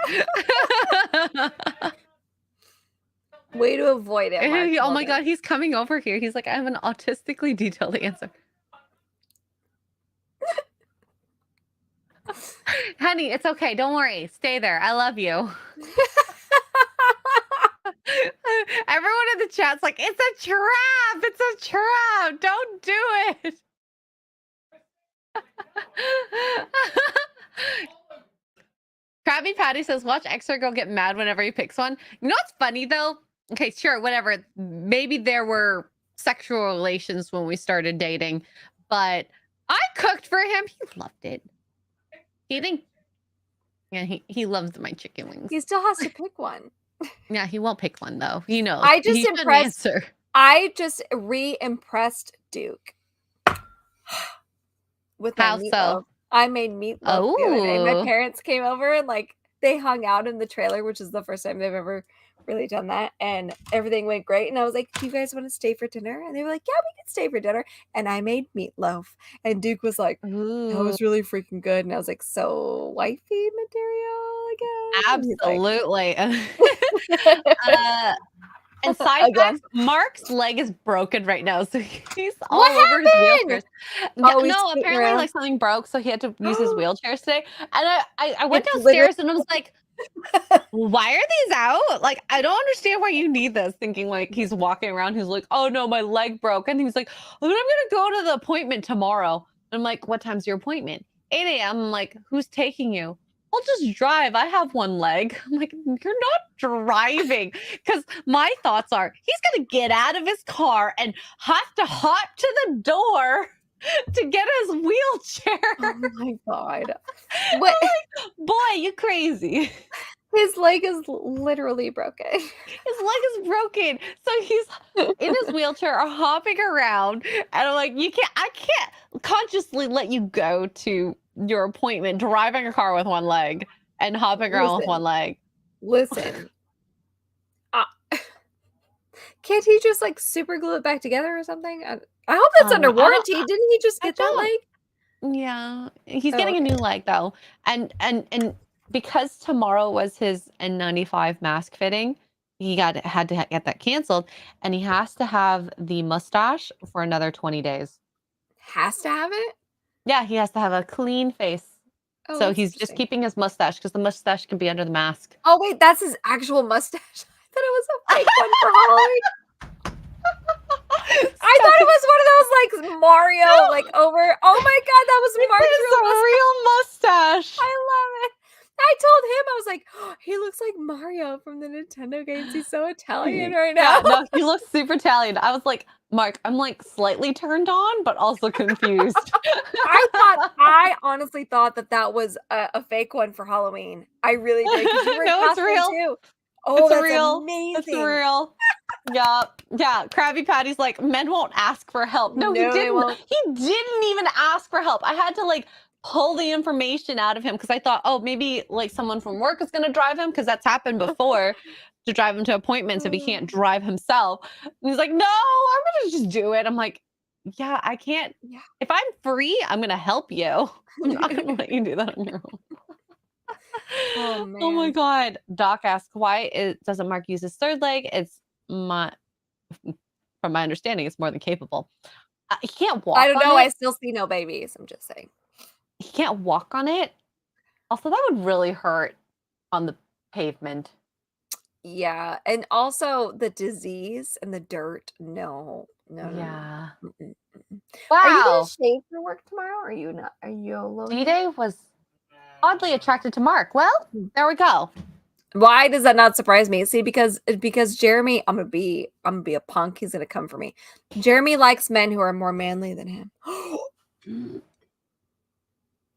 Way to avoid it, Mark. Oh my god, he's coming over here. He's like, I have an autistically detailed answer. Honey, it's okay. Don't worry. Stay there. I love you. Everyone in the chat's like, it's a trap. It's a trap. Don't do it. Krabby Patty says, watch Extra Girl get mad whenever he picks one. You know what's funny though? Okay, sure, whatever. Maybe there were sexual relations when we started dating, but I cooked for him. He loved it. He think, yeah, he loves my chicken wings. He still has to pick one. Yeah, he won't pick one though. He knows. I just He shouldn't impressed. answer. I just re-impressed Duke with my How meatloaf. so? I made meatloaf the other day. My Oh. parents came over and like they hung out in the trailer, which is the first time they've ever really done that, and everything went great. And I was like, "Do you guys want to stay for dinner?" And they were like, "Yeah, we can stay for dinner." And I made meatloaf, and Duke was like, "That was really freaking good." And I was like, "So wifey material again?" And he's like, Absolutely. And side Again. facts, Mark's leg is broken right now, so he's all What over his happened? wheelchairs. Oh, he's No, skating apparently around. like something broke, so he had to use his wheelchairs today. And I went It's literally- downstairs and I was like, why are these out? Like, I don't understand why you need this. Thinking like he's walking around, he's like, oh no, my leg broke. And he's like, oh, then I'm gonna go to the appointment tomorrow. And I'm like, what time's your appointment? 8 a.m. I'm like, who's taking you? I'll just drive. I have one leg. I'm like, you're not driving. Because my thoughts are, he's going to get out of his car and have to hop to the door to get his wheelchair. Oh my god! I'm What? like, boy, you crazy. His leg is literally broken. His leg is broken. So he's in his wheelchair hopping around. And I'm like, I can't consciously let you go to your appointment driving a car with one leg and hopping around with one leg. Listen. Can't he just like super glue it back together or something? I hope that's under I don't- warranty. Didn't he just get that don't. leg? Yeah. He's Oh, getting a okay. new leg though. And because tomorrow was his N95 mask fitting, he had to get that canceled, and he has to have the mustache for another 20 days. Has to have it? Yeah, he has to have a clean face. Oh, So that's he's just interesting. keeping his mustache because the mustache can be under the mask. Oh wait, that's his actual mustache. I thought it was a fake one for Halloween. I thought it was one of those like Mario, like over. Oh my god, that was Mark's It's a real mustache. I love it. I told him, I was like, oh, he looks like Mario from the Nintendo games. He's so Italian right now. Yeah, no, he looks super Italian. I was like, Mark, I'm like slightly turned on, but also confused. I honestly thought that was a fake one for Halloween. I really did. 'Cause you were in No, it's costume real. too. Oh, It's that's real. amazing. It's real. Yeah. Krabby Patty's like, men won't ask for help. No, he No, they didn't. won't. He didn't even ask for help. I had to like pull the information out of him because I thought, oh, maybe like someone from work is going to drive him because that's happened before to drive him to appointments if he can't drive himself. And he's like, no, I'm going to just do it. I'm like, yeah, I can't. Yeah. If I'm free, I'm going to help you. I'm not going to let you do that on your own. Oh man. Oh my god. Doc asks why doesn't Mark use his third leg? It's from my understanding, it's more than capable. He can't walk. I don't know. on I it. still see no babies. I'm just saying. He can't walk on it. Also, that would really hurt on the pavement. Yeah, and also the disease and the dirt. No. Yeah. Mm-mm, mm-mm. Wow. Are you gonna shave for work tomorrow? Or are you not? Are you alone? D-Day was oddly attracted to Mark. Well, there we go. Why does that not surprise me? See, because Jeremy, I'm gonna be a punk. He's gonna come for me. Jeremy likes men who are more manly than him.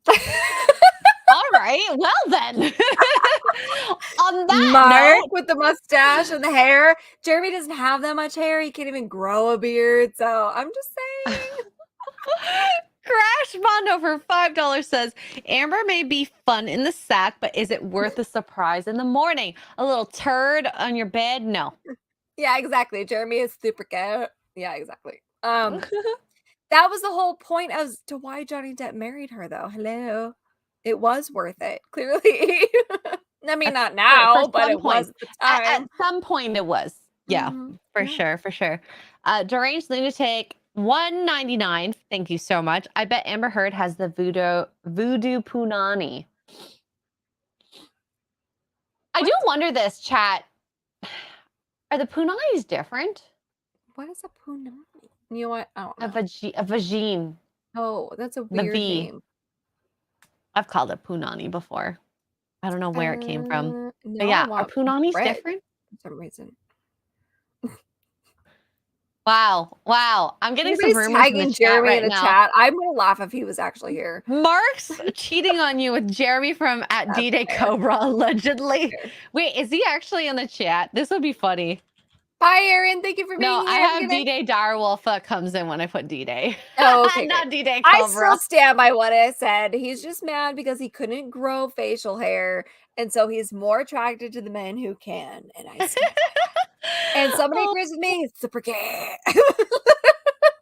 All right. Well then. On that Mark note, with the mustache and the hair. Jeremy doesn't have that much hair. He can't even grow a beard. So I'm just saying. Crash Mondo for $5 says, Amber may be fun in the sack, but is it worth the surprise in the morning? A little turd on your bed? No. Yeah, exactly. Jeremy is super cute. Yeah, exactly. that was the whole point as to why Johnny Depp married her, though. Hello. It was worth it, clearly. I mean, not now, but it was at the time. At some point it was. Yeah, for sure, for sure. Deranged Lunatic 199. Thank you so much. I bet Amber Heard has the voodoo punani. I do wonder this, chat. Are the punanis different? What is a punani? You know what? I don't know. A vagine. Oh, that's a weird name. I've called it punani before. I don't know where it came from. No, But yeah, are punanis different? For some reason. Wow. I'm getting some rumors tagging in the Jeremy chat in the now. chat. I'm gonna laugh if he was actually here. Mark's cheating on you with Jeremy from at D-Day Cobra, allegedly. Wait, is he actually in the chat? This would be funny. Bye, Aaron. Thank you for being here. No, I have D-Day Direwolf that comes in when I put D-Day. Oh, okay. Not D-Day Cobra. I still stand by what I said. He's just mad because he couldn't grow facial hair, and so he's more attracted to the men who can. And I stand by that. And somebody agrees with me. It's super gay.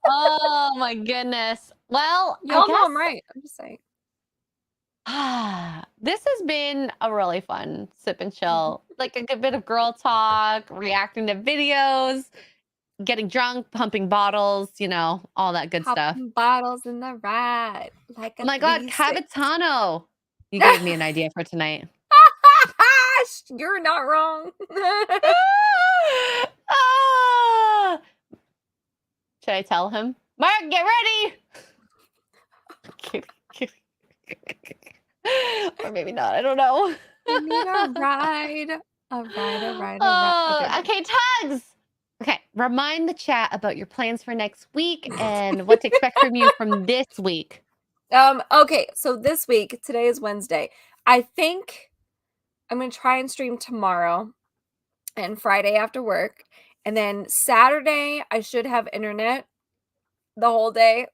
Oh my goodness. Well, y'all know I'm right. I'm just saying. This has been a really fun sip and chill. Like a good bit of girl talk, reacting to videos, getting drunk, pumping bottles, you know, all that good stuff. Bottles in the ride. Like oh my God, Cavitano. You gave me an idea for tonight. You're not wrong. Should I tell him? Mark, get ready. Or maybe not. I don't know. We need a ride. A ride. Okay, Tuggs. Okay, remind the chat about your plans for next week and what to expect from you from this week. Okay, so this week, today is Wednesday. I think I'm going to try and stream tomorrow and Friday after work. And then Saturday, I should have internet the whole day.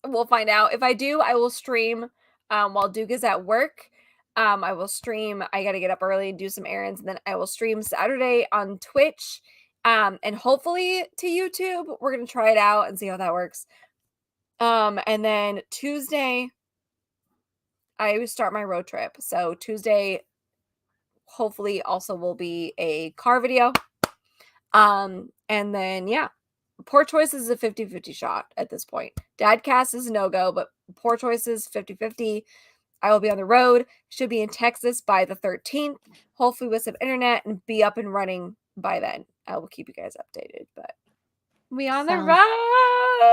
We'll find out. If I do, I will stream while Duke is at work. I will stream. I got to get up early and do some errands. And then I will stream Saturday on Twitch and hopefully to YouTube. We're going to try it out and see how that works. And then Tuesday, I start my road trip. So Tuesday, hopefully also will be a car video. And then, yeah, Poor Choices is a 50-50 shot at this point. Dadcast is a no-go, but Poor Choices 50-50. I will be on the road. Should be in Texas by the 13th. Hopefully with some internet and be up and running by then. I will keep you guys updated, but we on the road.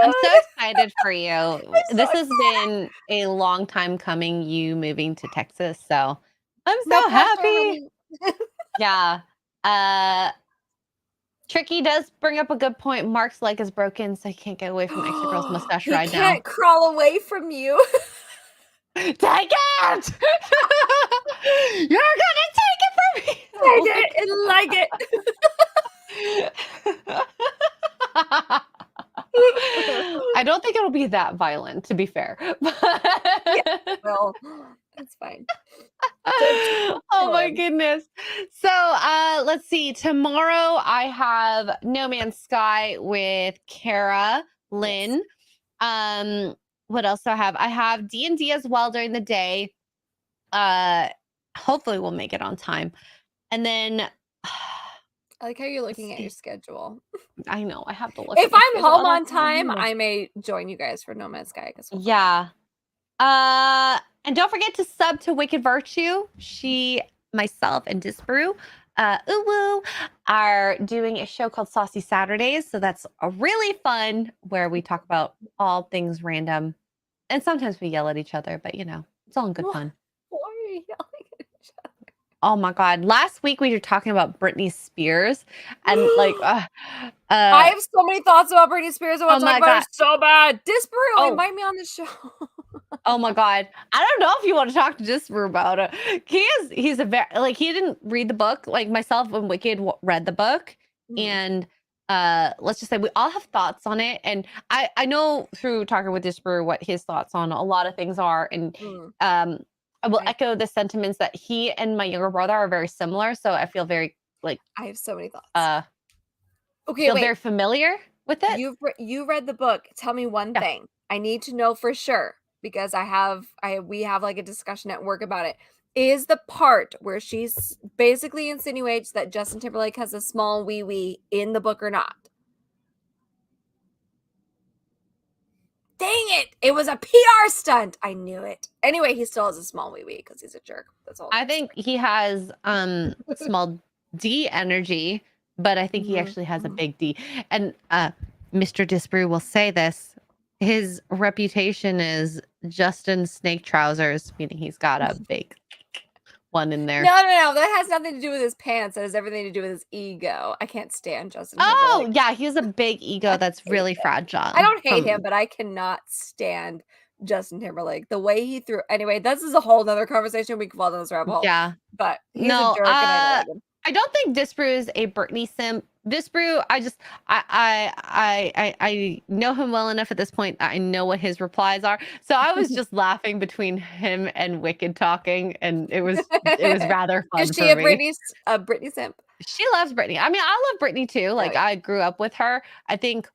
I'm so excited for you. This has been a long time coming, you moving to Texas. So I'm so happy. Yeah. Tricky does bring up a good point. Mark's leg is broken, so he can't get away from Extra Girl's mustache ride now. He can't crawl away from you. Take it! You're gonna take it from me! Take it and like it. I don't think it'll be that violent, to be fair. Yeah, well, that's fine. Oh my goodness. So let's see. Tomorrow I have No Man's Sky with Kara Lynn. Yes. What else do I have? I have D&D as well during the day. Hopefully we'll make it on time. And then I like how you're looking at your schedule. I know. I have to look. If I'm home on time, I may join you guys for No Man's Sky. Yeah. And don't forget to sub to Wicked Virtue. She, myself, and Disparu, are doing a show called Saucy Saturdays. So that's a really fun where we talk about all things random. And sometimes we yell at each other, but you know, it's all in good fun. Why are you yelling at each other? Oh my God. Last week we were talking about Britney Spears and like, I have so many thoughts about Britney Spears. I want to talk about her so bad. Disparu, invite me on the show. Oh my God. I don't know if you want to talk to Disparu about it. He's a very, like, he didn't read the book. Like myself and Wicked read the book. And let's just say we all have thoughts on it. And I know through talking with Disparu what his thoughts on a lot of things are. And I will echo the sentiments that he and my younger brother are very similar. So I feel very like I have so many thoughts. Okay, feel very familiar with it. You read the book. Tell me one thing. I need to know for sure because we have like a discussion at work about it. Is the part where she's basically insinuates that Justin Timberlake has a small wee wee in the book or not? Dang it! It was a PR stunt. I knew it. Anyway, he still has a small wee wee because he's a jerk. That's all. I think he has small D energy, but I think he actually has a big D. And Mr. Disbrew will say this. His reputation is Justin Snake Trousers, meaning he's got a big one in there. No. That has nothing to do with his pants. That has everything to do with his ego. I can't stand Justin Oh, Timberlake. yeah. He has a big ego that's really fragile. I don't hate him, but I cannot stand Justin Timberlake. The way he threw. Anyway, this is a whole nother conversation. We can fall down this rabbit hole. Yeah. But he's a jerk and I don't like him. I don't think Disbrew is a Britney simp. Disbrew, I know him well enough at this point. I know what his replies are. So I was just laughing between him and Wicked talking, and it was rather fun. Is she a Britney simp? She loves Britney. I mean, I love Britney too. Like I grew up with her. I think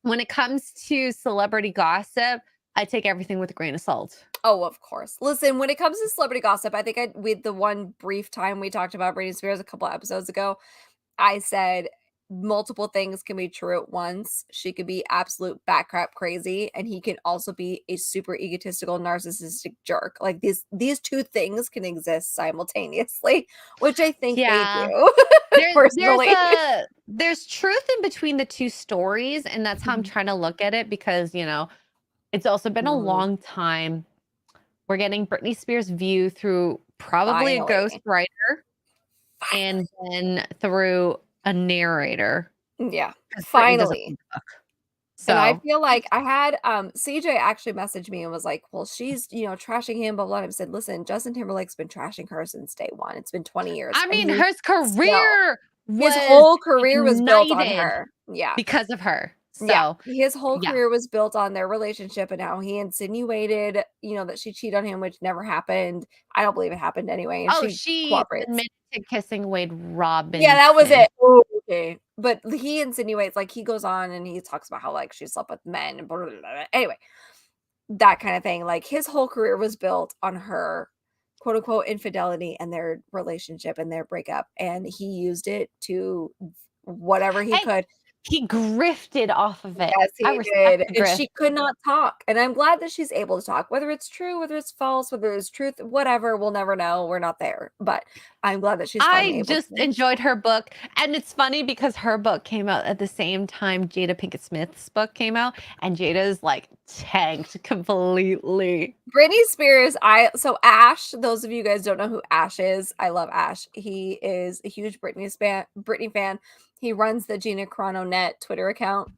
when it comes to celebrity gossip, I take everything with a grain of salt. Oh, of course. Listen, when it comes to celebrity gossip, I think with the one brief time we talked about Britney Spears a couple episodes ago, I said multiple things can be true at once. She could be absolute batcrap crazy, and he can also be a super egotistical, narcissistic jerk. Like these two things can exist simultaneously, which I think they do. Personally, there's truth in between the two stories, and that's how I'm trying to look at it because it's also been a long time. We're getting Britney Spears' view through probably a ghostwriter and then through a narrator. Yeah, finally. So and I feel like I had CJ actually messaged me and was like, well, she's, trashing him, blah, blah. And I said, listen, Justin Timberlake's been trashing her since day one. It's been 20 years. I mean, his whole career was built on her. Yeah. Because of her. So yeah, his whole career was built on their relationship, and how he insinuated, that she cheated on him, which never happened. I don't believe it happened anyway. And she admitted to kissing Wade Robinson. Yeah, that was it. Oh, okay, but he insinuates, like he goes on and he talks about how like she slept with men and blah, blah, blah, blah. Anyway, that kind of thing. Like his whole career was built on her quote unquote infidelity and their relationship and their breakup, and he used it to whatever he could. He grifted off of it. Yes, he did. And she could not talk. And I'm glad that she's able to talk. Whether it's true, whether it's false, whether it's truth, whatever, we'll never know. We're not there. But I'm glad that she's I just enjoyed her book. And it's funny because her book came out at the same time Jada Pinkett Smith's book came out. And Jada's like tanked completely. Britney Spears, Ash, those of you guys don't know who Ash is. I love Ash. He is a huge Britney fan. He runs the Gina Carano Net Twitter account,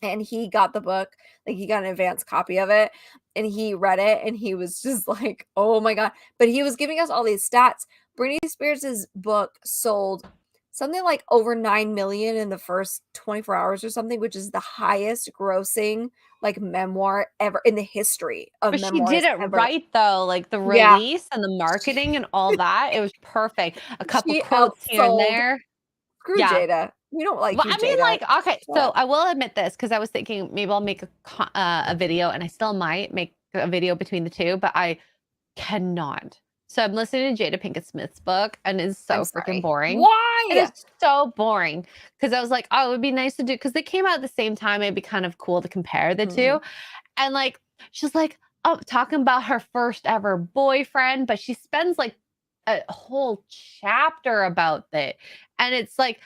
and he got the book, like he got an advanced copy of it, and he read it, and he was just like, oh my God. But he was giving us all these stats. Britney Spears' book sold something like over 9 million in the first 24 hours or something, which is the highest grossing like memoir ever in the history of memoirs. She did it right though, like the release and the marketing and all that. It was perfect. A couple quotes here and there. Screw Jada. We don't like you, I mean, okay, so I will admit this because I was thinking maybe I'll make a video, and I still might make a video between the two, but I cannot. So I'm listening to Jada Pinkett Smith's book, and it's so freaking boring. Why? It is so boring because I was like, oh, it would be nice to do because they came out at the same time. It'd be kind of cool to compare the two. And like, she's like, oh, talking about her first ever boyfriend, but she spends like a whole chapter about it. And it's like,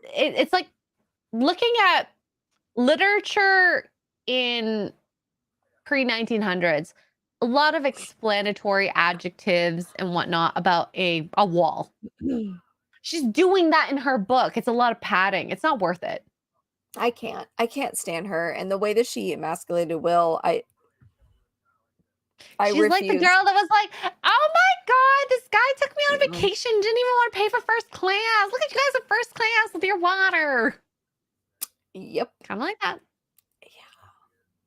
it's like looking at literature in pre-1900s, a lot of explanatory adjectives and whatnot about a wall. She's doing that in her book. It's a lot of padding. It's not worth it. I can't stand her. And the way that she emasculated Will, She's refuse. like the girl that was like, oh my God, this guy took me on vacation, didn't even want to pay for first class. Look at you guys at first class with your water. Yep. Kind of like that. Yeah.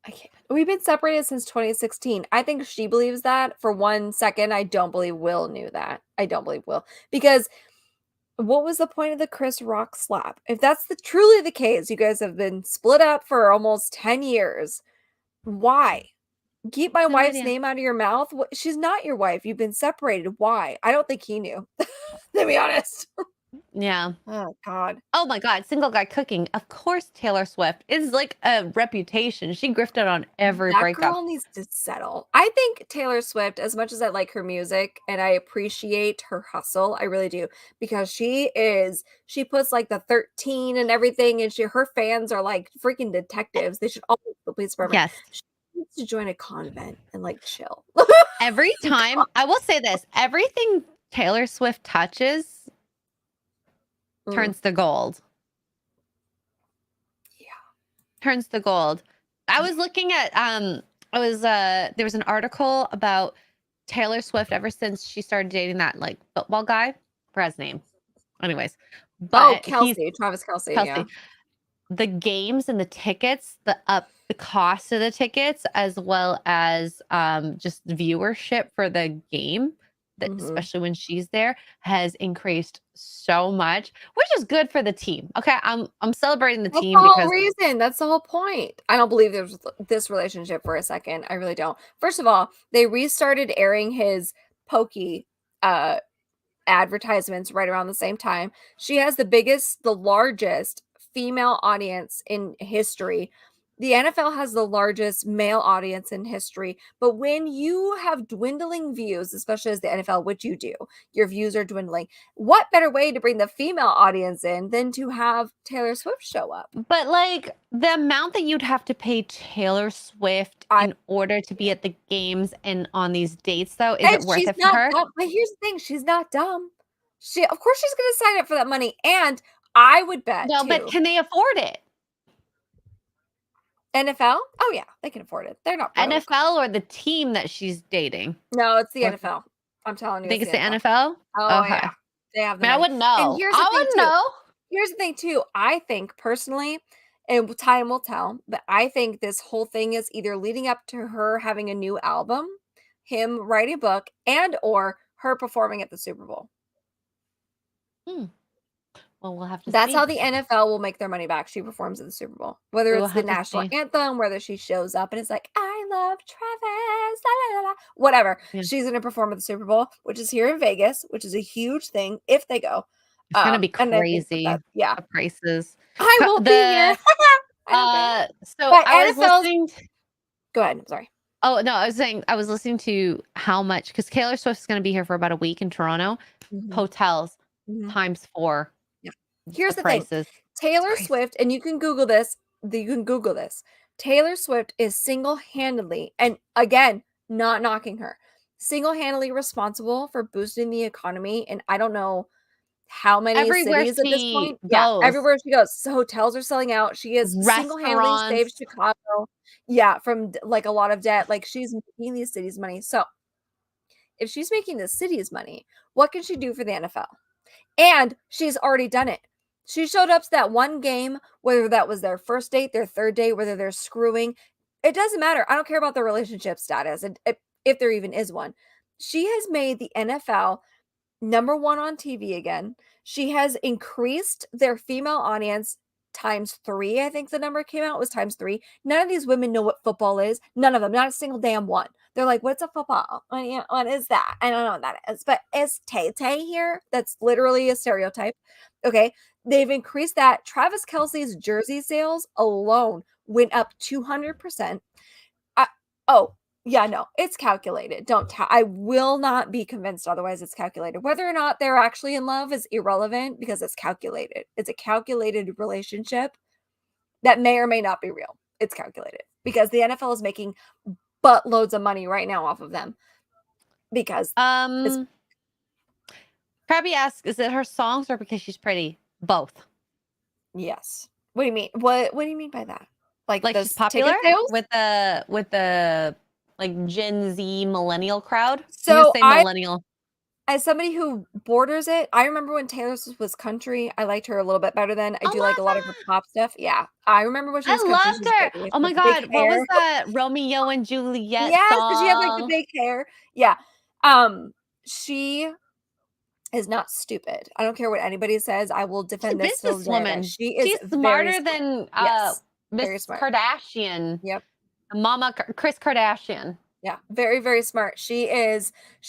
I can't. We've been separated since 2016. I think she believes that for 1 second. I don't believe Will knew that. I don't believe Will. Because what was the point of the Chris Rock slap? If that's truly the case, you guys have been split up for almost 10 years. Why? Keep my wife's name out of your mouth. She's not your wife. You've been separated. Why? I don't think he knew, to be honest. Yeah. Oh, God. Oh my God. Single guy cooking. Of course, Taylor Swift is like a reputation. She grifted on every That breakup. girl needs to settle. I think Taylor Swift, as much as I like her music and I appreciate her hustle, I really do, because she puts like the 13 and everything, and her fans are like freaking detectives. They should all be the police department. Yes. She needs to join a convent and like chill. Every time, I will say this, everything Taylor Swift touches turns to gold. Yeah. Turns to gold. I was looking at there was an article about Taylor Swift ever since she started dating that like football guy. For his name. Anyways. But Travis Kelce. Yeah. The games and the tickets, the cost of the tickets, as well as just viewership for the game, especially when she's there, has increased so much, which is good for the team. Okay, I'm celebrating the team because because reason. That's the whole point. I don't believe there's this relationship for a second. I really don't. First of all, they restarted airing his Pokey advertisements right around the same time. She has the largest female audience in history. The NFL has the largest male audience in history. But when you have dwindling views, especially as the NFL, which you do, your views are dwindling. What better way to bring the female audience in than to have Taylor Swift show up? But like the amount that you'd have to pay Taylor Swift in order to be at the games and on these dates, though, is it worth it for her? Dumb. But here's the thing: she's not dumb. Of course, she's going to sign up for that money, and I would bet. No, but can they afford it? NFL? Oh yeah, they can afford it. They're not broke. NFL or the team that she's dating? No, it's the NFL. I'm telling you. Think it's the NFL? Oh okay. Yeah, they have. I wouldn't know. And here's the thing too. Here's the thing too. I think personally, and time will tell, but I think this whole thing is either leading up to her having a new album, him writing a book, and or her performing at the Super Bowl. Well, we'll have to That's see. how the NFL will make their money back. She performs at the Super Bowl. Whether it's the national anthem, whether she shows up and it's like, I love Travis, la, la, la, whatever. Yeah. She's going to perform at the Super Bowl, which is here in Vegas, which is a huge thing if they go. It's going to be crazy. Yeah. The prices. I will be here. So I was listening. Go ahead. I'm sorry. Oh, no, I was saying I was listening to how much, because Taylor Swift is going to be here for about a week in Toronto. Hotels times 4. Here's the thing. Taylor Swift, and you can Google this. Taylor Swift is single-handedly, and again, not knocking her, single-handedly responsible for boosting the economy. And I don't know how many cities at this point. Yeah, everywhere she goes. So hotels are selling out. She has single-handedly saved Chicago. Yeah, from like a lot of debt. Like she's making these cities money. So if she's making the cities money, what can she do for the NFL? And she's already done it. She showed up to that one game, whether that was their first date, their third date, whether they're screwing. It doesn't matter. I don't care about their relationship status, if there even is one. She has made the NFL number 1 on TV again. She has increased their female audience times 3. I think the number came out was times 3. None of these women know what football is. None of them. Not a single damn one. They're like, what's a football? What is that? I don't know what that is. But is Tay-Tay here? That's literally a stereotype. Okay. They've increased that. Travis Kelce's jersey sales alone went up 200%. Yeah, no, it's calculated. I will not be convinced otherwise. It's calculated. Whether or not they're actually in love is irrelevant because it's calculated. It's a calculated relationship that may or may not be real. It's calculated because the NFL is making buttloads of money right now off of them. Because Krabby asks, is it her songs or because she's pretty? Both. Yes. What do you mean? What do you mean by that? Like she's popular with the like Gen Z millennial crowd? So millennial. As somebody who borders it, I remember when Taylor Swift was country. I liked her a little bit better then. I do like a lot of her pop stuff. Yeah. I remember when she was country. I loved her. Oh my God. What was that? Romeo and Juliet song? She had like the big hair. Yeah. is not stupid. I don't care what anybody says. I will defend this till the day I die. businesswoman. She is She's very smarter smart. than Yes, very Miss smart. Kardashian. Yep. Mama Kris Kardashian. Yeah, very, very smart. She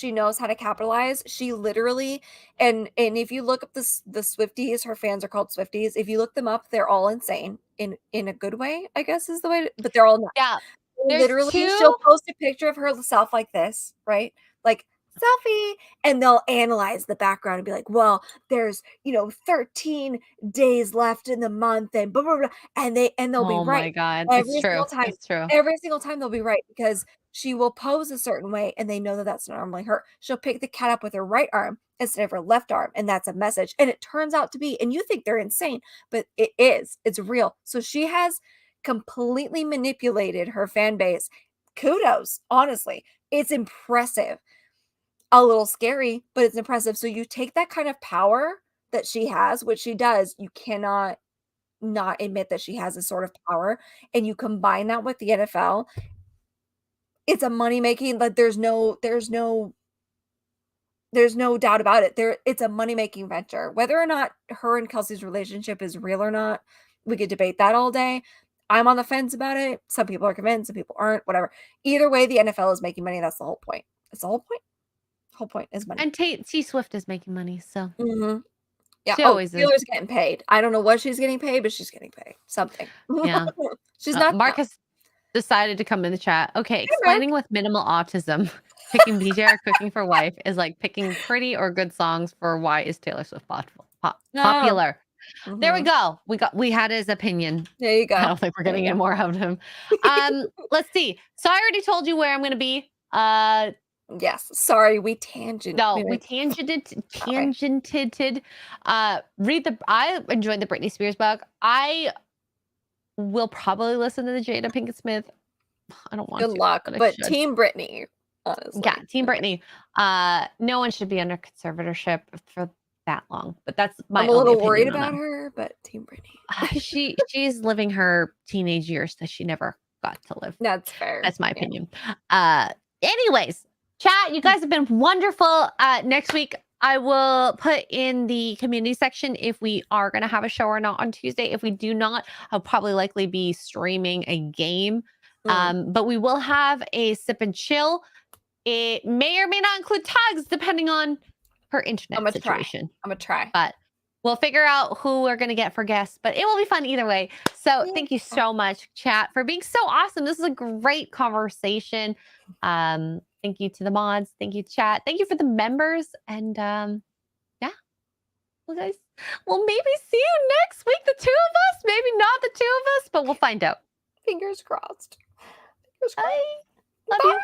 knows how to capitalize. She literally, and if you look up the Swifties, her fans are called Swifties. If you look them up, they're all insane in a good way, I guess is the way, but they're all not. Yeah. Literally, she'll post a picture of herself like this, right? Like, selfie, and they'll analyze the background and be like, well, there's 13 days left in the month, and blah blah blah, and they'll be Oh right my God. every It's true. single time. It's true. Every single time they'll be right because she will pose a certain way, and they know that that's normally her. She'll pick the cat up with her right arm instead of her left arm, and that's a message. And it turns out to be, and you think they're insane, but it is. It's real. So she has completely manipulated her fan base. Kudos, honestly. It's impressive. A little scary, but it's impressive. So you take that kind of power that she has, which she does, you cannot not admit that she has this sort of power, and you combine that with the NFL. It's a money making, like there's no doubt about it. It's a money making venture. Whether or not her and Kelsey's relationship is real or not, we could debate that all day. I'm on the fence about it. Some people are convinced, some people aren't, whatever. Either way, the NFL is making money. That's the whole point. That's the whole point. Whole point is money. And T Swift is making money, so yeah. She always is. Taylor's getting paid. I don't know what she's getting paid, but she's getting paid something. Yeah. She's not. Marcus decided to come in the chat. Okay, explaining with minimal autism, picking BJ or cooking for wife is like picking pretty or good songs for why is Taylor Swift popular. There we go. We had his opinion. There you go. I don't think we're getting any more out of him. Let's see. So I already told you where I'm going to be. Yes. Sorry, we tangented. No, we tangented. I enjoyed the Britney Spears book. I will probably listen to the Jada Pinkett Smith. I don't want to. Good luck, but Team Britney, honestly. Yeah, Team Britney. No one should be under conservatorship for that long, but that's my. I'm a little worried about her, but Team Britney. She's living her teenage years that she never got to live. That's fair. That's my opinion. Anyways, chat, you guys have been wonderful. Next week, I will put in the community section if we are going to have a show or not on Tuesday. If we do not, I'll probably likely be streaming a game. But we will have a sip and chill. It may or may not include Tuggs, depending on her internet situation. I'm going to try. But we'll figure out who we're going to get for guests. But it will be fun either way. So thank you so much, chat, for being so awesome. This is a great conversation. Thank you to the mods. Thank you, chat. Thank you for the members. And yeah, well, guys, we'll maybe see you next week. The two of us, maybe not the two of us, but we'll find out. Fingers crossed. Bye. Love you.